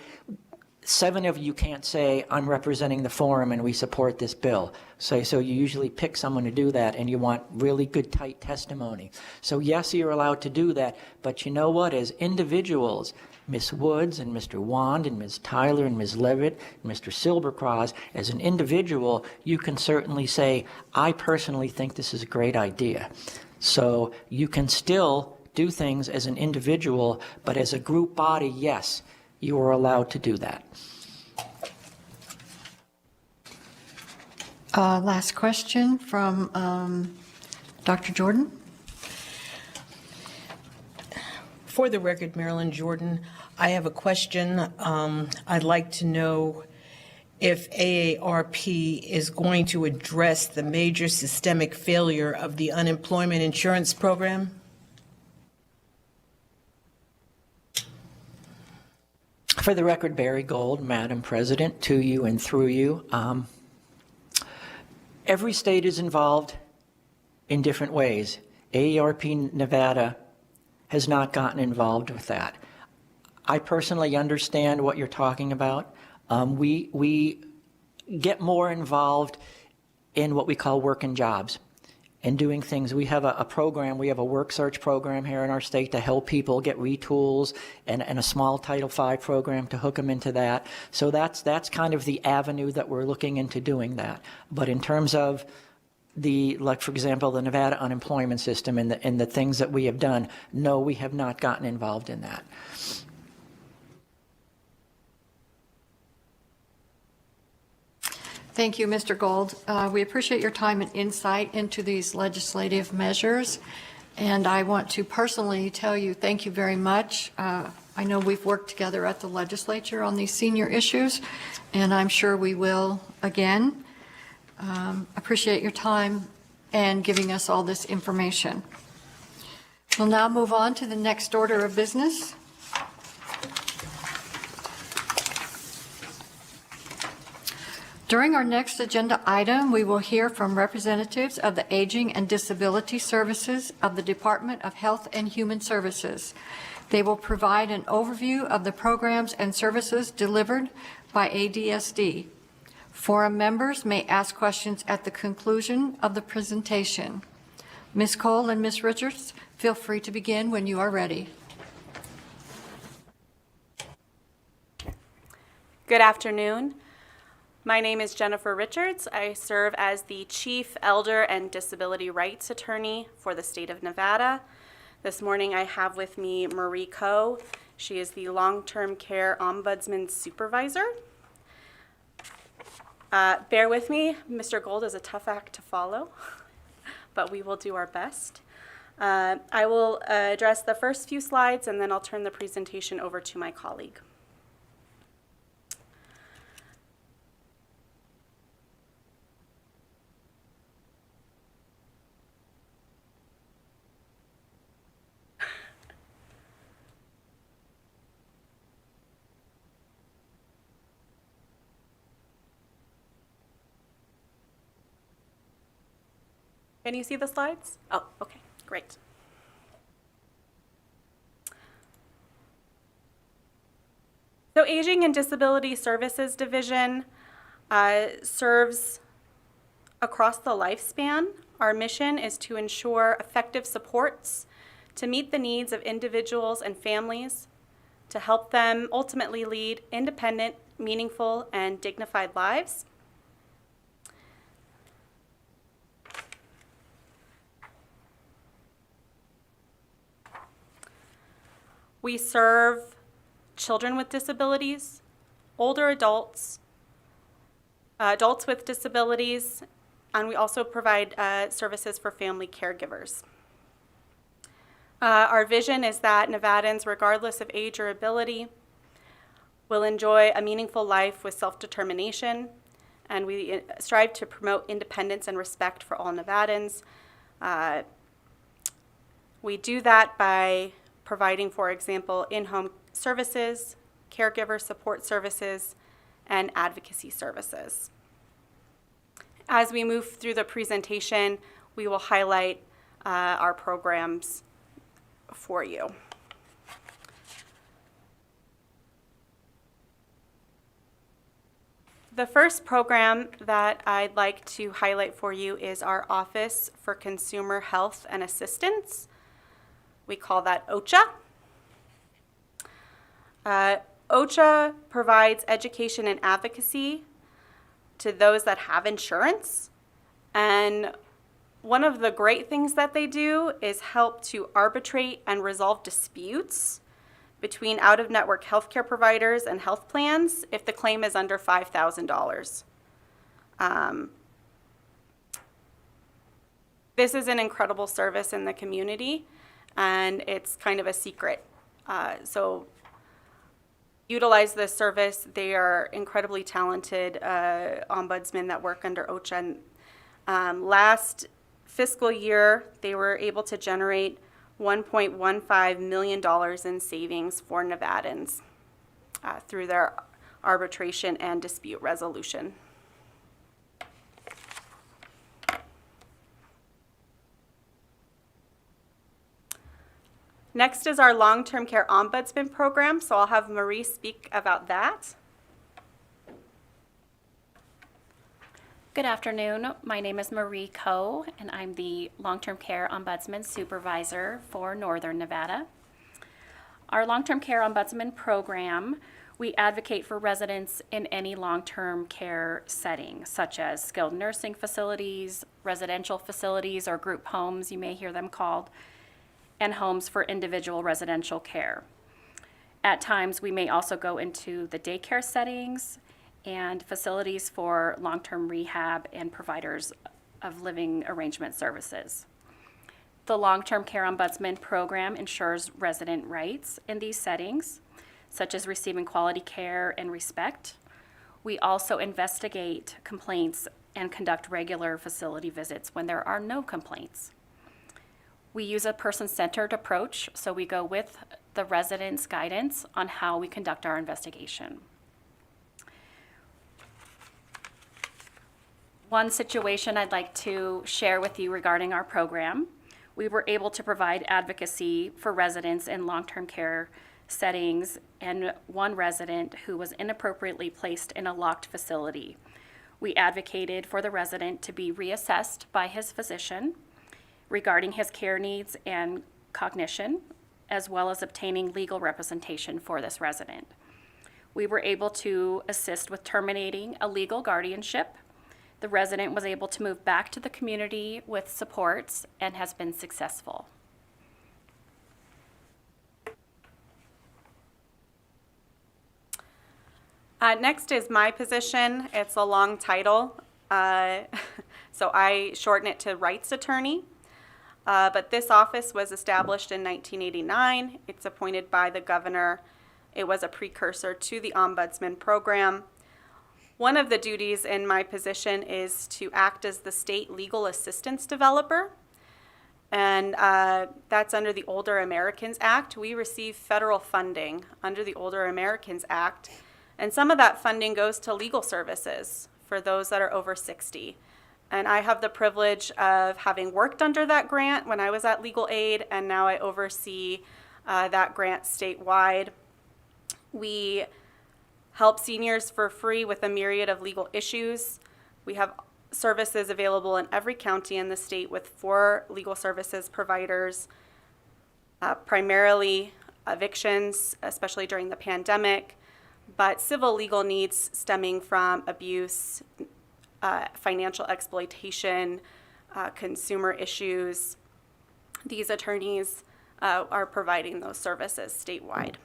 7 of you can't say, I'm representing the forum and we support this bill. So you usually pick someone to do that, and you want really good, tight testimony. So yes, you're allowed to do that, but you know what? As individuals, Ms. Woods and Mr. Wand and Ms. Tyler and Ms. Levitt and Mr. Silbercross, as an individual, you can certainly say, I personally think this is a great idea. So you can still do things as an individual, but as a group body, yes, you are allowed to do that. Last question from Dr. Jordan. For the record, Marilyn Jordan, I have a question. I'd like to know if AARP is going to address the major systemic failure of the unemployment insurance program. For the record, Barry Gold, Madam President, to you and through you. Every state is involved in different ways. AARP Nevada has not gotten involved with that. I personally understand what you're talking about. We get more involved in what we call work and jobs and doing things. We have a program, we have a work search program here in our state to help people get retools, and a small Title V program to hook them into that. So that's kind of the avenue that we're looking into doing that. But in terms of like for example, the Nevada unemployment system and the things that we have done, no, we have not gotten involved in that. Thank you, Mr. Gold. We appreciate your time and insight into these legislative measures. And I want to personally tell you thank you very much. I know we've worked together at the legislature on these senior issues, and I'm sure we will again. Appreciate your time and giving us all this information. We'll now move on to the next order of business. During our next agenda item, we will hear from representatives of the Aging and Disability Services of the Department of Health and Human Services. They will provide an overview of the programs and services delivered by ADSD. Forum members may ask questions at the conclusion of the presentation. Ms. Cole and Ms. Richards, feel free to begin when you are ready. Good afternoon. My name is Jennifer Richards. I serve as the Chief Elder and Disability Rights Attorney for the state of Nevada. This morning I have with me Marie Coe. She is the Long-Term Care Ombudsman Supervisor. Bear with me, Mr. Gold is a tough act to follow, but we will do our best. I will address the first few slides and then I'll turn the presentation over to my colleague. Can you see the slides? Oh, okay, great. So Aging and Disability Services Division serves across the lifespan. Our mission is to ensure effective supports to meet the needs of individuals and families, to help them ultimately lead independent, meaningful, and dignified lives. We serve children with disabilities, older adults, adults with disabilities, and we also provide services for family caregivers. Our vision is that Nevadans, regardless of age or ability, will enjoy a meaningful life with self-determination, and we strive to promote independence and respect for all Nevadans. We do that by providing, for example, in-home services, caregiver support services, and advocacy services. As we move through the presentation, we will highlight our programs for you. The first program that I'd like to highlight for you is our Office for Consumer Health and Assistance. We call that OCHA. OCHA provides education and advocacy to those that have insurance. And one of the great things that they do is help to arbitrate and resolve disputes between out-of-network healthcare providers and health plans if the claim is under $5,000. This is an incredible service in the community, and it's kind of a secret. So utilize this service. They are incredibly talented ombudsmen that work under OCHA. And, last fiscal year, they were able to generate $1.15 million in savings for Nevadans through their arbitration and dispute resolution. Next is our long-term care ombudsman program, so I'll have Marie speak about that. Good afternoon. My name is Marie Coe, and I'm the Long-Term Care Ombudsman Supervisor for Northern Nevada. Our Long-Term Care Ombudsman program, we advocate for residents in any long-term care setting, such as skilled nursing facilities, residential facilities, or group homes, you may hear them called, and homes for individual residential care. At times, we may also go into the daycare settings and facilities for long-term rehab and providers of living arrangement services. The Long-Term Care Ombudsman program ensures resident rights in these settings, such as receiving quality care and respect. We also investigate complaints and conduct regular facility visits when there are no complaints. We use a person-centered approach, so we go with the resident's guidance on how we conduct our investigation. One situation I'd like to share with you regarding our program, we were able to provide advocacy for residents in long-term care settings and one resident who was inappropriately placed in a locked facility. We advocated for the resident to be reassessed by his physician regarding his care needs and cognition, as well as obtaining legal representation for this resident. We were able to assist with terminating a legal guardianship. The resident was able to move back to the community with supports and has been successful. Next is my position. It's a long title, so I shorten it to Rights Attorney. But this office was established in 1989. It's appointed by the governor. It was a precursor to the Ombudsman program. One of the duties in my position is to act as the state legal assistance developer, and that's under the Older Americans Act. We receive federal funding under the Older Americans Act, and some of that funding goes to legal services for those that are over 60. And I have the privilege of having worked under that grant when I was at Legal Aid, and now I oversee that grant statewide. We help seniors for free with a myriad of legal issues. We have services available in every county in the state with 4 legal services providers, primarily evictions, especially during the pandemic, but civil legal needs stemming from abuse, financial exploitation, consumer issues. These attorneys are providing those services statewide.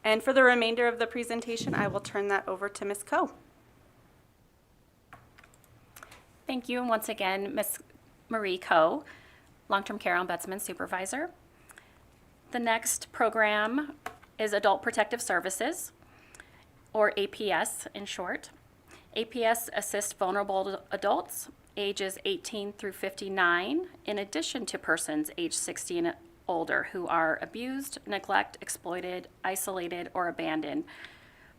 And for the remainder of the presentation, I will turn that over to Ms. Coe. Thank you, and once again, Ms. Marie Coe, Long-Term Care Ombudsman Supervisor. The next program is Adult Protective Services, or APS in short. APS assists vulnerable adults ages 18 through 59, in addition to persons age 60 and older who are abused, neglected, exploited, isolated, or abandoned,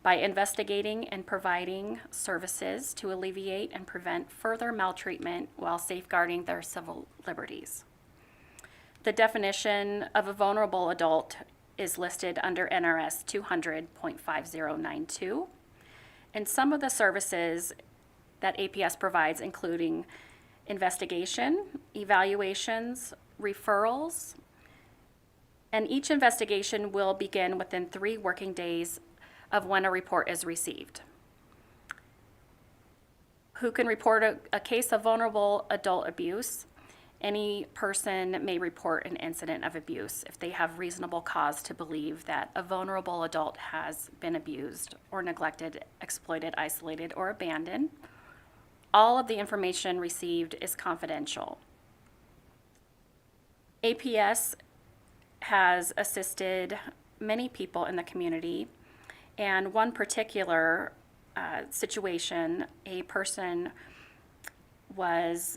by investigating and providing services to alleviate and prevent further maltreatment while safeguarding their civil liberties. The definition of a vulnerable adult is listed under NRS 200.5092. And some of the services that APS provides, including investigation, evaluations, referrals, and each investigation will begin within 3 working days of when a report is received. Who can report a case of vulnerable adult abuse? Any person may report an incident of abuse if they have reasonable cause to believe that a vulnerable adult has been abused or neglected, exploited, isolated, or abandoned. All of the information received is confidential. APS has assisted many people in the community, and one particular situation, a person was,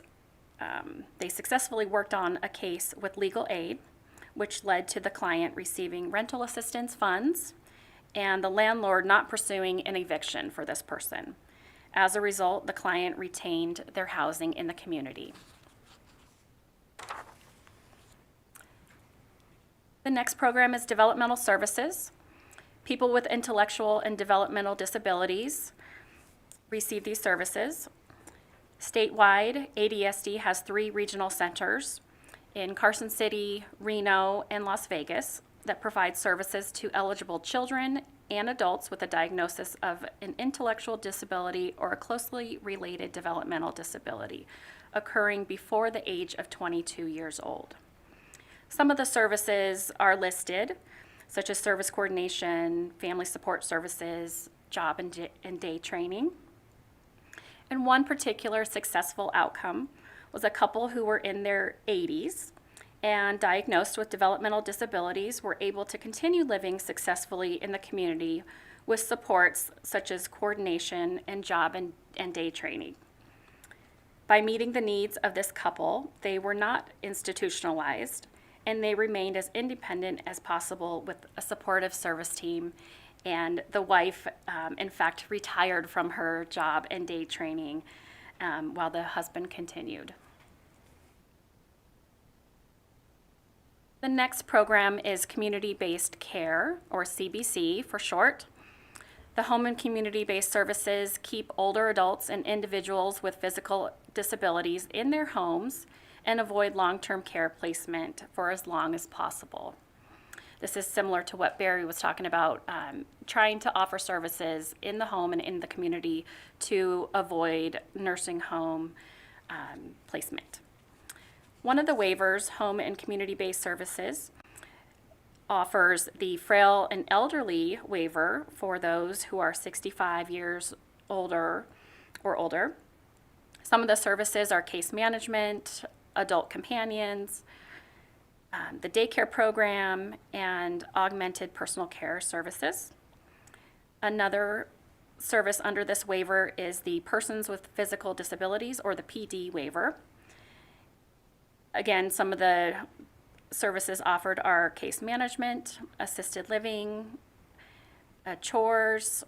they successfully worked on a case with legal aid, which led to the client receiving rental assistance funds and the landlord not pursuing an eviction for this person. As a result, the client retained their housing in the community. The next program is Developmental Services. People with intellectual and developmental disabilities receive these services. Statewide, ADSD has 3 regional centers in Carson City, Reno, and Las Vegas that provide services to eligible children and adults with a diagnosis of an intellectual disability or a closely related developmental disability occurring before the age of 22 years old. Some of the services are listed, such as service coordination, family support services, job and day training. And one particular successful outcome was a couple who were in their 80s and diagnosed with developmental disabilities were able to continue living successfully in the community with supports such as coordination and job and day training. By meeting the needs of this couple, they were not institutionalized and they remained as independent as possible with a supportive service team. And the wife, in fact, retired from her job and day training while the husband continued. The next program is Community-Based Care, or CBC for short. The home and community-based services keep older adults and individuals with physical disabilities in their homes and avoid long-term care placement for as long as possible. This is similar to what Barry was talking about, trying to offer services in the home and in the community to avoid nursing home placement. One of the waivers, home and community-based services, offers the frail and elderly waiver for those who are 65 years older or older. Some of the services are case management, adult companions, the daycare program, and augmented personal care services. Another service under this waiver is the Persons with Physical Disabilities, or the PD waiver. Again, some of the services offered are case management, assisted living, chores,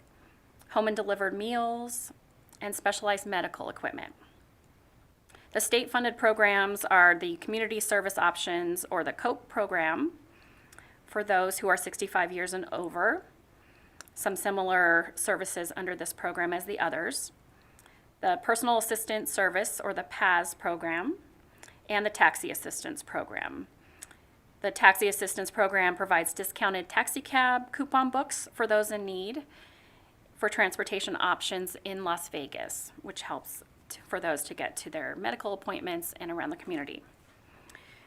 home and delivered meals, and specialized medical equipment. The state-funded programs are the Community Service Options, or the COPE program, for those who are 65 years and over. Some similar services under this program as the others. The Personal Assistance Service, or the PAS program, and the Taxi Assistance Program. The Taxi Assistance Program provides discounted taxi cab coupon books for those in need for transportation options in Las Vegas, which helps for those to get to their medical appointments and around the community.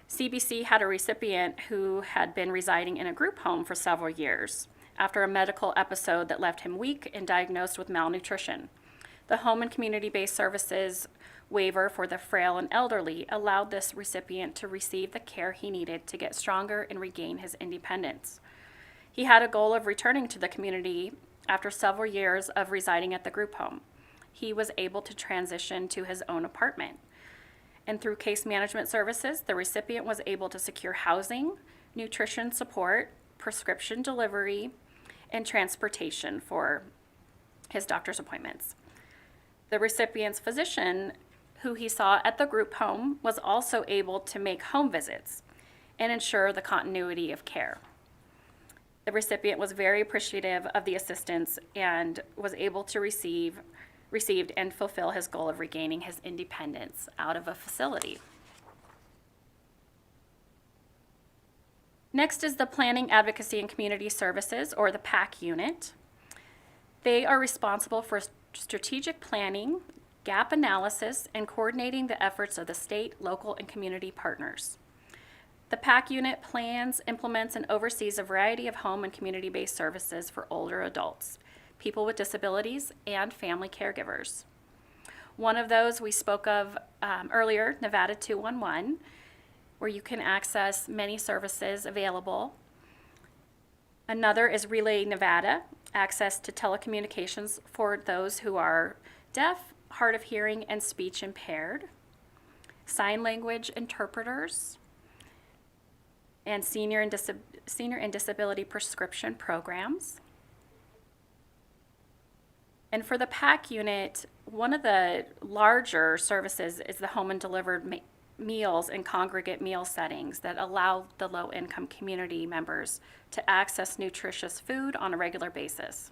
CBC had a recipient who had been residing in a group home for several years after a medical episode that left him weak and diagnosed with malnutrition. The home and community-based services waiver for the frail and elderly allowed this recipient to receive the care he needed to get stronger and regain his independence. He had a goal of returning to the community after several years of residing at the group home. He was able to transition to his own apartment. And through case management services, the recipient was able to secure housing, nutrition support, prescription delivery, and transportation for his doctor's appointments. The recipient's physician, who he saw at the group home, was also able to make home visits and ensure the continuity of care. The recipient was very appreciative of the assistance and was able to received and fulfill his goal of regaining his independence out of a facility. Next is the Planning, Advocacy, and Community Services, or the PAC unit. They are responsible for strategic planning, gap analysis, and coordinating the efforts of the state, local, and community partners. The PAC unit plans, implements, and oversees a variety of home and community-based services for older adults, people with disabilities, and family caregivers. One of those we spoke of earlier, Nevada 211, where you can access many services available. Another is Relay Nevada, access to telecommunications for those who are deaf, hard of hearing, and speech impaired. Sign language interpreters, and senior and disability prescription programs. And for the PAC unit, one of the larger services is the home and delivered meals in congregate meal settings that allow the low-income community members to access nutritious food on a regular basis.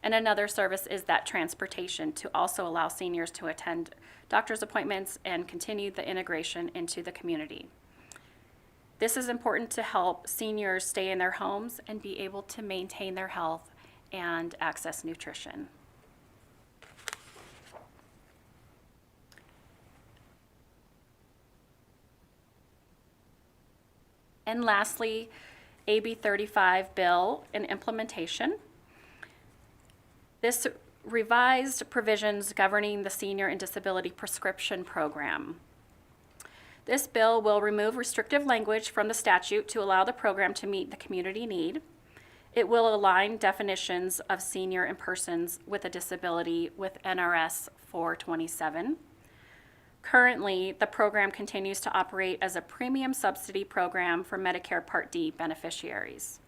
And another service is that transportation to also allow seniors to attend doctor's appointments and continue the integration into the community. This is important to help seniors stay in their homes and be able to maintain their health and access nutrition. And lastly, AB 35 bill and implementation. This revised provisions governing the Senior and Disability Prescription Program. This bill will remove restrictive language from the statute to allow the program to meet the community need. It will align definitions of senior and persons with a disability with NRS 427. Currently, the program continues to operate as a premium subsidy program for Medicare Part D beneficiaries.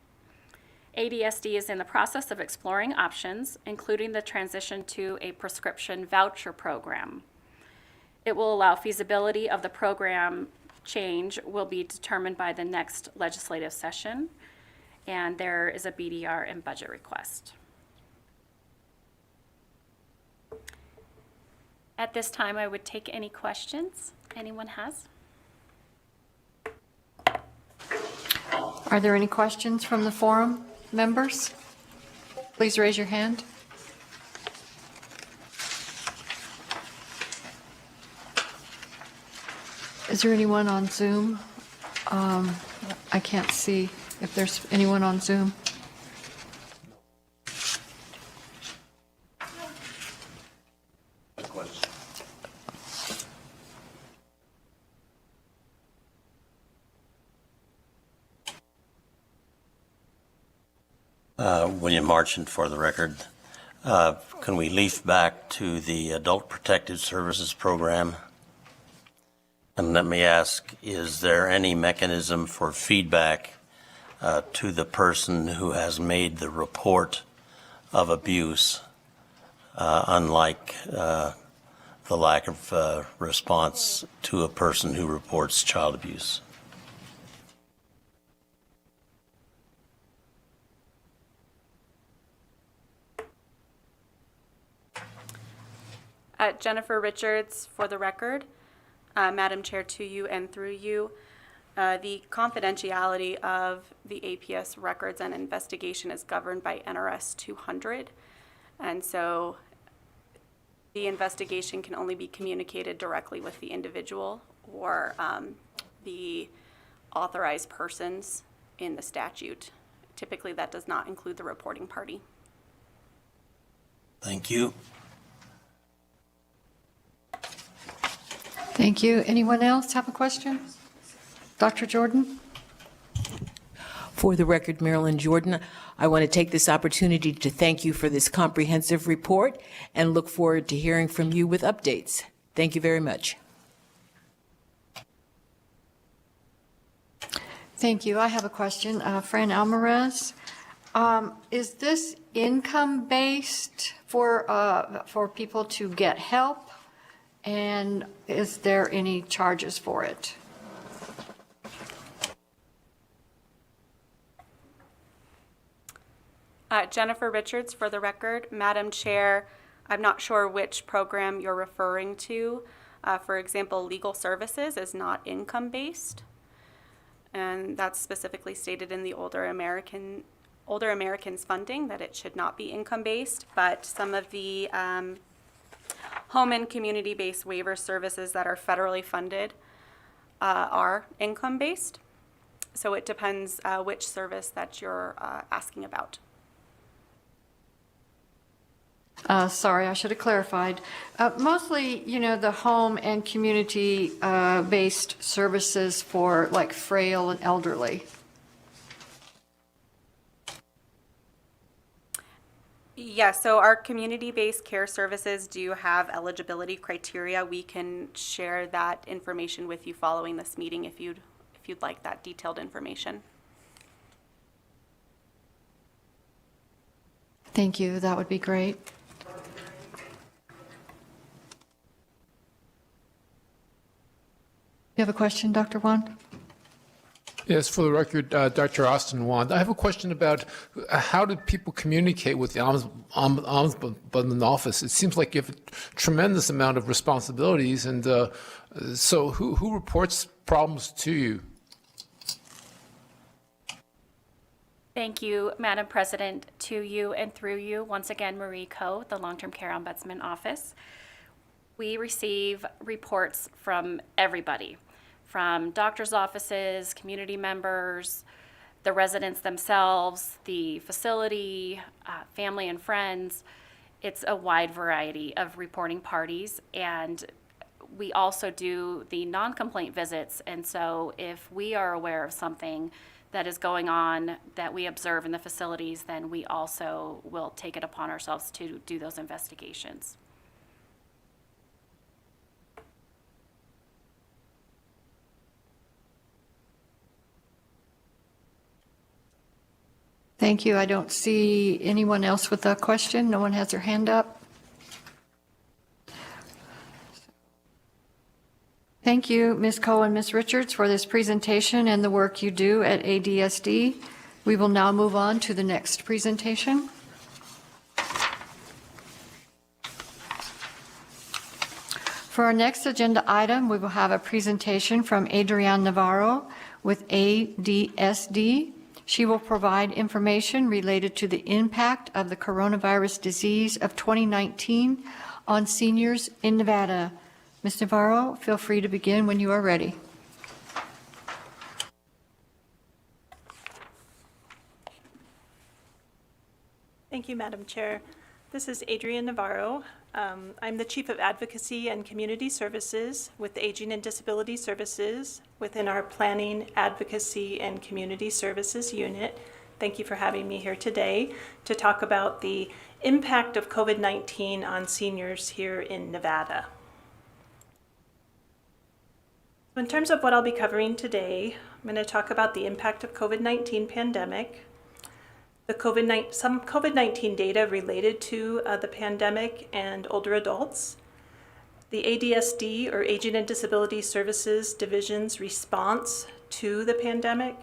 ADSD is in the process of exploring options, including the transition to a prescription voucher program. It will allow feasibility of the program change will be determined by the next legislative session, and there is a BDR and budget request. At this time, I would take any questions anyone has. Are there any questions from the forum members? Please raise your hand. Is there anyone on Zoom? I can't see if there's anyone on Zoom. William Marchant for the record. Can we leaf back to the Adult Protective Services Program? And let me ask, is there any mechanism for feedback to the person who has made the report of abuse, unlike the lack of response to a person who reports child abuse? Jennifer Richards for the record. Madam Chair, to you and through you, the confidentiality of the APS records and investigation is governed by NRS 200. And so the investigation can only be communicated directly with the individual or the authorized persons in the statute. Typically, that does not include the reporting party. Thank you. Thank you. Anyone else have a question? Dr. Jordan? For the record, Marilyn Jordan, I want to take this opportunity to thank you for this comprehensive report and look forward to hearing from you with updates. Thank you very much. Thank you. I have a question. Fran Alvarez, is this income-based for people to get help? And is there any charges for it? Jennifer Richards, for the record. Madam Chair, I'm not sure which program you're referring to. For example, legal services is not income-based, and that's specifically stated in the Older Americans funding that it should not be income-based, but some of the home and community-based waiver services that are federally funded are income-based. So it depends which service that you're asking about. Sorry, I should have clarified. Mostly, the home and community-based services for like frail and elderly. Yeah, so our community-based care services do have eligibility criteria. We can share that information with you following this meeting if you'd like that detailed information. Thank you. That would be great. You have a question, Dr. Wand? Yes, for the record, Dr. Austin Wand. I have a question about how do people communicate with the Ombudsman office? It seems like you have a tremendous amount of responsibilities, and so who reports problems to you? Thank you, Madam President, to you and through you. Once again, Marie Coe, the Long-Term Care Ombudsman Office. We receive reports from everybody, from doctors' offices, community members, the residents themselves, the facility, family and friends. It's a wide variety of reporting parties, and we also do the non-complaint visits. And so if we are aware of something that is going on that we observe in the facilities, then we also will take it upon ourselves to do those investigations. Thank you. I don't see anyone else with a question. No one has their hand up. Thank you, Ms. Coe and Ms. Richards, for this presentation and the work you do at ADSD. We will now move on to the next presentation. For our next agenda item, we will have a presentation from Adrienne Navarro with ADSD. She will provide information related to the impact of the coronavirus disease of 2019 on seniors in Nevada. Ms. Navarro, feel free to begin when you are ready. Thank you, Madam Chair. This is Adrienne Navarro. I'm the Chief of Advocacy and Community Services with the Aging and Disability Services within our Planning, Advocacy, and Community Services unit. Thank you for having me here today to talk about the impact of COVID-19 on seniors here in Nevada. In terms of what I'll be covering today, I'm going to talk about the impact of COVID-19 pandemic, some COVID-19 data related to the pandemic and older adults, the ADSD or Aging and Disability Services Division's response to the pandemic,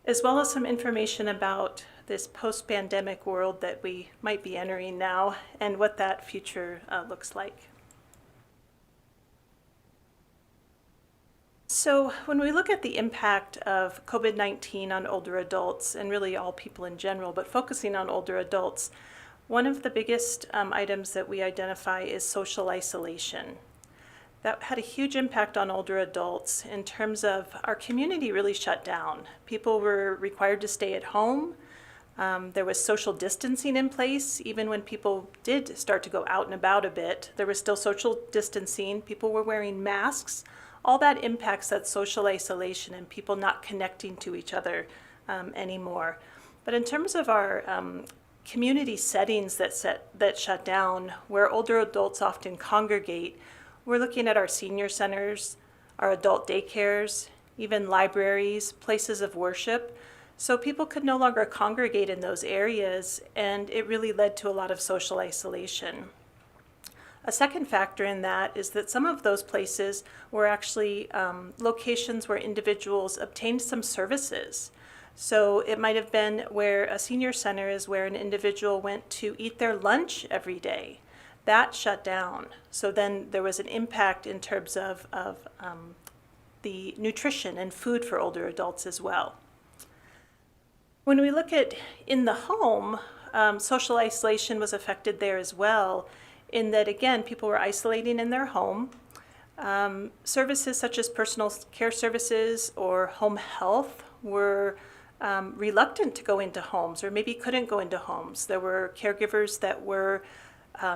as well as some information about this post-pandemic world that we might be entering now and what that future looks like. So when we look at the impact of COVID-19 on older adults, and really all people in general, but focusing on older adults, one of the biggest items that we identify is social isolation. That had a huge impact on older adults in terms of our community really shut down. People were required to stay at home. There was social distancing in place. Even when people did start to go out and about a bit, there was still social distancing. People were wearing masks. All that impacts that social isolation and people not connecting to each other anymore. But in terms of our community settings that shut down, where older adults often congregate, we're looking at our senior centers, our adult daycares, even libraries, places of worship. So people could no longer congregate in those areas, and it really led to a lot of social isolation. A second factor in that is that some of those places were actually locations where individuals obtained some services. So it might have been where a senior center is where an individual went to eat their lunch every day. That shut down. So then there was an impact in terms of the nutrition and food for older adults as well. When we look at in the home, social isolation was affected there as well, in that, again, people were isolating in their home. Services such as personal care services or home health were reluctant to go into homes, or maybe couldn't go into homes. There were caregivers that were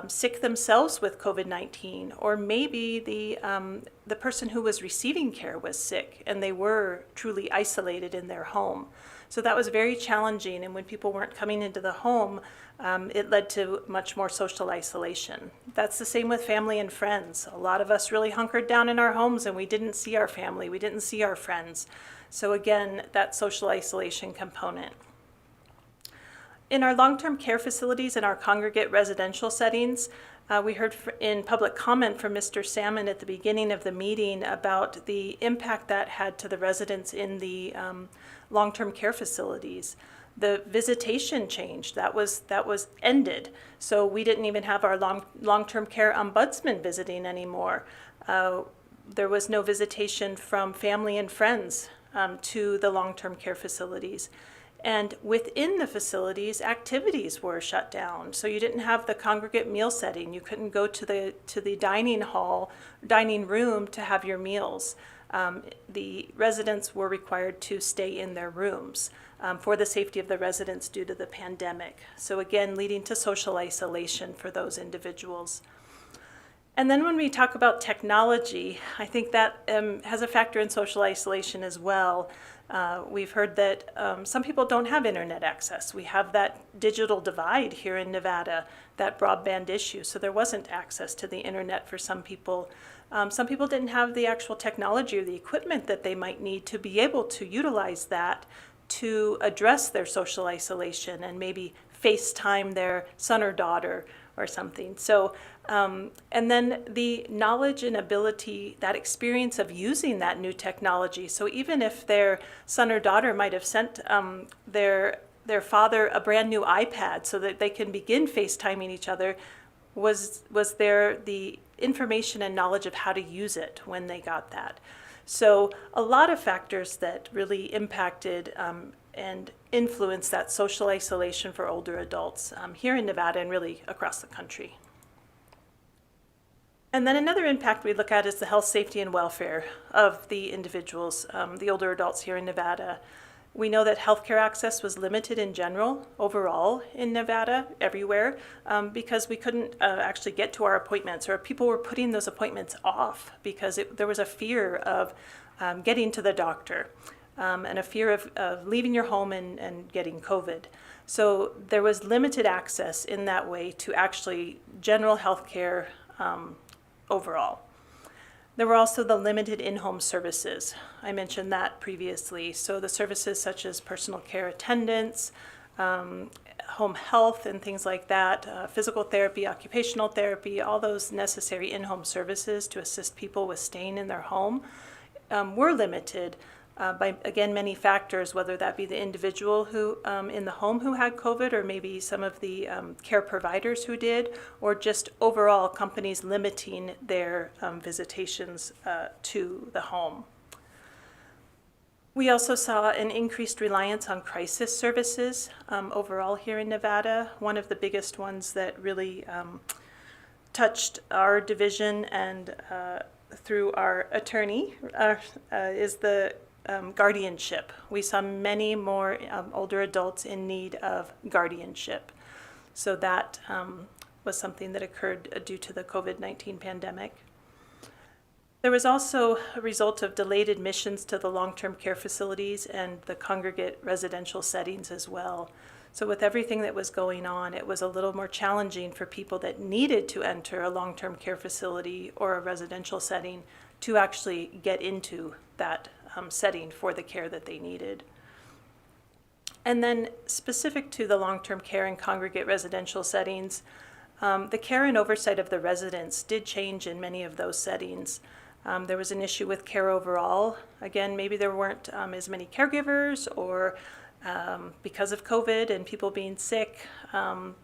sick themselves with COVID-19, or maybe the person who was receiving care was sick and they were truly isolated in their home. So that was very challenging, and when people weren't coming into the home, it led to much more social isolation. That's the same with family and friends. A lot of us really hunkered down in our homes and we didn't see our family, we didn't see our friends. So again, that social isolation component. In our long-term care facilities and our congregate residential settings, we heard in public comment from Mr. Salmon at the beginning of the meeting about the impact that had to the residents in the long-term care facilities. The visitation changed. That was ended. So we didn't even have our long-term care ombudsman visiting anymore. There was no visitation from family and friends to the long-term care facilities. And within the facilities, activities were shut down. So you didn't have the congregate meal setting. You couldn't go to the dining room to have your meals. The residents were required to stay in their rooms for the safety of the residents due to the pandemic. So again, leading to social isolation for those individuals. And then when we talk about technology, I think that has a factor in social isolation as well. We've heard that some people don't have internet access. We have that digital divide here in Nevada, that broadband issue. So there wasn't access to the internet for some people. Some people didn't have the actual technology or the equipment that they might need to be able to utilize that to address their social isolation and maybe FaceTime their son or daughter or something. So, and then the knowledge and ability, that experience of using that new technology. So even if their son or daughter might have sent their father a brand new iPad so that they can begin FaceTiming each other, was there the information and knowledge of how to use it when they got that? So a lot of factors that really impacted and influenced that social isolation for older adults here in Nevada and really across the country. And then another impact we look at is the health, safety, and welfare of the individuals, the older adults here in Nevada. We know that healthcare access was limited in general, overall in Nevada, everywhere, because we couldn't actually get to our appointments, or people were putting those appointments off because there was a fear of getting to the doctor and a fear of leaving your home and getting COVID. So there was limited access in that way to actually general healthcare overall. There were also the limited in-home services. I mentioned that previously. So the services such as personal care attendants, home health and things like that, physical therapy, occupational therapy, all those necessary in-home services to assist people with staying in their home were limited by, again, many factors, whether that be the individual who in the home who had COVID, or maybe some of the care providers who did, or just overall companies limiting their visitations to the home. We also saw an increased reliance on crisis services overall here in Nevada. One of the biggest ones that really touched our division and through our attorney is the guardianship. We saw many more older adults in need of guardianship. So that was something that occurred due to the COVID-19 pandemic. There was also a result of delayed admissions to the long-term care facilities and the congregate residential settings as well. So with everything that was going on, it was a little more challenging for people that needed to enter a long-term care facility or a residential setting to actually get into that setting for the care that they needed. And then specific to the long-term care and congregate residential settings, the care and oversight of the residents did change in many of those settings. There was an issue with care overall. Again, maybe there weren't as many caregivers, or because of COVID and people being sick.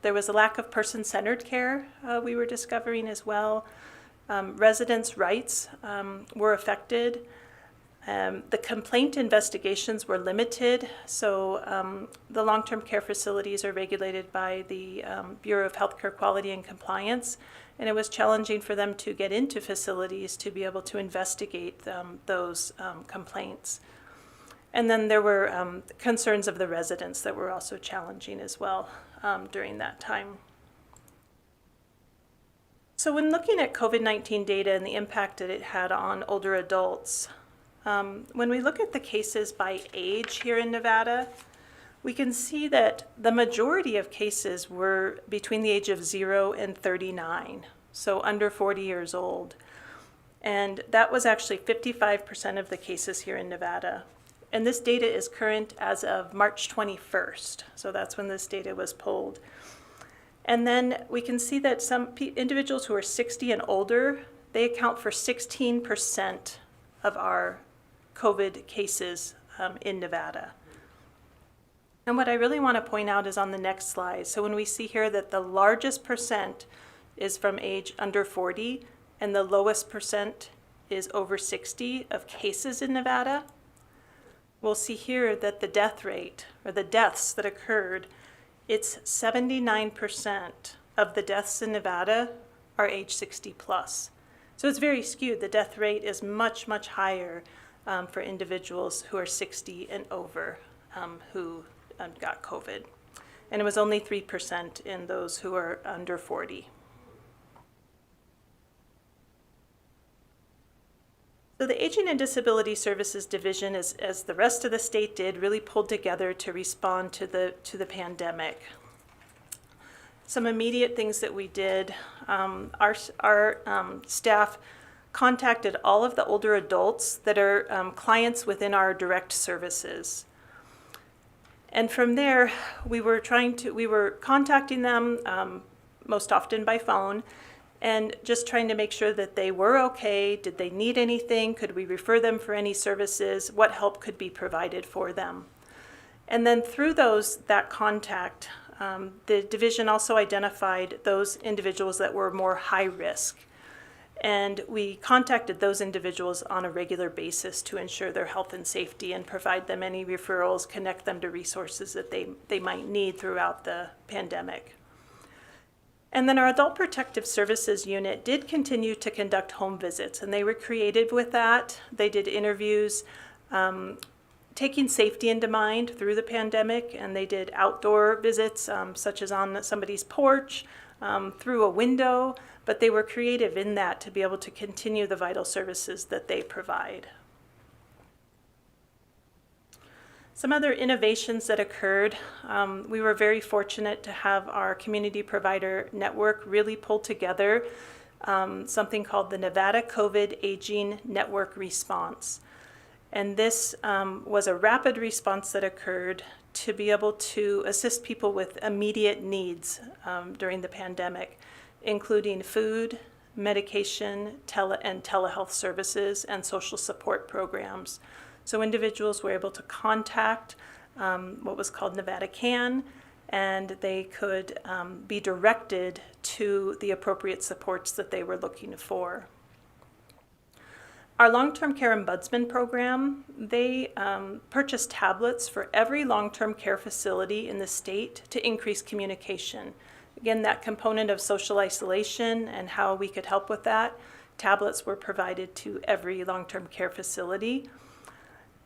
There was a lack of person-centered care we were discovering as well. Residents' rights were affected. The complaint investigations were limited, so the long-term care facilities are regulated by the Bureau of Healthcare Quality and Compliance, and it was challenging for them to get into facilities to be able to investigate those complaints. And then there were concerns of the residents that were also challenging as well during that time. So when looking at COVID-19 data and the impact that it had on older adults, when we look at the cases by age here in Nevada, we can see that the majority of cases were between the age of 0 and 39, so under 40 years old. And that was actually 55% of the cases here in Nevada. And this data is current as of March 21st, so that's when this data was pulled. And then we can see that some individuals who are 60 and older, they account for 16% of our COVID cases in Nevada. And what I really want to point out is on the next slide. So when we see here that the largest percent is from age under 40 and the lowest percent is over 60 of cases in Nevada, we'll see here that the death rate, or the deaths that occurred, it's 79% of the deaths in Nevada are age 60 plus. So it's very skewed. The death rate is much, much higher for individuals who are 60 and over who got COVID. And it was only 3% in those who are under 40. So the Aging and Disability Services Division, as the rest of the state did, really pulled together to respond to the pandemic. Some immediate things that we did, our staff contacted all of the older adults that are clients within our direct services. And from there, we were contacting them most often by phone, and just trying to make sure that they were okay. Did they need anything? Could we refer them for any services? What help could be provided for them? And then through that contact, the division also identified those individuals that were more high risk. And we contacted those individuals on a regular basis to ensure their health and safety and provide them any referrals, connect them to resources that they might need throughout the pandemic. And then our Adult Protective Services unit did continue to conduct home visits, and they were creative with that. They did interviews, taking safety into mind through the pandemic, and they did outdoor visits, such as on somebody's porch, through a window, but they were creative in that to be able to continue the vital services that they provide. Some other innovations that occurred, we were very fortunate to have our community provider network really pull together something called the Nevada COVID Aging Network Response. And this was a rapid response that occurred to be able to assist people with immediate needs during the pandemic, including food, medication, and telehealth services, and social support programs. So individuals were able to contact what was called Nevada CAN, and they could be directed to the appropriate supports that they were looking for. Our long-term care ombudsman program, they purchased tablets for every long-term care facility in the state to increase communication. Again, that component of social isolation and how we could help with that, tablets were provided to every long-term care facility.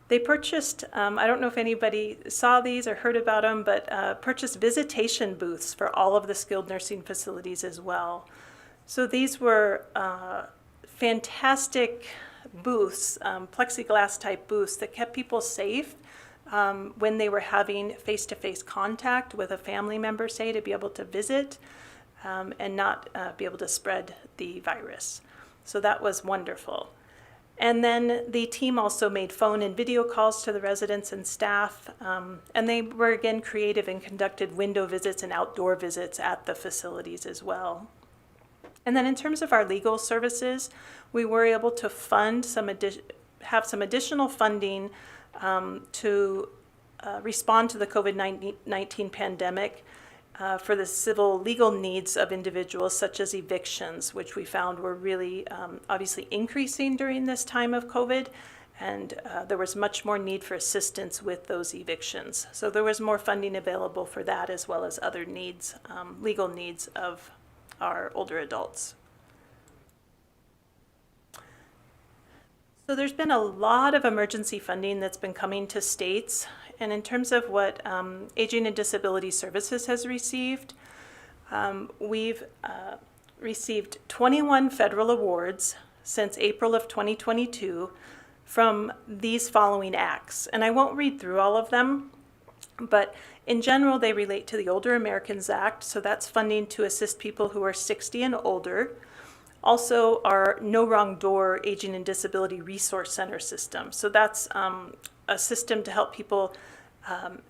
They purchased, I don't know if anybody saw these or heard about them, but purchased visitation booths for all of the skilled nursing facilities as well. So these were fantastic booths, plexiglass type booths that kept people safe when they were having face-to-face contact with a family member, say, to be able to visit and not be able to spread the virus. So that was wonderful. And then the team also made phone and video calls to the residents and staff, and they were again creative and conducted window visits and outdoor visits at the facilities as well. And then in terms of our legal services, we were able to fund have some additional funding to respond to the COVID-19 pandemic for the civil legal needs of individuals, such as evictions, which we found were really obviously increasing during this time of COVID, and there was much more need for assistance with those evictions. So there was more funding available for that, as well as other needs, legal needs of our older adults. So there's been a lot of emergency funding that's been coming to states. And in terms of what Aging and Disability Services has received, we've received 21 federal awards since April of 2022 from these following acts. And I won't read through all of them, but in general, they relate to the Older Americans Act. So that's funding to assist people who are 60 and older. Also, our No Wrong Door Aging and Disability Resource Center system. So that's a system to help people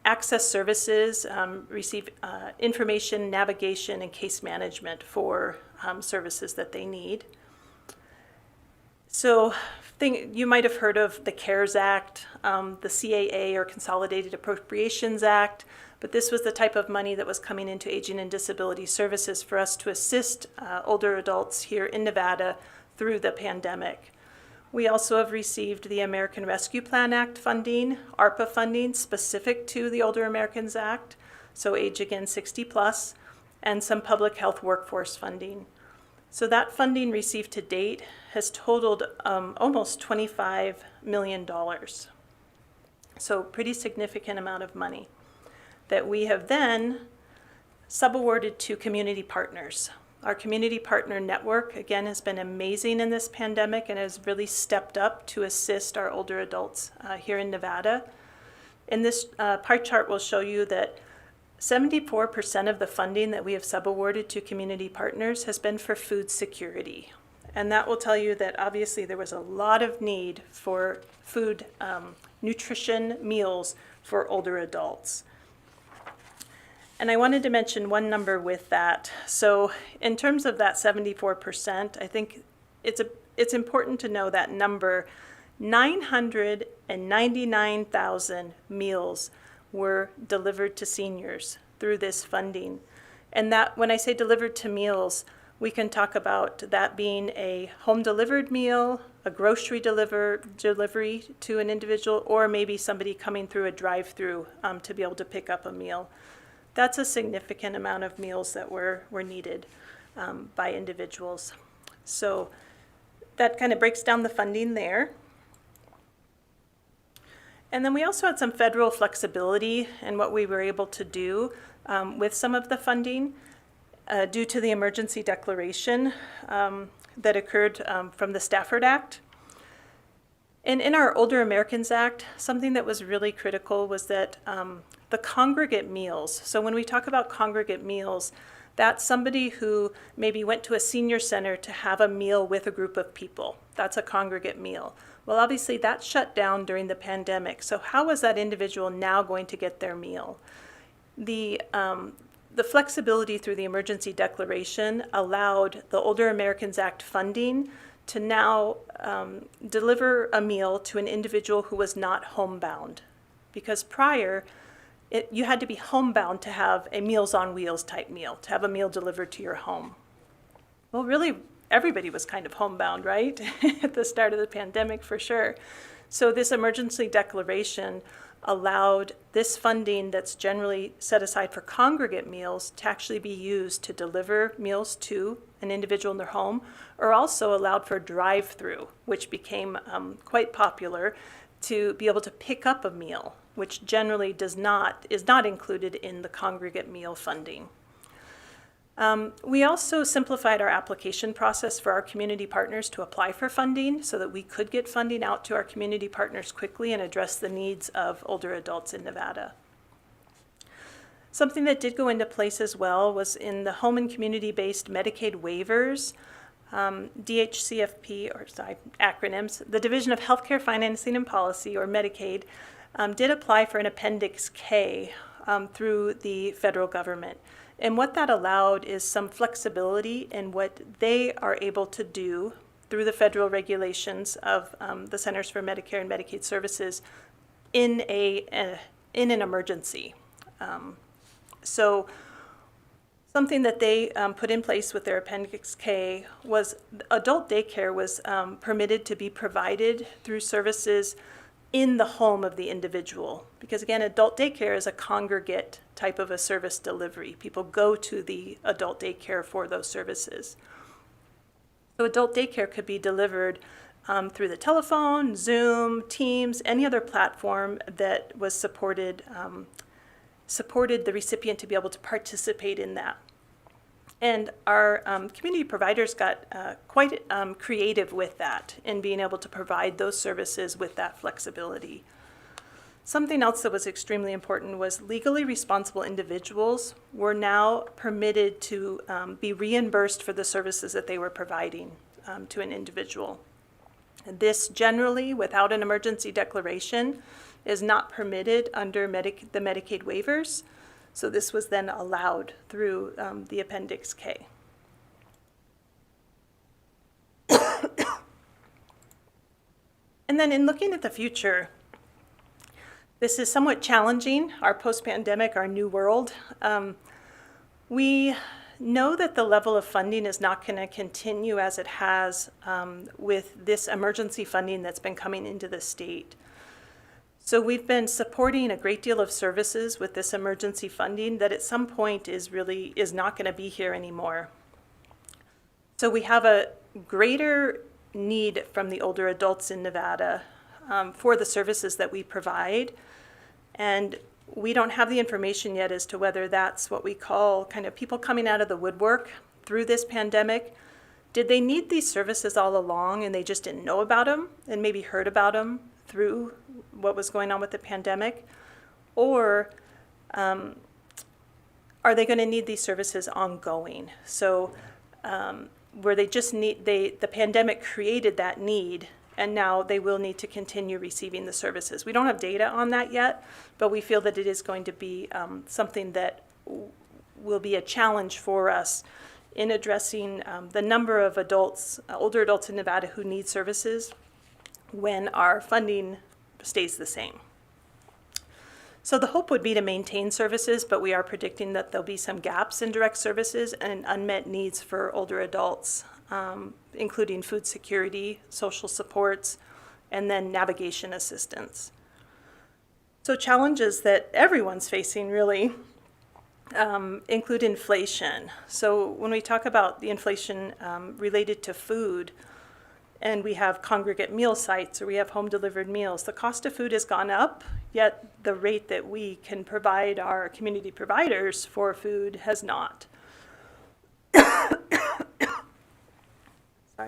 access services, receive information, navigation, and case management for services that they need. So you might have heard of the CARES Act, the CAA, or Consolidated Appropriations Act, but this was the type of money that was coming into Aging and Disability Services for us to assist older adults here in Nevada through the pandemic. We also have received the American Rescue Plan Act funding, ARPA funding specific to the Older Americans Act, so age again 60 plus, and some public health workforce funding. So that funding received to date has totaled almost $25 million. So pretty significant amount of money that we have then subawarded to community partners. Our community partner network, again, has been amazing in this pandemic and has really stepped up to assist our older adults here in Nevada. In this pie chart will show you that 74% of the funding that we have subawarded to community partners has been for food security. And that will tell you that obviously there was a lot of need for food, nutrition meals for older adults. And I wanted to mention one number with that. So in terms of that 74%, I think it's important to know that number. 999,000 meals were delivered to seniors through this funding. And that, when I say delivered to meals, we can talk about that being a home delivered meal, a grocery delivery to an individual, or maybe somebody coming through a drive-through to be able to pick up a meal. That's a significant amount of meals that were needed by individuals. So that kind of breaks down the funding there. And then we also had some federal flexibility in what we were able to do with some of the funding due to the emergency declaration that occurred from the Stafford Act. And in our Older Americans Act, something that was really critical was that the congregate meals. So when we talk about congregate meals, that's somebody who maybe went to a senior center to have a meal with a group of people. That's a congregate meal. Well, obviously that shut down during the pandemic. So how was that individual now going to get their meal? The flexibility through the emergency declaration allowed the Older Americans Act funding to now deliver a meal to an individual who was not homebound. Because prior, you had to be homebound to have a Meals on Wheels type meal, to have a meal delivered to your home. Well, really, everybody was kind of homebound, right? At the start of the pandemic, for sure. So this emergency declaration allowed this funding that's generally set aside for congregate meals to actually be used to deliver meals to an individual in their home, or also allowed for drive-through, which became quite popular, to be able to pick up a meal, which generally is not included in the congregate meal funding. We also simplified our application process for our community partners to apply for funding so that we could get funding out to our community partners quickly and address the needs of older adults in Nevada. Something that did go into place as well was in the home and community-based Medicaid waivers, DHCFP, or sorry, acronyms, the Division of Healthcare Financing and Policy, or Medicaid, did apply for an Appendix K through the federal government. And what that allowed is some flexibility in what they are able to do through the federal regulations of the Centers for Medicare and Medicaid Services in a in an emergency. So something that they put in place with their Appendix K was adult daycare was permitted to be provided through services in the home of the individual. Because again, adult daycare is a congregate type of a service delivery. People go to the adult daycare for those services. So adult daycare could be delivered through the telephone, Zoom, Teams, any other platform that was supported the recipient to be able to participate in that. And our community providers got quite creative with that in being able to provide those services with that flexibility. Something else that was extremely important was legally responsible individuals were now permitted to be reimbursed for the services that they were providing to an individual. And this generally, without an emergency declaration, is not permitted under the Medicaid waivers. So this was then allowed through the Appendix K. And then in looking at the future, this is somewhat challenging, our post-pandemic, our new world. We know that the level of funding is not going to continue as it has with this emergency funding that's been coming into the state. So we've been supporting a great deal of services with this emergency funding that at some point is not going to be here anymore. So we have a greater need from the older adults in Nevada for the services that we provide. And we don't have the information yet as to whether that's what we call kind of people coming out of the woodwork through this pandemic. Did they need these services all along and they just didn't know about them and maybe heard about them through what was going on with the pandemic? Or are they going to need these services ongoing? So where they just the pandemic created that need, and now they will need to continue receiving the services. We don't have data on that yet, but we feel that it is going to be something that will be a challenge for us in addressing the number of adults, older adults in Nevada who need services when our funding stays the same. So the hope would be to maintain services, but we are predicting that there'll be some gaps in direct services and unmet needs for older adults, including food security, social supports, and then navigation assistance. So challenges that everyone's facing really include inflation. So when we talk about the inflation related to food, and we have congregate meal sites or we have home delivered meals, the cost of food has gone up, yet the rate that we can provide our community providers for food has not. Sorry,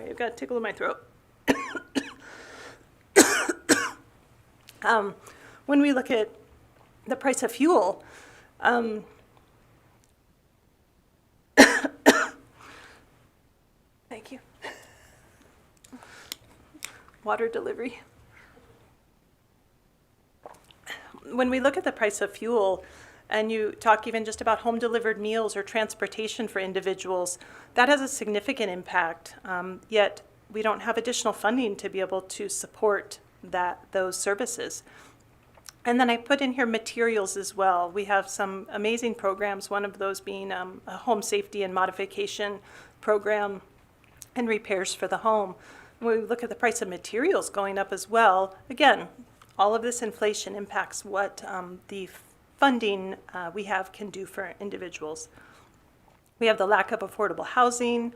I've got a tickle in my throat. When we look at the price of fuel, thank you. Water delivery. When we look at the price of fuel, and you talk even just about home delivered meals or transportation for individuals, that has a significant impact, yet we don't have additional funding to be able to support those services. And then I put in here materials as well. We have some amazing programs, one of those being a home safety and modification program and repairs for the home. When we look at the price of materials going up as well, again, all of this inflation impacts what the funding we have can do for individuals. We have the lack of affordable housing,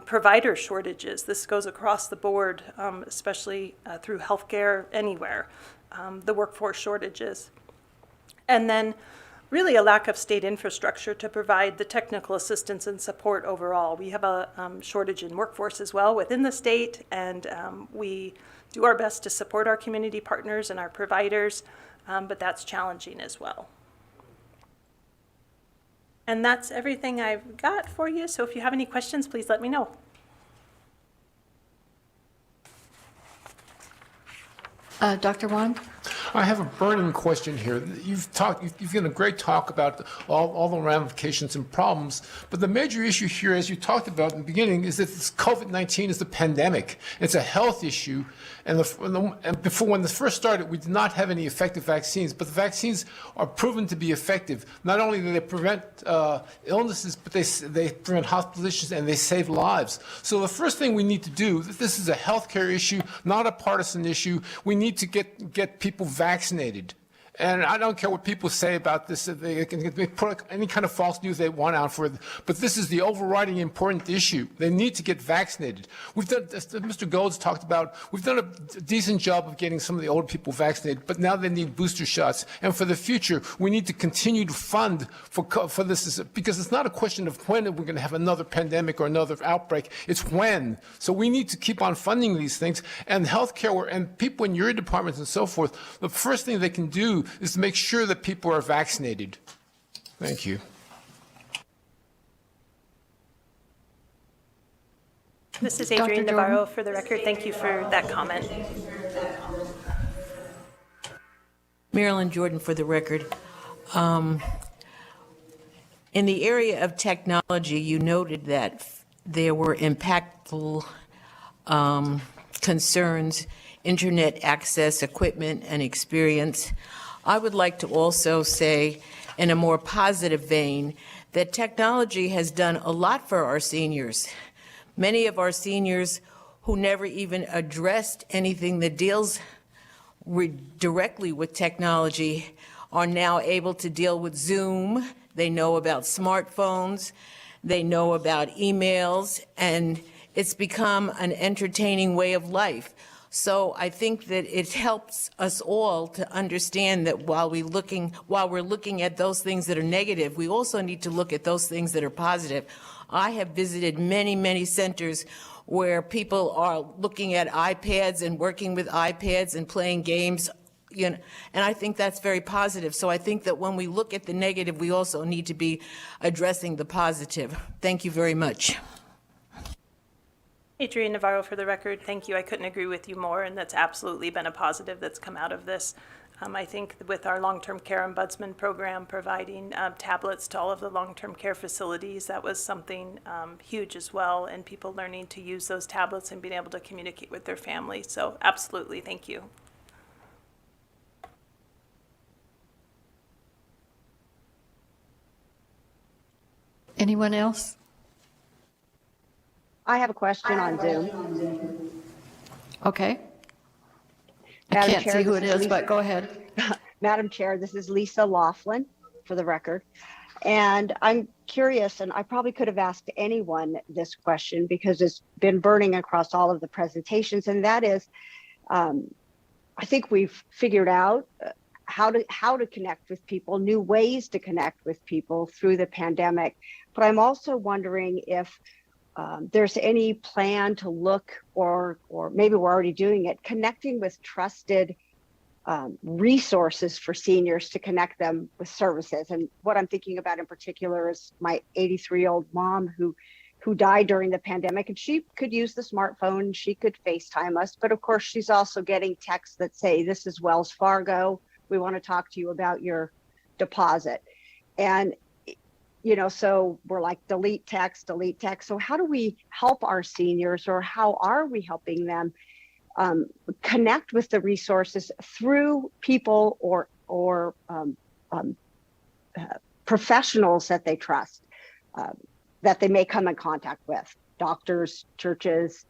provider shortages. This goes across the board, especially through healthcare anywhere, the workforce shortages. And then really a lack of state infrastructure to provide the technical assistance and support overall. We have a shortage in workforce as well within the state, and we do our best to support our community partners and our providers, but that's challenging as well. And that's everything I've got for you, so if you have any questions, please let me know. Dr. Juan? I have a burning question here. You've given a great talk about all the ramifications and problems, but the major issue here, as you talked about in the beginning, is that this COVID-19 is the pandemic. It's a health issue, and before, when this first started, we did not have any effective vaccines, but the vaccines are proven to be effective. Not only do they prevent illnesses, but they prevent hospitalizations and they save lives. So the first thing we need to do, this is a healthcare issue, not a partisan issue. We need to get people vaccinated. And I don't care what people say about this. They can put any kind of false news they want out for it. But this is the overriding important issue. They need to get vaccinated. We've done, as Mr. Golds talked about, we've done a decent job of getting some of the older people vaccinated, but now they need booster shots. And for the future, we need to continue to fund for this, because it's not a question of when we're going to have another pandemic or another outbreak. It's when. So we need to keep on funding these things. And healthcare and people in your departments and so forth, the first thing they can do is to make sure that people are vaccinated. Thank you. This is Adrienne Navarro for the record. Thank you for that comment. Marilyn Jordan for the record. In the area of technology, you noted that there were impactful concerns, internet access, equipment, and experience. I would like to also say, in a more positive vein, that technology has done a lot for our seniors. Many of our seniors who never even addressed anything that deals directly with technology are now able to deal with Zoom. They know about smartphones, they know about emails, and it's become an entertaining way of life. So I think that it helps us all to understand that while we're looking at those things that are negative, we also need to look at those things that are positive. I have visited many, many centers where people are looking at iPads and working with iPads and playing games, and I think that's very positive. So I think that when we look at the negative, we also need to be addressing the positive. Thank you very much. Adrienne Navarro for the record. Thank you. I couldn't agree with you more, and that's absolutely been a positive that's come out of this. I think with our long-term care ombudsman program providing tablets to all of the long-term care facilities, that was something huge as well, and people learning to use those tablets and being able to communicate with their family. So absolutely, thank you. Anyone else? I have a question on Zoom. Okay. I Madam can't Chair, see who this it is is, Lisa- but go ahead. Madam Chair, this is Lisa Laflin for the record. And I'm curious, and I probably could have asked anyone this question because it's been burning across all of the presentations, and that is, I think we've figured out how to connect with people, new ways to connect with people through the pandemic. But I'm also wondering if there's any plan to look, or maybe we're already doing it, connecting with trusted resources for seniors to connect them with services. And what I'm thinking about in particular is my 83-year-old mom who died during the pandemic, and she could use the smartphone, she could FaceTime us, but of course she's also getting texts that say, this is Wells Fargo, we want to talk to you about your deposit. And so we're like, delete text. So how do we help our seniors, or how are we helping them connect with the resources through people or professionals that they trust, that they may come in contact with, doctors, churches?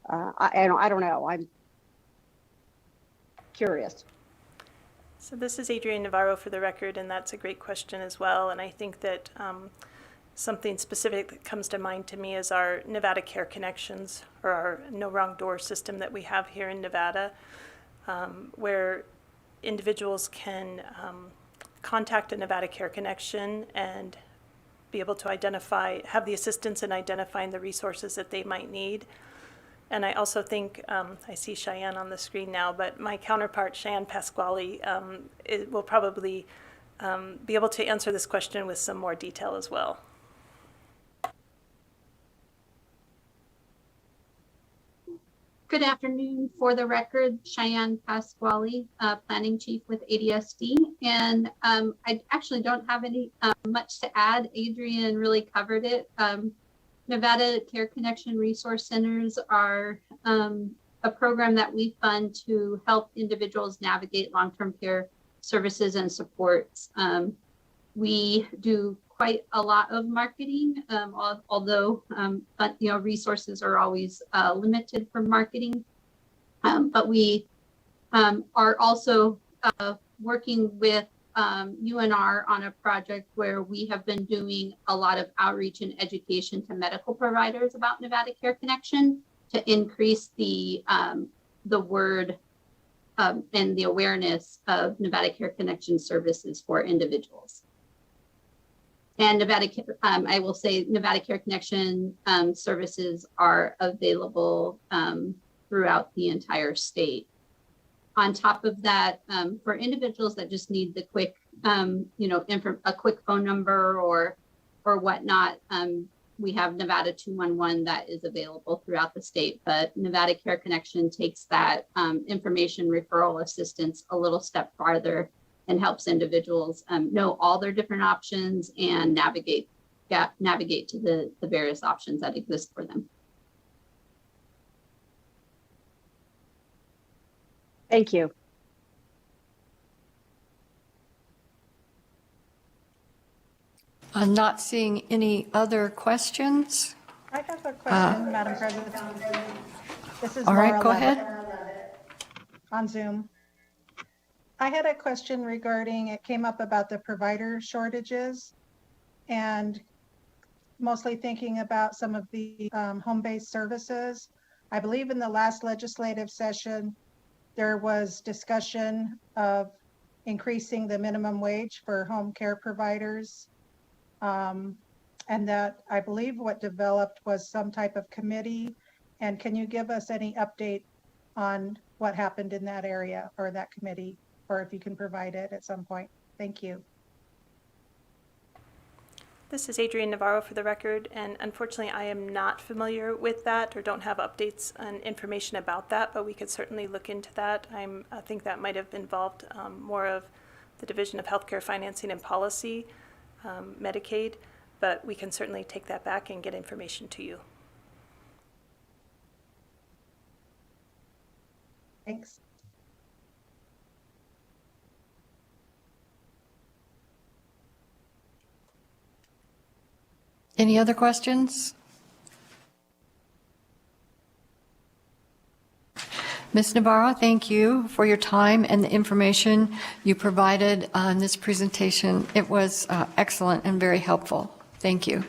I don't know. I'm curious. So this is Adrienne Navarro for the record, and that's a great question as well. And I think that something specific that comes to mind to me is our Nevada Care Connections, or our No Wrong Door system that we have here in Nevada, where individuals can contact a Nevada Care Connection and be able to have the assistance in identifying the resources that they might need. And I also think, I see Cheyenne on the screen now, but my counterpart, Cheyenne Pasquale, will probably be able to answer this question with some more detail as well. Good afternoon. For the record, Cheyenne Pasquale, Planning Chief with ADSD. And I actually don't have any much to add. Adrian really covered it. Nevada Care Connection Resource Centers are a program that we fund to help individuals navigate long-term care services and supports. We do quite a lot of marketing, although resources are always limited for marketing. But we are also working with UNR on a project where we have been doing a lot of outreach and education to medical providers about Nevada Care Connection to increase the word and the awareness of Nevada Care Connection services for individuals. And I will say Nevada Care Connection services are available throughout the entire state. On top of that, for individuals that just need the quick, a quick phone number or whatnot, we have Nevada 211 that is available throughout the state. But Nevada Care Connection takes that information referral assistance a little step farther and helps individuals know all their different options and navigate to the various options that exist for them. Thank you. I'm not seeing any other questions. I have a question, Madam President. This is All right, Laura go Levitt ahead. on Zoom. I had a question regarding, it came up about the provider shortages and mostly thinking about some of the home-based services. I believe in the last legislative session, there was discussion of increasing the minimum wage for home care providers. And that I believe what developed was some type of committee. And can you give us any update on what happened in that area or that committee, or if you can provide it at some point? Thank you. This is Adrienne Navarro for the record, and unfortunately I am not familiar with that or don't have updates and information about that, but we could certainly look into that. I think that might have involved more of the Division of Healthcare Financing and Policy, Medicaid, but we can certainly take that back and get information to you. Thanks. Any other questions? Ms. Navarro, thank you for your time and the information you provided on this presentation. It was excellent and very helpful. Thank you.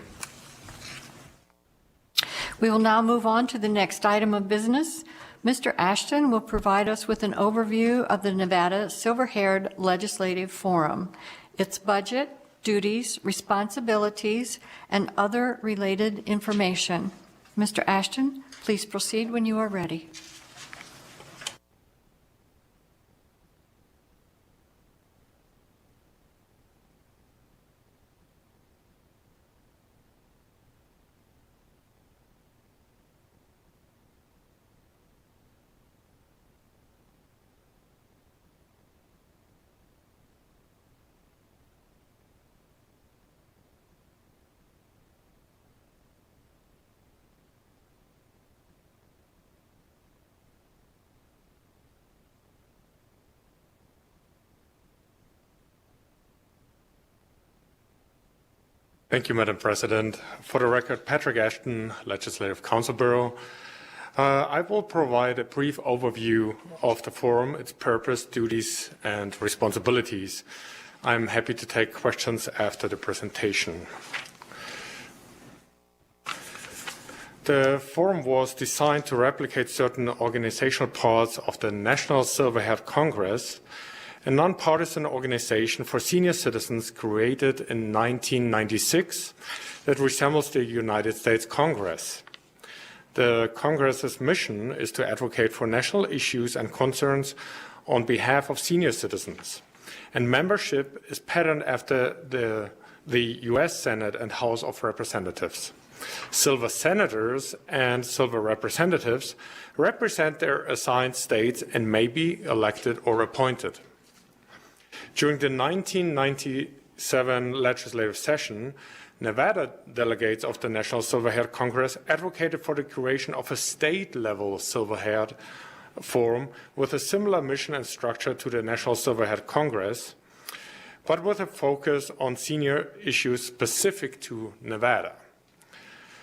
We will now move on to the next item of business. Mr. Ashton will provide us with an overview of the Nevada Silver-Haired Legislative Forum, its budget, duties, responsibilities, and other related information. Mr. Ashton, please proceed when you are ready. Thank you, Madam President. For the record, Patrick Ashton, Legislative Council Bureau. I will provide a brief overview of the forum, its purpose, duties, and responsibilities. I'm happy to take questions after the presentation. The forum was designed to replicate certain organizational parts of the National Silver-Haired Congress, a nonpartisan organization for senior citizens created in 1996 that resembles the United States Congress. The Congress's mission is to advocate for national issues and concerns on behalf of senior citizens, and membership is patterned after the U.S. Senate and House of Representatives. Silver senators and silver representatives represent their assigned states and may be elected or appointed. During the 1997 legislative session, Nevada delegates of the National Silver-Haired Congress advocated for the creation of a state-level Silver-Haired Forum with a similar mission and structure to the National Silver-Haired Congress, but with a focus on senior issues specific to Nevada.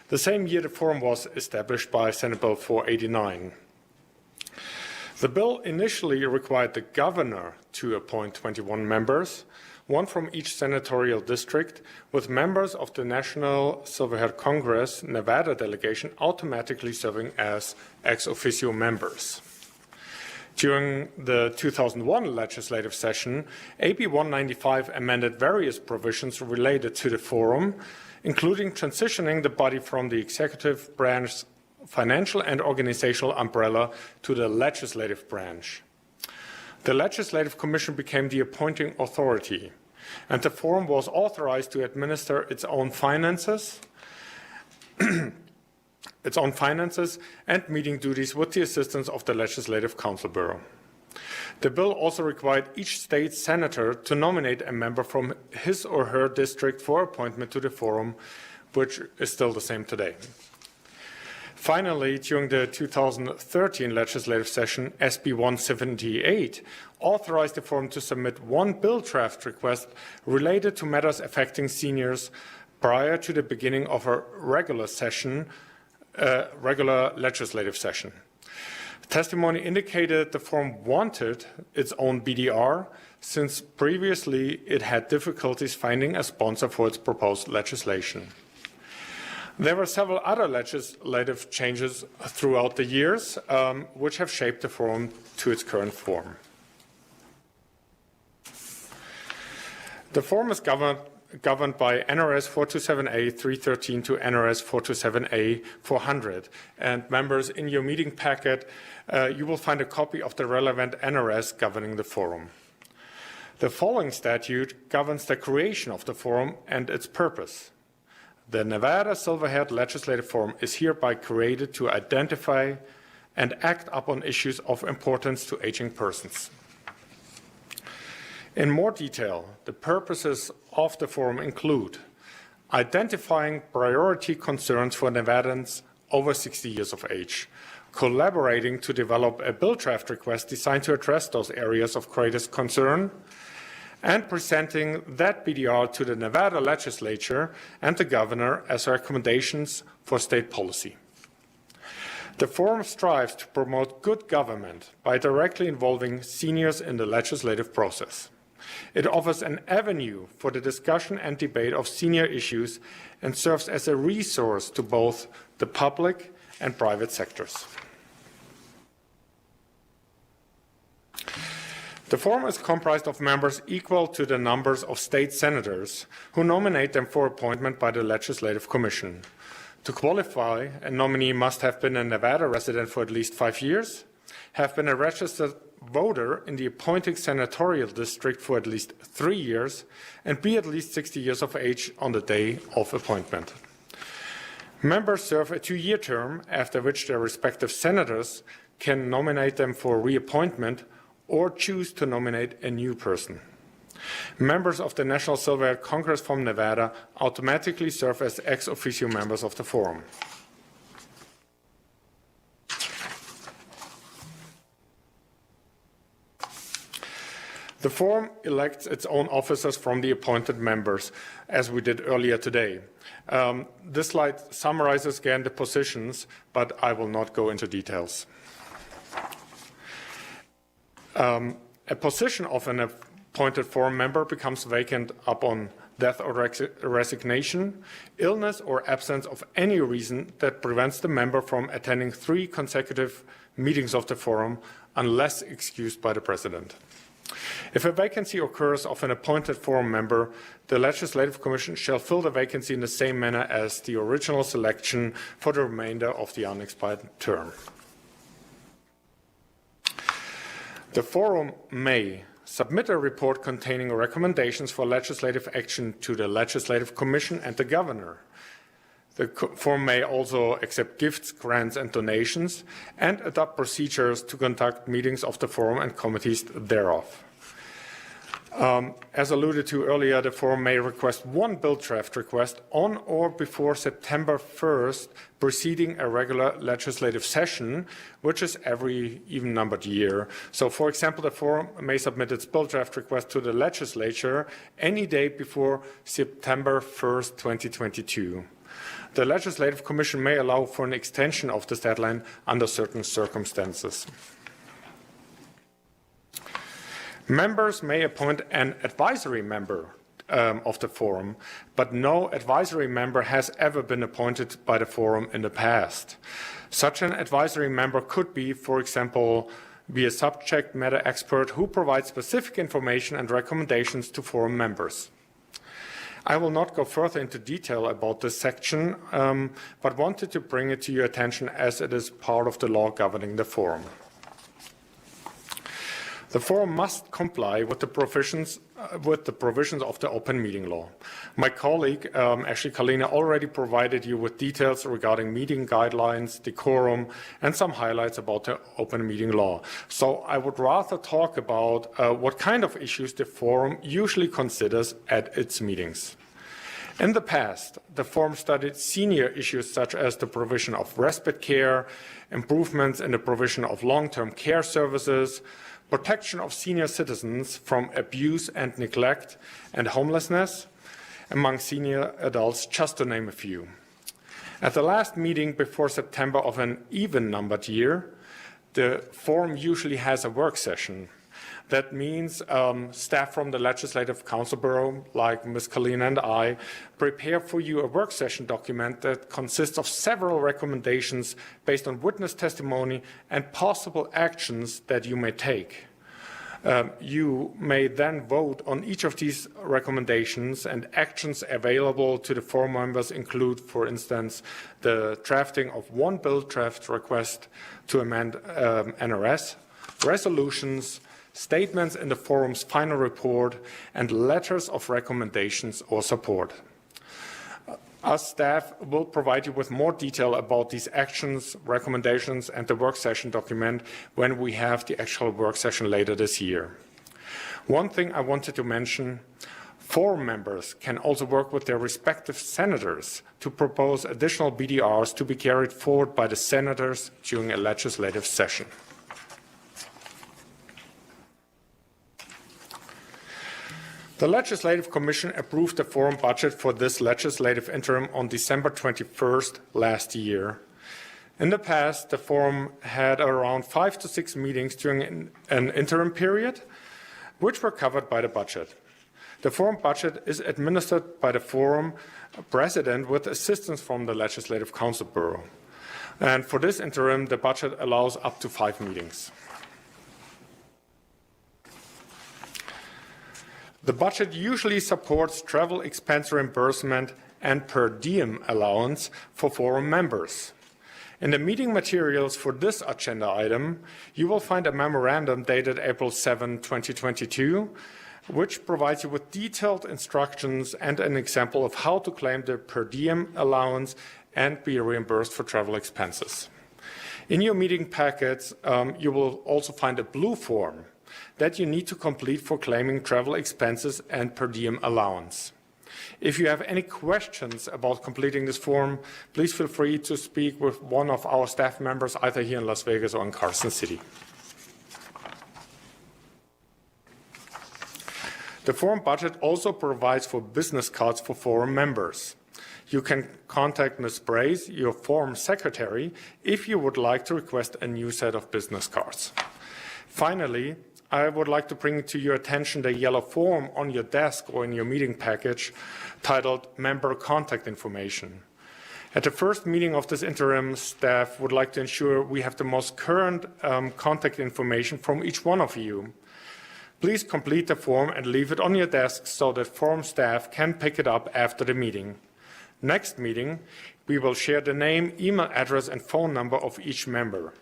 The same year, the forum was established by Senate Bill 489. The bill initially required the governor to appoint 21 members, one from each senatorial district, with members of the National Silver-Haired Congress Nevada delegation automatically serving as ex officio members. During the 2001 legislative session, AB 195 amended various provisions related to the forum, including transitioning the body from the executive branch's financial and organizational umbrella to the legislative branch. The Legislative Commission became the appointing authority, and the forum was authorized to administer its own finances and meeting duties with the assistance of the Legislative Council Bureau. The bill also required each state senator to nominate a member from his or her district for appointment to the forum, which is still the same today. Finally, during the 2013 legislative session, SB 178 authorized the forum to submit one bill draft request related to matters affecting seniors prior to the beginning of a regular legislative session. Testimony indicated the forum wanted its own BDR, since previously it had difficulties finding a sponsor for its proposed legislation. There were several other legislative changes throughout the years, which have shaped the forum to its current form. The forum is governed by NRS 427A 313 to NRS 427A 400. And members, in your meeting packet, you will find a copy of the relevant NRS governing the forum. The following statute governs the creation of the forum and its purpose. The Nevada Silver-Haired Legislative Forum is hereby created to identify and act upon issues of importance to aging persons. In more detail, the purposes of the forum include identifying priority concerns for Nevadans over 60 years of age, collaborating to develop a bill draft request designed to address those areas of greatest concern, and presenting that BDR to the Nevada Legislature and the Governor as recommendations for state policy. The forum strives to promote good government by directly involving seniors in the legislative process. It offers an avenue for the discussion and debate of senior issues and serves as a resource to both the public and private sectors. The forum is comprised of members equal to the numbers of state senators who nominate them for appointment by the Legislative Commission. To qualify, a nominee must have been a Nevada resident for at least 5 years, have been a registered voter in the appointing senatorial district for at least 3 years, and be at least 60 years of age on the day of appointment. Members serve a 2-year term, after which their respective senators can nominate them for reappointment or choose to nominate a new person. Members of the National Silver-Haired Congress from Nevada automatically serve as ex officio members of the forum. The forum elects its own officers from the appointed members, as we did earlier today. This slide summarizes again the positions, but I will not go into details. A position of an appointed forum member becomes vacant upon death or resignation, illness, or absence of any reason that prevents the member from attending 3 consecutive meetings of the forum unless excused by the president. If a vacancy occurs of an appointed forum member, the Legislative Commission shall fill the vacancy in the same manner as the original selection for the remainder of the unexpired term. The forum may submit a report containing recommendations for legislative action to the Legislative Commission and the Governor. The forum may also accept gifts, grants, and donations, and adopt procedures to conduct meetings of the forum and committees thereof. As alluded to earlier, the forum may request one bill draft request on or before September 1st, preceding a regular legislative session, which is every even-numbered year. So, for example, the forum may submit its bill draft request to the legislature any day before September 1st, 2022. The Legislative Commission may allow for an extension of this deadline under certain circumstances. Members may appoint an advisory member of the forum, but no advisory member has ever been appointed by the forum in the past. Such an advisory member could be, for example, a subject matter expert who provides specific information and recommendations to forum members. I will not go further into detail about this section, but wanted to bring it to your attention as it is part of the law governing the forum. The forum must comply with the provisions of the open meeting law. My colleague, Ashley Kalina, already provided you with details regarding meeting guidelines, decorum, and some highlights about the open meeting law. So I would rather talk about what kind of issues the forum usually considers at its meetings. In the past, the forum studied senior issues such as the provision of respite care, improvements in the provision of long-term care services, protection of senior citizens from abuse and neglect and homelessness among senior adults, just to name a few. At the last meeting before September of an even-numbered year, the forum usually has a work session. That means staff from the Legislative Council Bureau, like Ms. Kalina and I, prepare for you a work session document that consists of several recommendations based on witness testimony and possible actions that you may take. You may then vote on each of these recommendations, and actions available to the forum members include, for instance, the drafting of one bill draft request to amend NRS, resolutions, statements in the forum's final report, and letters of recommendations or support. Our staff will provide you with more detail about these actions, recommendations, and the work session document when we have the actual work session later this year. One thing I wanted to mention, forum members can also work with their respective senators to propose additional BDRs to be carried forward by the senators during a legislative session. The Legislative Commission approved the forum budget for this legislative interim on December 21st last year. In the past, the forum had around 5 to 6 meetings during an interim period, which were covered by the budget. The forum budget is administered by the forum president with assistance from the Legislative Council Bureau. And for this interim, the budget allows up to 5 meetings. The budget usually supports travel expense reimbursement and per diem allowance for forum members. In the meeting materials for this agenda item, you will find a memorandum dated April 7, 2022, which provides you with detailed instructions and an example of how to claim the per diem allowance and be reimbursed for travel expenses. In your meeting packets, you will also find a blue form that you need to complete for claiming travel expenses and per diem allowance. If you have any questions about completing this form, please feel free to speak with one of our staff members either here in Las Vegas or in Carson City. The forum budget also provides for business cards for forum members. You can contact Ms. Brace, your forum secretary, if you would like to request a new set of business cards. Finally, I would like to bring to your attention the yellow form on your desk or in your meeting package titled Member Contact Information. At the first meeting of this interim, staff would like to ensure we have the most current contact information from each one of you. Please complete the form and leave it on your desk so that forum staff can pick it up after the meeting. Next meeting, we will share the name, email address, and phone number of each member.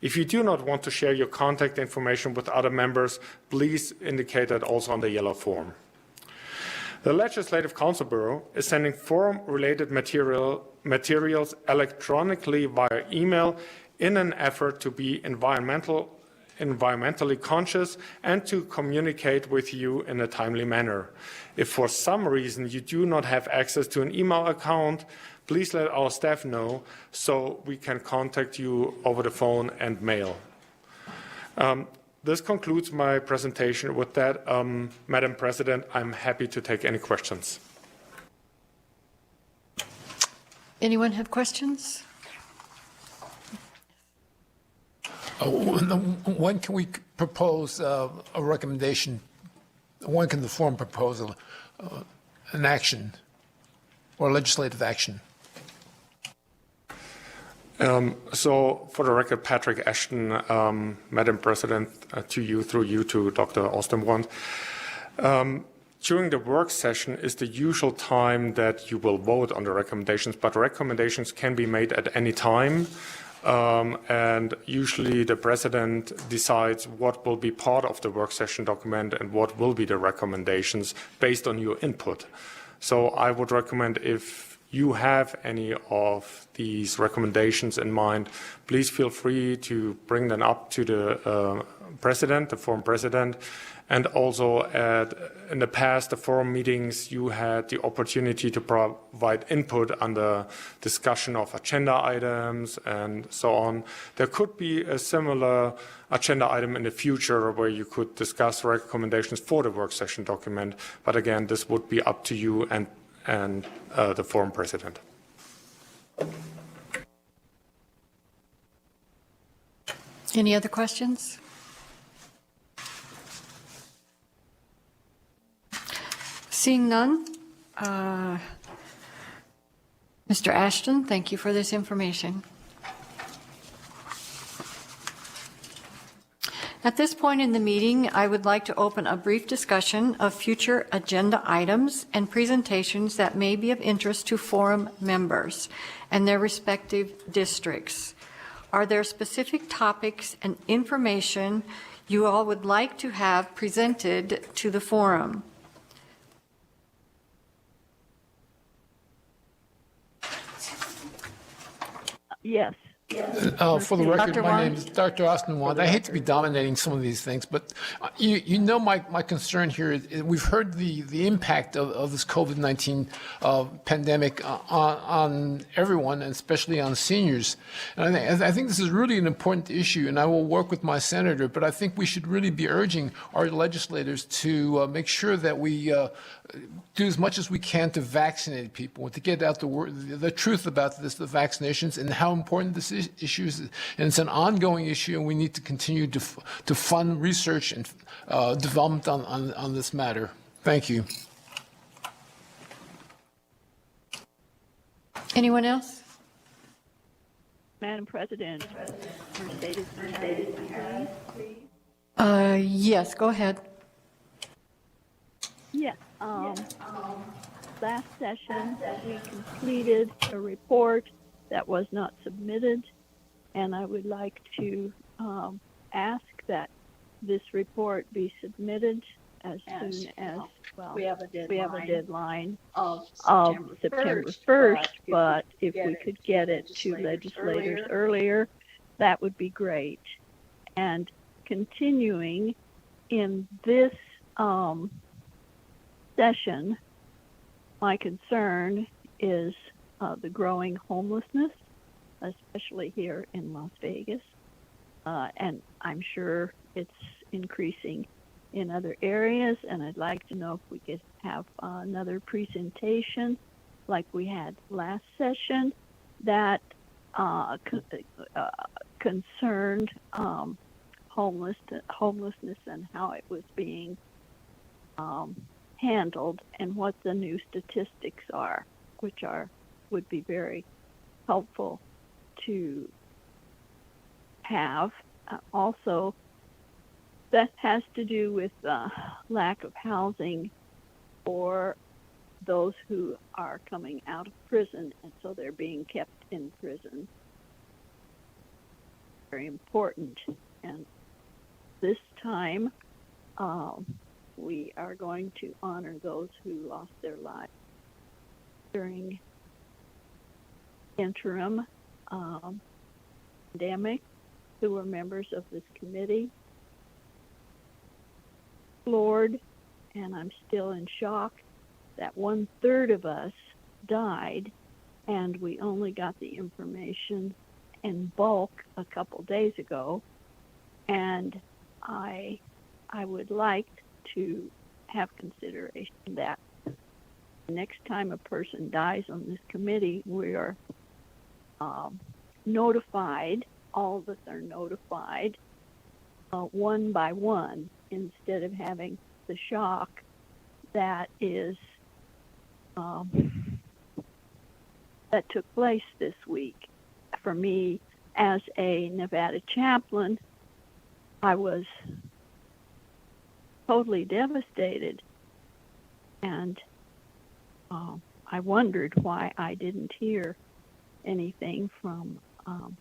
If you do not want to share your contact information with other members, please indicate that also on the yellow form. The Legislative Council Bureau is sending forum-related materials electronically via email in an effort to be environmentally conscious and to communicate with you in a timely manner. If for some reason you do not have access to an email account, please let our staff know so we can contact you over the phone and mail. This concludes my presentation. With that, Madam President, I'm happy to take any questions. Anyone have questions? When can we propose a recommendation? When can the forum propose an action or legislative action? So, for the record, Patrick Ashton, Madam President, to you, through you to Dr. Osterbrand. During the work session is the usual time that you will vote on the recommendations, but recommendations can be made at any time. And usually the President decides what will be part of the work session document and what will be the recommendations based on your input. So I would recommend, if you have any of these recommendations in mind, please feel free to bring them up to the President, the forum President. And also, in the past, the forum meetings, you had the opportunity to provide input on the discussion of agenda items and so on. There could be a similar agenda item in the future where you could discuss recommendations for the work session document. But again, this would be up to you and the forum President. Any other questions? Seeing none, Mr. Ashton, thank you for this information. At this point in the meeting, I would like to open a brief discussion of future agenda items and presentations that may be of interest to forum members and their respective districts. Are there specific topics and information you all would like to have presented to the forum? Yes. For the record, Dr. my Wand? name is Dr. Austin Wand. I hate to be dominating some of these things, but you know my concern here is we've heard the impact of this COVID-19 pandemic on everyone, and especially on seniors. And I think this is really an important issue, and I will work with my senator, but I think we should really be urging our legislators to make sure that we do as much as we can to vaccinate people, and to get out the truth about this, the vaccinations, and how important this issue is. And it's an ongoing issue, and we need to continue to fund research and development on this matter. Thank you. Anyone else? Madam President, Mercedes, please. Yes, go ahead. Yes. Last session, we completed a report that was not submitted, and I would like to ask that this report be submitted as soon as, well, we have a deadline of September 1st, but if we could get it to legislators earlier, that would be great. And continuing in this session, my concern is the growing homelessness, especially here in Las Vegas, and I'm sure it's increasing in other areas, and I'd like to know if we could have another presentation like we had last session that concerned homelessness and how it was being handled, and what the new statistics are, which would be very helpful to have. Also, that has to do with lack of housing for those who are coming out of prison, and so they're being kept in prison. Very important. And this time, we are going to honor those who lost their lives during interim pandemic, who were members of this committee. Lord, and I'm still in shock that 1/3 of us died, and we only got the information in bulk a couple days ago. And I would like to have consideration that next time a person dies on this committee, we are notified, all of us are notified one by one, instead of having the shock that is that took place this week. For me, as a Nevada chaplain, I was totally devastated, and I wondered why I didn't hear anything from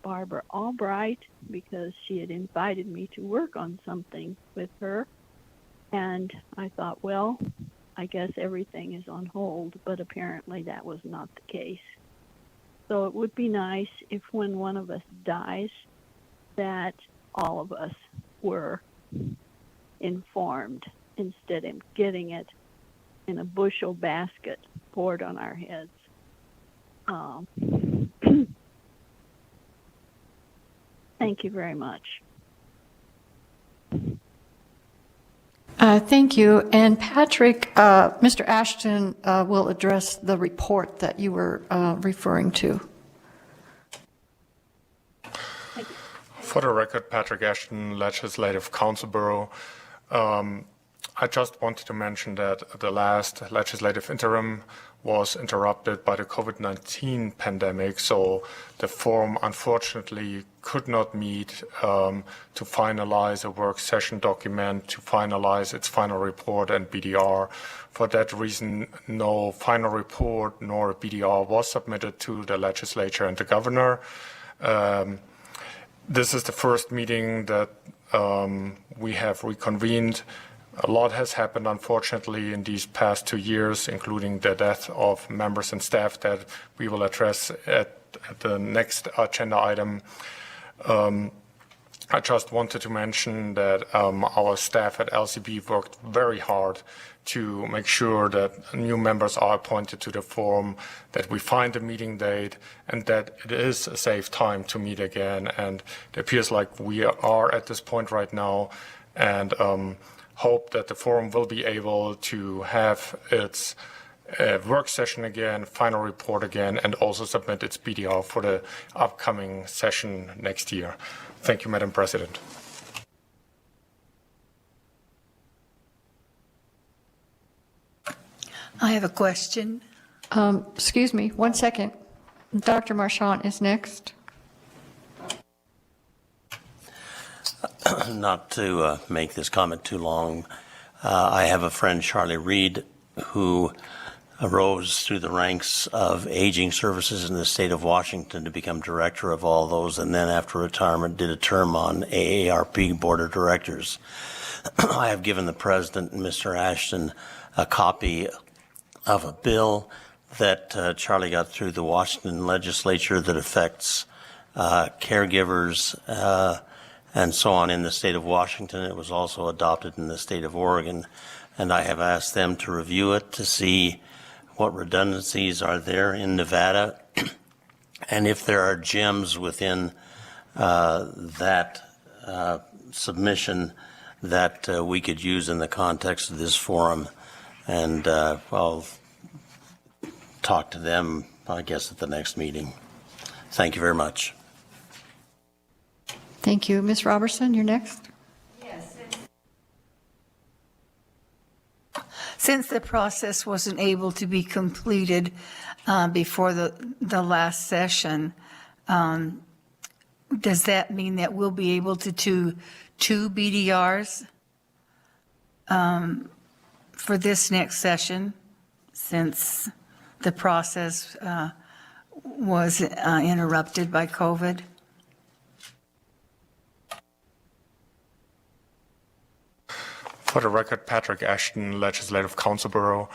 Barbara Albright, because she had invited me to work on something with her, and I thought, well, I guess everything is on hold, but apparently that was not the case. So it would be nice if when one of us dies, that all of us were informed, instead of getting it in a bushel basket poured on our heads. Thank you very much. Thank you. And Patrick, Mr. Ashton will address the report that you were referring to. For the record, Patrick Ashton, Legislative Council Bureau. I just wanted to mention that the last legislative interim was interrupted by the COVID-19 pandemic, so the forum unfortunately could not meet to finalize a work session document, to finalize its final report and BDR. For that reason, no final report nor a BDR was submitted to the legislature and the governor. This is the first meeting that we have reconvened. A lot has happened, unfortunately, in these past 2 years, including the death of members and staff that we will address at the next agenda item. I just wanted to mention that our staff at LCB worked very hard to make sure that new members are appointed to the forum, that we find a meeting date, and that it is a safe time to meet again. And it appears like we are at this point right now, and hope that the forum will be able to have its work session again, final report again, and also submit its BDR for the upcoming session next year. Thank you, Madam President. I have a question. Excuse me, 1 second. Dr. Marchant is next. Not to make this comment too long, I have a friend, Charlie Reed, who arose through the ranks of aging services in the state of Washington to become director of all those, and then after retirement did a term on AARP Board of Directors. I have given the President, Mr. Ashton, a copy of a bill that Charlie got through the Washington legislature that affects caregivers and so on in the state of Washington. It was also adopted in the state of Oregon, and I have asked them to review it to see what redundancies are there in Nevada and if there are gems within that submission that we could use in the context of this forum. And I'll talk to them, I guess, at the next meeting. Thank you very much. Thank you. Ms. Robertson, you're next. Yes. Since the process wasn't able to be completed before the last session, does that mean that we'll be able to do 2 BDRs for this next session, since the process was interrupted by COVID? For the record, Patrick Ashton, Legislative Council Bureau.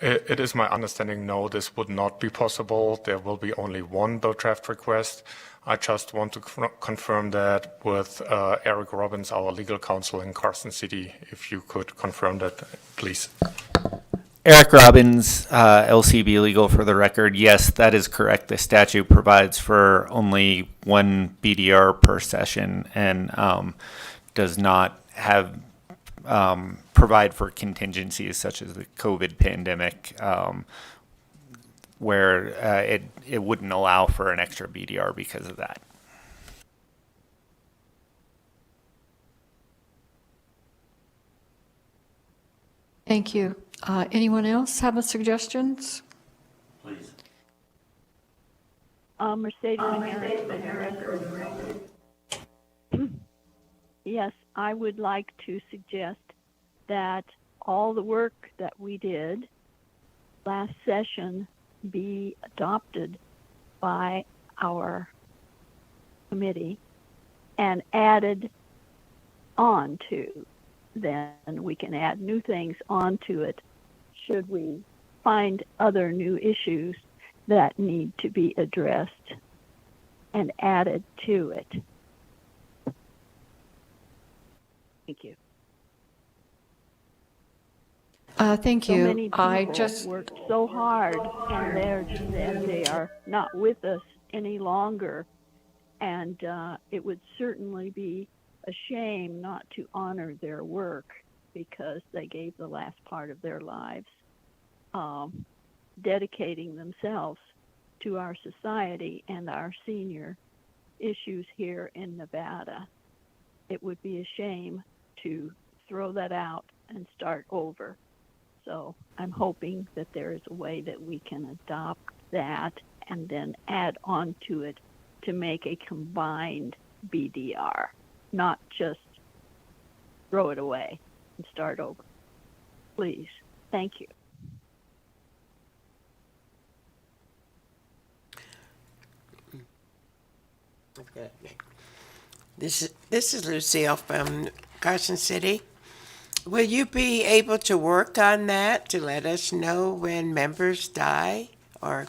It is my understanding, no, this would not be possible. There will be only one bill draft request. I just want to confirm that with Eric Robbins, our legal counsel in Carson City. If you could confirm that, please. Eric Robbins, LCB Legal, for the record. Yes, that is correct. The statute provides for only one BDR per session and does not have provide for contingencies such as the COVID pandemic, where it wouldn't allow for an extra BDR because of that. Thank you. Anyone else have a suggestions? Please. Mercedes Harris, for the record. Yes, I would like to suggest that all the work that we did last session be adopted by our committee and added on to. Then we can add new things onto it should we find other new issues that need to be addressed and added to it. Thank you. Thank So you. many people I just worked so hard, and they are not with us any longer. And it would certainly be a shame not to honor their work because they gave the last part of their lives dedicating themselves to our society and our senior issues here in Nevada. It would be a shame to throw that out and start over. So I'm hoping that there is a way that we can adopt that and then add on to it to make a combined BDR, not just throw it away and start over. Please. Thank you. Okay. This is Lucille from Carson City. Will you be able to work on that to let us know when members die or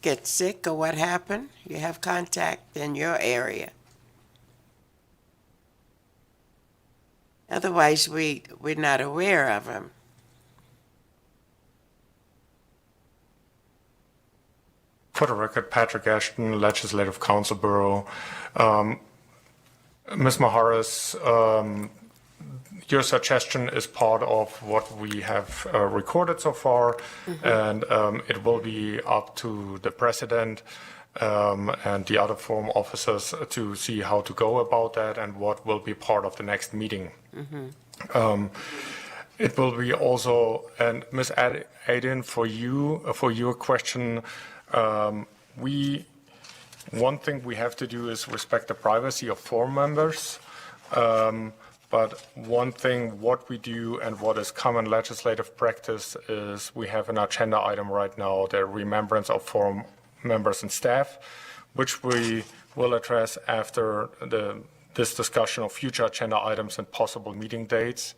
get sick or what happened? You have contact in your area. Otherwise, we're not aware of them. For the record, Patrick Ashton, Legislative Council Bureau. Ms. Maharas, your suggestion is part of what we have recorded so far, and it will be up to the president and the other forum officers to see how to go about that and what will be part of the next meeting. It will be also, and Ms. Aiden, for your question, one thing we have to do is respect the privacy of forum members. But one thing, what we do and what is common legislative practice is we have an agenda item right now, the remembrance of forum members and staff, which we will address after this discussion of future agenda items and possible meeting dates.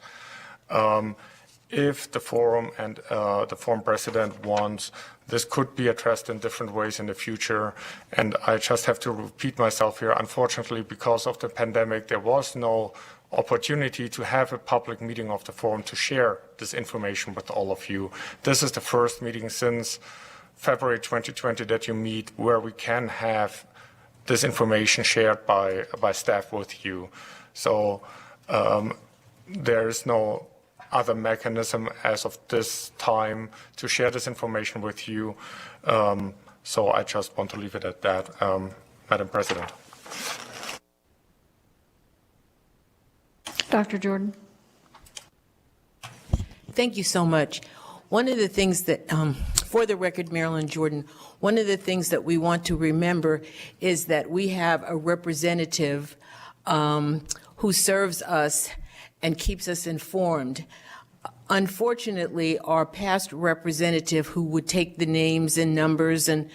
If the forum and the forum president wants, this could be addressed in different ways in the future. And I just have to repeat myself here. Unfortunately, because of the pandemic, there was no opportunity to have a public meeting of the forum to share this information with all of you. This is the first meeting since February 2020 that you meet where we can have this information shared by staff with you. So there is no other mechanism as of this time to share this information with you. So I just want to leave it at that, Madam President. Dr. Jordan. Thank you so much. One of the things that, for the record, Marilyn Jordan, one of the things that we want to remember is that we have a representative who serves us and keeps us informed. Unfortunately, our past representative who would take the names and numbers and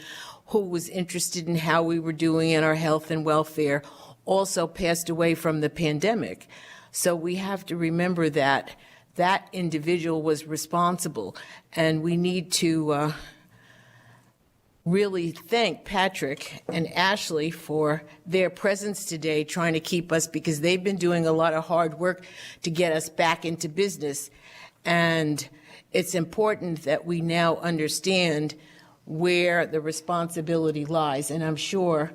who was interested in how we were doing in our health and welfare also passed away from the pandemic. So we have to remember that that individual was responsible. And we need to really thank Patrick and Ashley for their presence today, trying to keep us, because they've been doing a lot of hard work to get us back into business. And it's important that we now understand where the responsibility lies. And I'm sure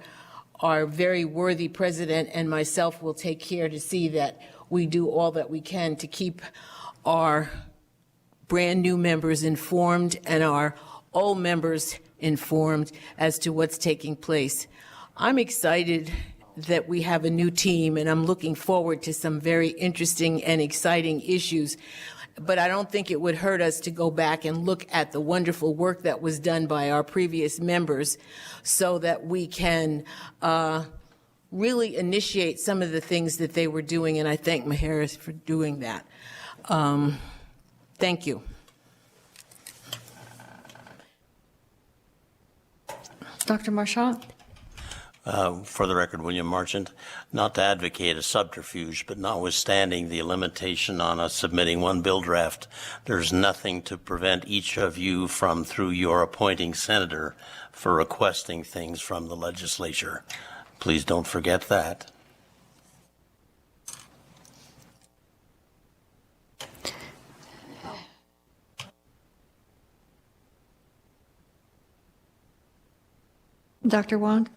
our very worthy president and myself will take care to see that we do all that we can to keep our brand new members informed and our old members informed as to what's taking place. I'm excited that we have a new team, and I'm looking forward to some very interesting and exciting issues. But I don't think it would hurt us to go back and look at the wonderful work that was done by our previous members so that we can really initiate some of the things that they were doing, and I thank Maharas for doing that. Thank you. Dr. Marchant? For the record, William Marchant, not to advocate a subterfuge, but notwithstanding the limitation on us submitting one bill draft, there's nothing to prevent each of you from, through your appointing senator, for requesting things from the legislature. Please don't forget that. Dr. Wong?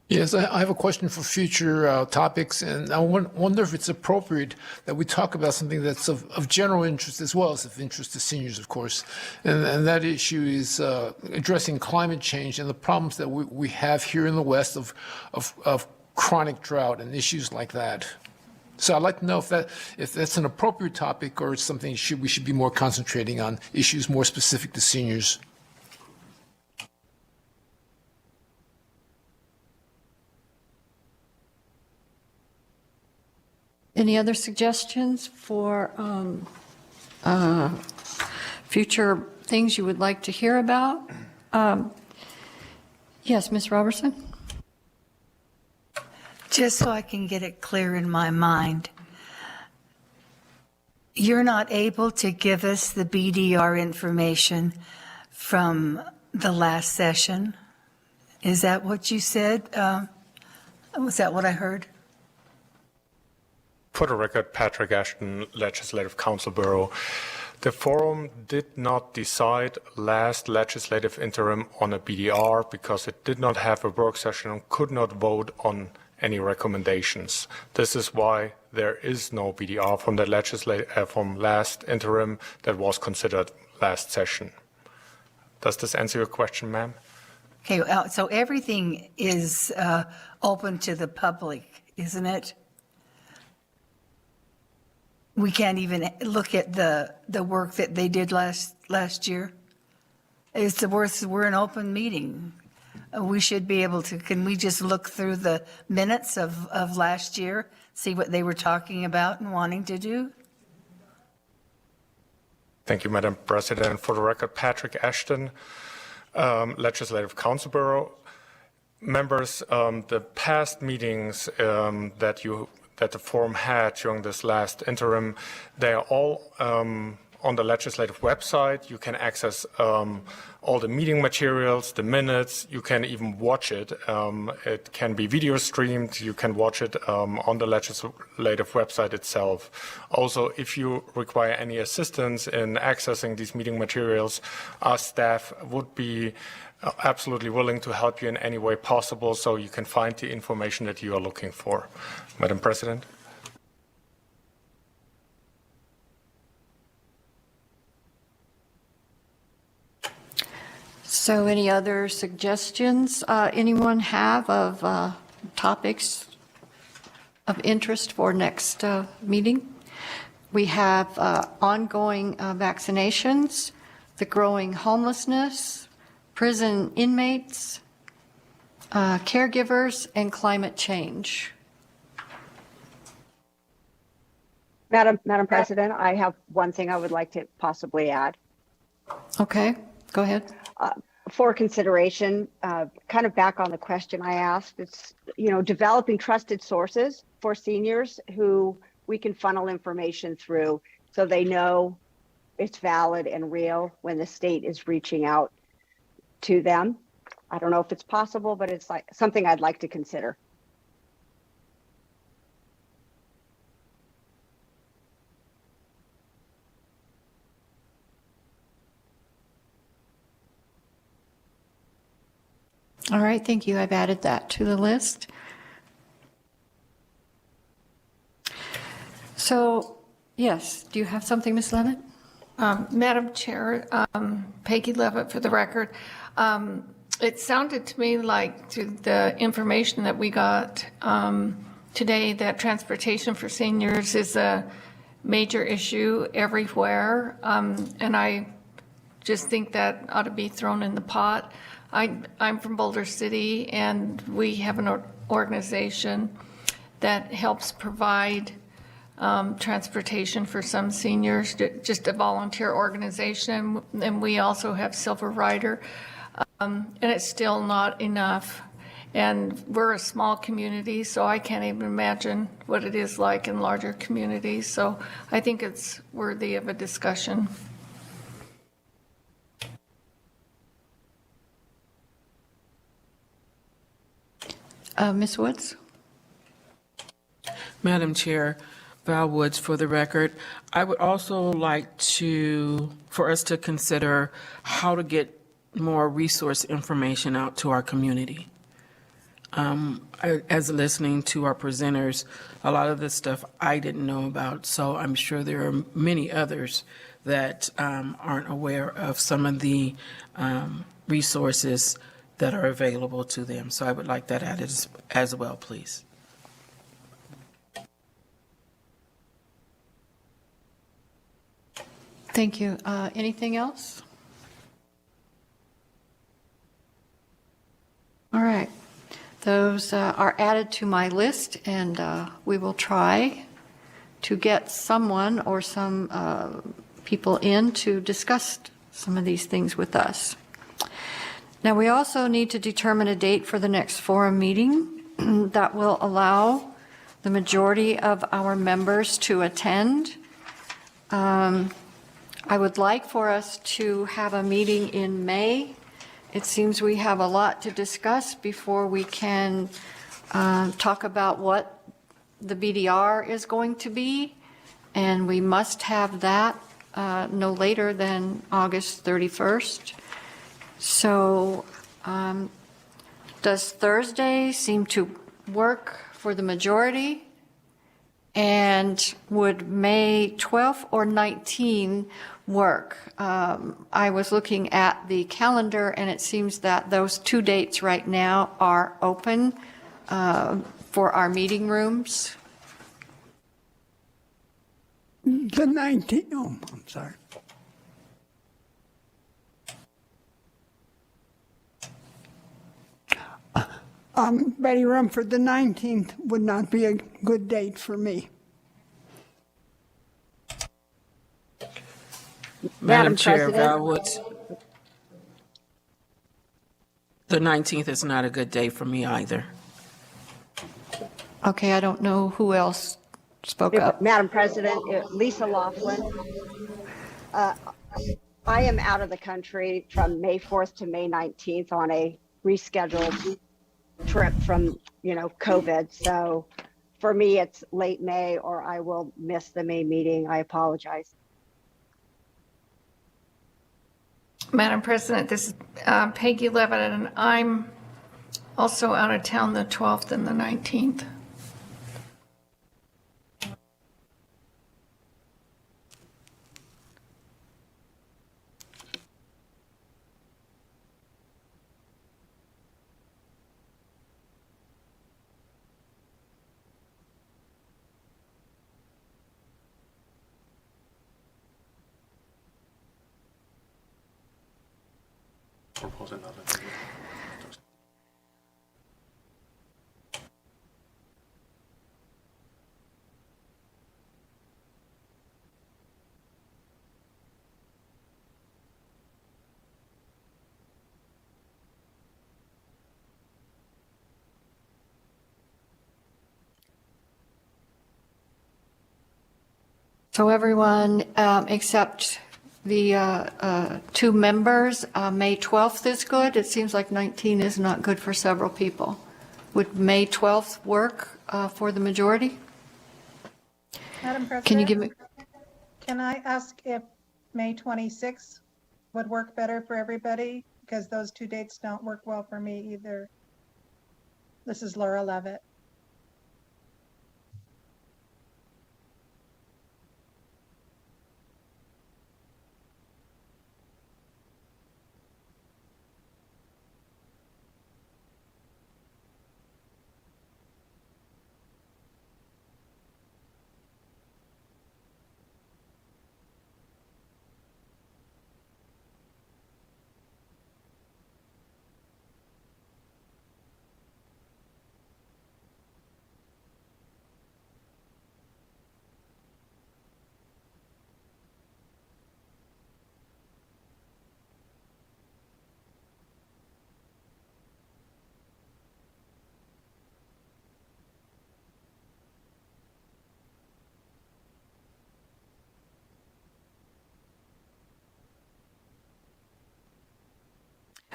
Yes, I have a question for future topics, and I wonder if it's appropriate that we talk about something that's of general interest as well as of interest to seniors, of course. And that issue is addressing climate change and the problems that we have here in the West of chronic drought and issues like that. So I'd like to know if that's an appropriate topic, or it's something we should be more concentrating on, issues more specific to seniors. Any other suggestions for future things you would like to hear about? Yes, Ms. Robertson? Just so I can get it clear in my mind, you're not able to give us the BDR information from the last session? Is that what you said? Was that what I heard? For the record, Patrick Ashton, Legislative Council Bureau. The forum did not decide last legislative interim on a BDR because it did not have a work session and could not vote on any recommendations. This is why there is no BDR from the from last interim that was considered last session. Does this answer your question, ma'am? Okay, so everything is open to the public, isn't it? We can't even look at the work that they did last year. We're an open meeting. We should be able to, can we just look through the minutes of last year, see what they were talking about and wanting to do? Thank you, Madam President. For the record, Patrick Ashton, Legislative Council Bureau. Members, the past meetings that the forum had during this last interim, they are all on the legislative website. You can access all the meeting materials, the minutes. You can even watch it. It can be video streamed. You can watch it on the legislative website itself. Also, if you require any assistance in accessing these meeting materials, our staff would be absolutely willing to help you in any way possible so you can find the information that you are looking for. Madam President. So any other suggestions anyone have of topics of interest for next meeting? We have ongoing vaccinations, the growing homelessness, prison inmates, caregivers, and climate change. Madam President, I have one thing I would like to possibly add. Okay, go ahead. For consideration, kind of back on the question I asked, it's, developing trusted sources for seniors who we can funnel information through so they know it's valid and real when the state is reaching out to them. I don't know if it's possible, but it's like something I'd like to consider. All right, thank you. I've added that to the list. So, yes, do you have something, Ms. Levitt? Madam Chair, Peggy Levitt for the record. It sounded to me like to the information that we got today that transportation for seniors is a major issue everywhere. And I just think that ought to be thrown in the pot. I'm from Boulder City, and we have an organization that helps provide transportation for some seniors, just a volunteer organization. And we also have Silver Rider, and it's still not enough. And we're a small community, so I can't even imagine what it is like in larger communities. So I think it's worthy of a discussion. Ms. Woods? Madam Chair, Val Woods for the record. I would also like for us to consider how to get more resource information out to our community. As listening to our presenters, a lot of this stuff I didn't know about, so I'm sure there are many others that aren't aware of some of the resources that are available to them. So I would like that added as well, please. Thank you. Anything else? All right. Those are added to my list, and we will try to get someone or some people in to discuss some of these things with us. Now, we also need to determine a date for the next forum meeting that will allow the majority of our members to attend. I would like for us to have a meeting in May. It seems we have a lot to discuss before we can talk about what the BDR is going to be, and we must have that no later than August 31st. So does Thursday seem to work for the majority? And would May 12th or 19th work? I was looking at the calendar, and it seems that those two dates right now are open for our meeting rooms. The 19th, oh, I'm sorry. Betty Rumford, the 19th would not be a good date for me. Madam Chair, Val Woods. The 19th is not a good day for me either. Okay, I don't know who else spoke up. Madam President, Lisa Laflin. I am out of the country from May 4th to May 19th on a rescheduled trip from, COVID. So for me, it's late May, or I will miss the May meeting. I apologize. Madam President, this is Peggy Levitt, and I'm also out of town the 12th and the 19th. So everyone except the 2 members, May 12th is good. It seems like 19 is not good for several people. Would May 12th work for the majority? Madam President? Can you give me? Can I ask if May 26th would work better for everybody? Because those 2 dates don't work well for me either. This is Laura Levitt.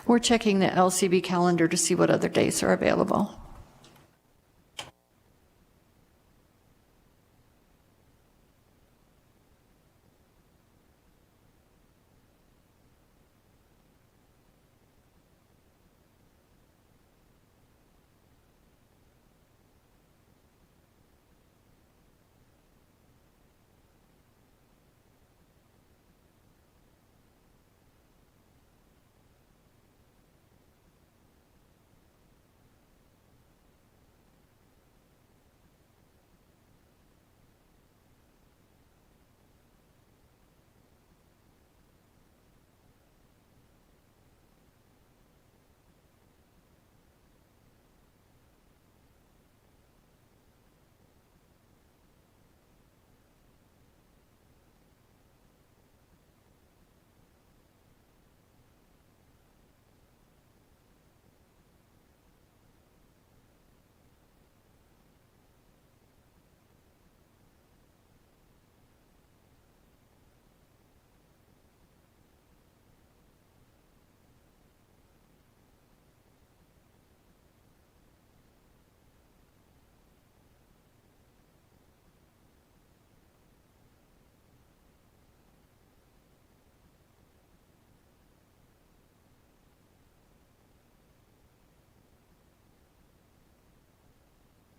We're checking the LCB calendar to see what other dates are available.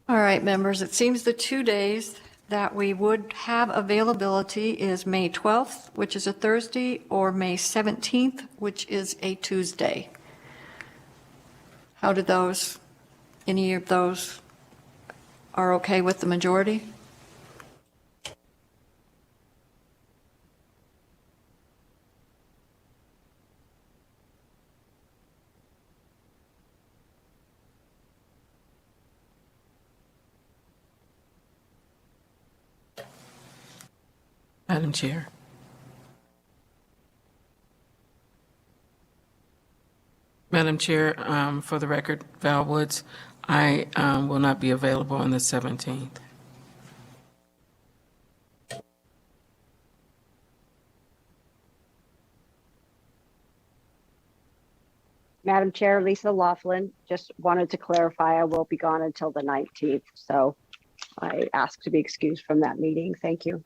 All right, members, it seems the 2 days that we would have availability is May 12th, which is a Thursday, or May 17th, which is a Tuesday. How do those, any of those are okay with the majority? Madam Chair. Madam Chair, for the record, Val Woods, I will not be available on the 17th. Madam Chair, Lisa Laflin, just wanted to clarify, I will be gone until the 19th, so I ask to be excused from that meeting. Thank you.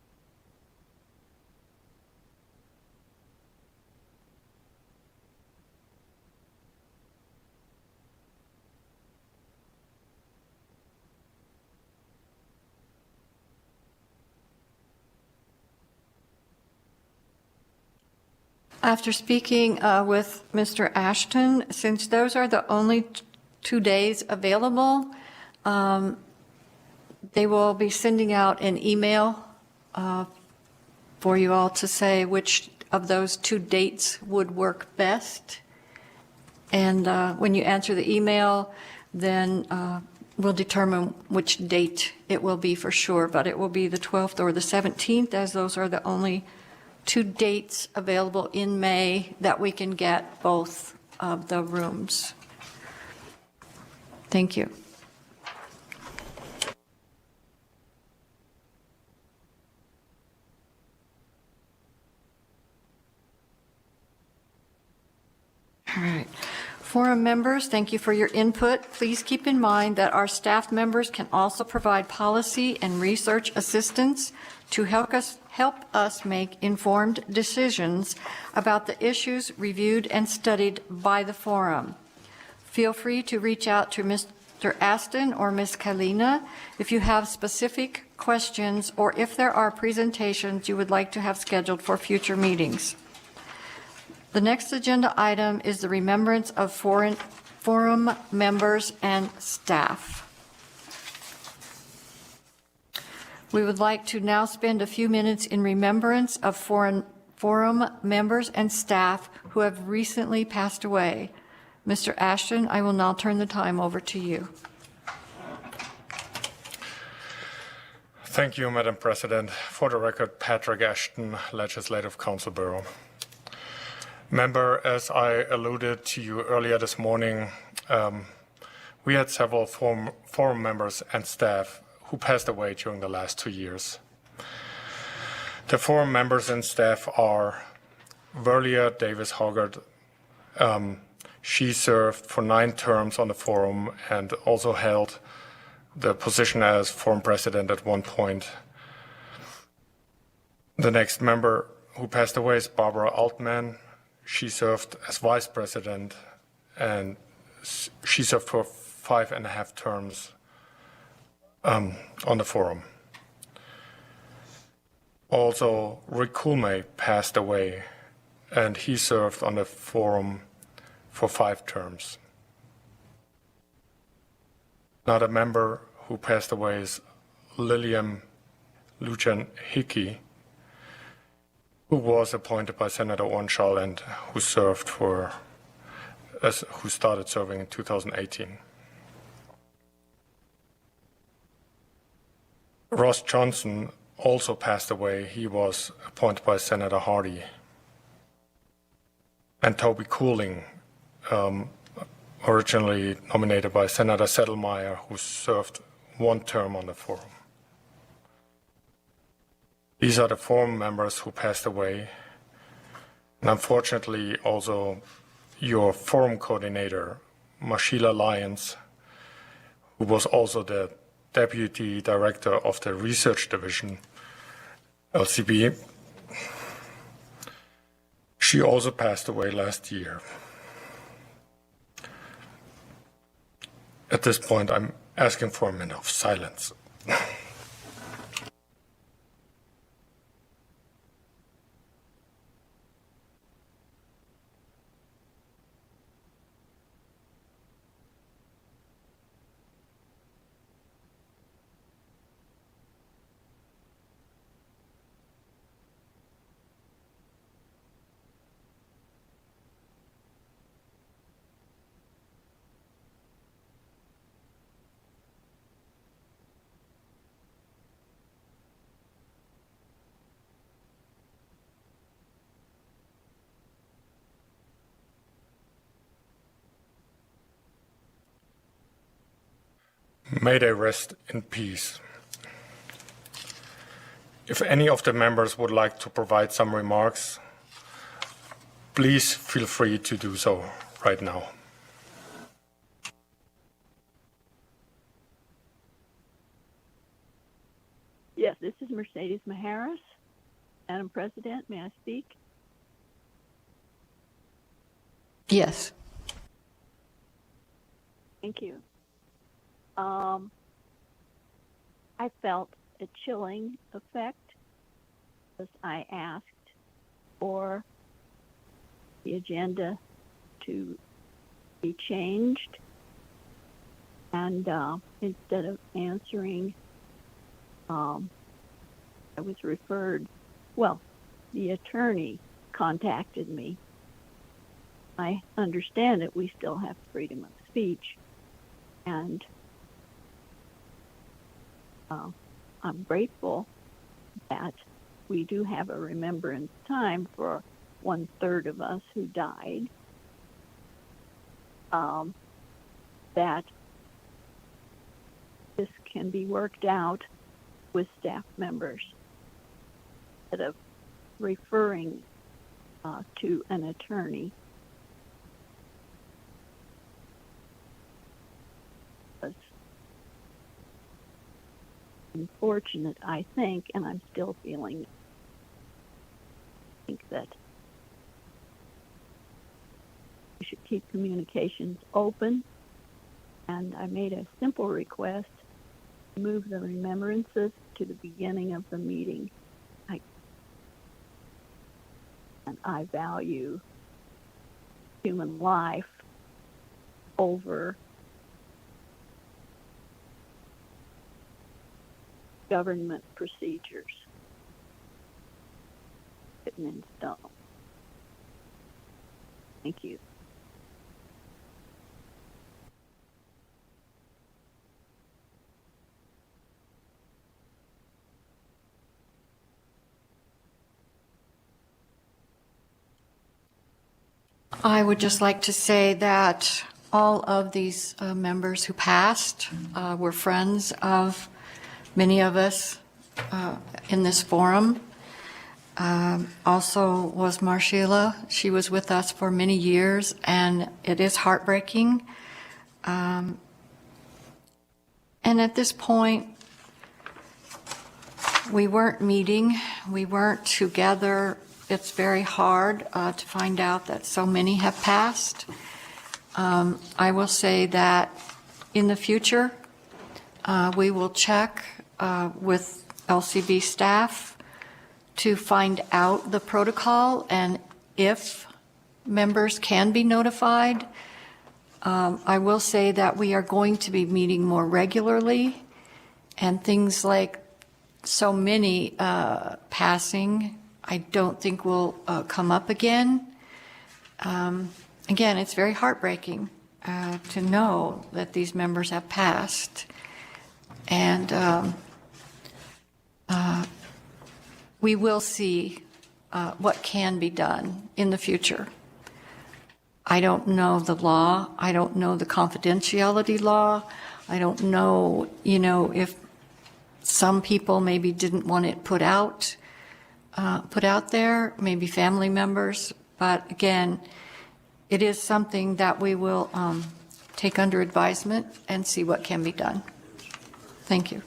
After speaking with Mr. Ashton, since those are the only 2 days available, they will be sending out an email for you all to say which of those 2 dates would work best. And when you answer the email, then we'll determine which date it will be for sure, but it will be the 12th or the 17th, as those are the only 2 dates available in May that we can get both of the rooms. Thank you. right. Forum members, thank you for your input. Please keep in mind that our staff members can also provide policy and research assistance to help us make informed decisions about the issues reviewed and studied by the forum. Feel free to reach out to Mr. Aston or Ms. Kalina if you have specific questions or if there are presentations you would like to have scheduled for future meetings. The next agenda item is the remembrance of forum members and staff. We would like to now spend a few minutes in remembrance of forum members and staff who have recently passed away. Mr. Ashton, I will now turn the time over to you. Thank you, Madam President. For the record, Patrick Ashton, Legislative Council Bureau. Member, as I alluded to you earlier this morning, we had several forum members and staff who passed away during the last 2 years. The forum members and staff are Verlia Davis Hoggart. She served for 9 terms on the forum and also held the position as forum president at one point. The next member who passed away is Barbara Altman. She served as vice president and she served for 5.5 terms on the forum. Also, Rick Coolmay passed away and he served on the forum for 5 terms. Another member who passed away is Lillian Lujan Hickey, who was appointed by Senator Ornschall and who started serving in 2018. Ross Johnson also passed away. He was appointed by Senator Hardy. And Toby Cooling, originally nominated by Senator Settlemyre, who served 1 term on the forum. These are the forum members who passed away. And unfortunately, also your forum coordinator, Mashila Lyons, who was also the deputy director of the research division, LCB, she also passed away last year. At this point, I'm asking for a minute of silence. May they rest in peace. If any of the members would like to provide some remarks, please feel free to do so right now. Yes, this is Mercedes Maharas. Madam President, may I speak? Yes. Thank you. I felt a chilling effect as I asked for the agenda to be changed, and instead of answering, I was referred, well, the attorney contacted me. I understand that we still have freedom of speech, and I'm grateful that we do have a remembrance time for 1/3 of us who died, that this can be worked out with staff members instead of referring to an attorney. unfortunate, I think, and I'm still feeling that we should keep communications open. And I made a simple request to move the remembrances to the beginning of the meeting. And I value human life over government procedures written in stone. Thank you. I would just like to say that all of these members who passed were friends of many of us in this forum. Also was Marshila. She was with us for many years, and it is heartbreaking. And at this point, we weren't meeting, we weren't together. It's very hard to find out that so many have passed. I will say that in the future, we will check with LCB staff to find out the protocol and if members can be notified. I will say that we are going to be meeting more regularly, and things like so many passing, I don't think will come up again. Again, it's very heartbreaking to know that these members have passed. And we will see what can be done in the future. I don't know the law. I don't know the confidentiality law. I don't know, if some people maybe didn't want it put out there, maybe family members. But again, it is something that we will take under advisement and see what can be done. Thank you.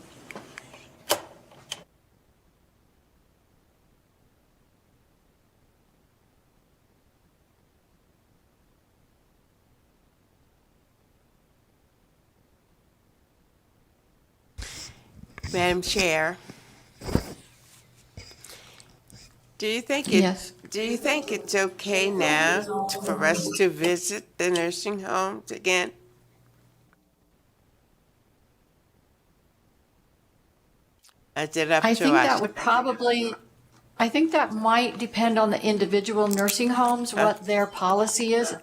Madam Chair, do you think Yes. Do you think it's okay now for us to visit the nursing homes again? Is it up to us? I think that might depend on the individual nursing homes, what their policy is.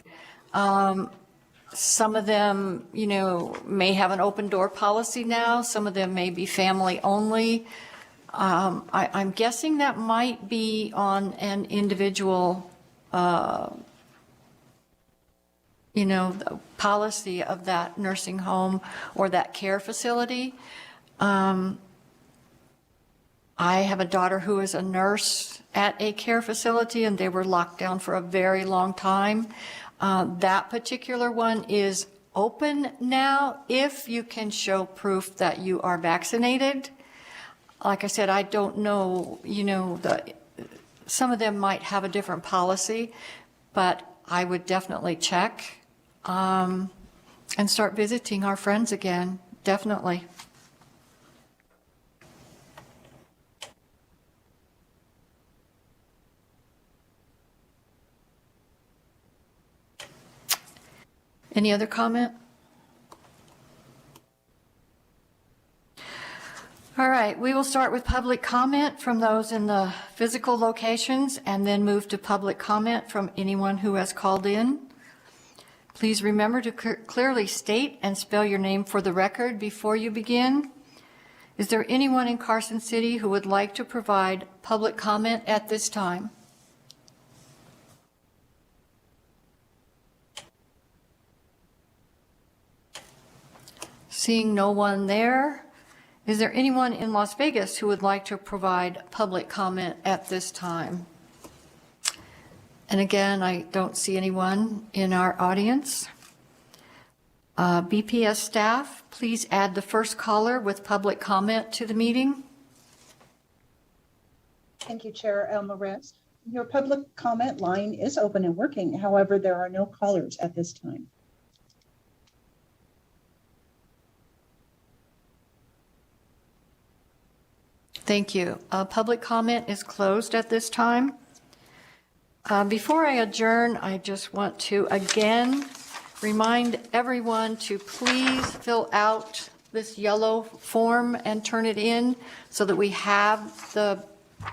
Some of them, may have an open door policy now. Some of them may be family only. I'm guessing that might be on an individual, the policy of that nursing home or that care facility. I have a daughter who is a nurse at a care facility, and they were locked down for a very long time. That particular one is open now if you can show proof that you are vaccinated. Like I said, I don't know, some of them might have a different policy, but I would definitely check and start visiting our friends again, definitely. Any other comment? All right, we will start with public comment from those in the physical locations and then move to public comment from anyone who has called in. Please remember to clearly state and spell your name for the record before you begin. Is there anyone in Carson City who would like to provide public comment at this time? Seeing no one there, is there anyone in Las Vegas who would like to provide public comment at this time? And again, I don't see anyone in our audience. BPS staff, please add the first caller with public comment to the meeting. Thank you, Chair Alvarez. Your public comment line is open and working. However, there are no callers at this time. Thank you. Public comment is closed at this time. Before I adjourn, I just want to again remind everyone to please fill out this yellow form and turn it in so that we have the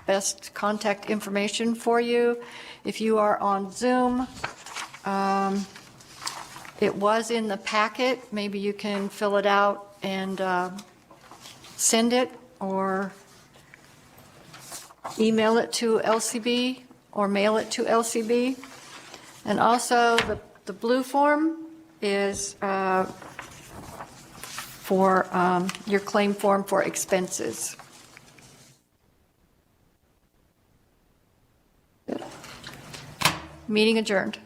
best contact information for you. If you are on Zoom, it was in the packet. Maybe you can fill it out and send it or email it to LCB or mail it to LCB. And also the blue form is for your claim form for expenses. Meeting adjourned.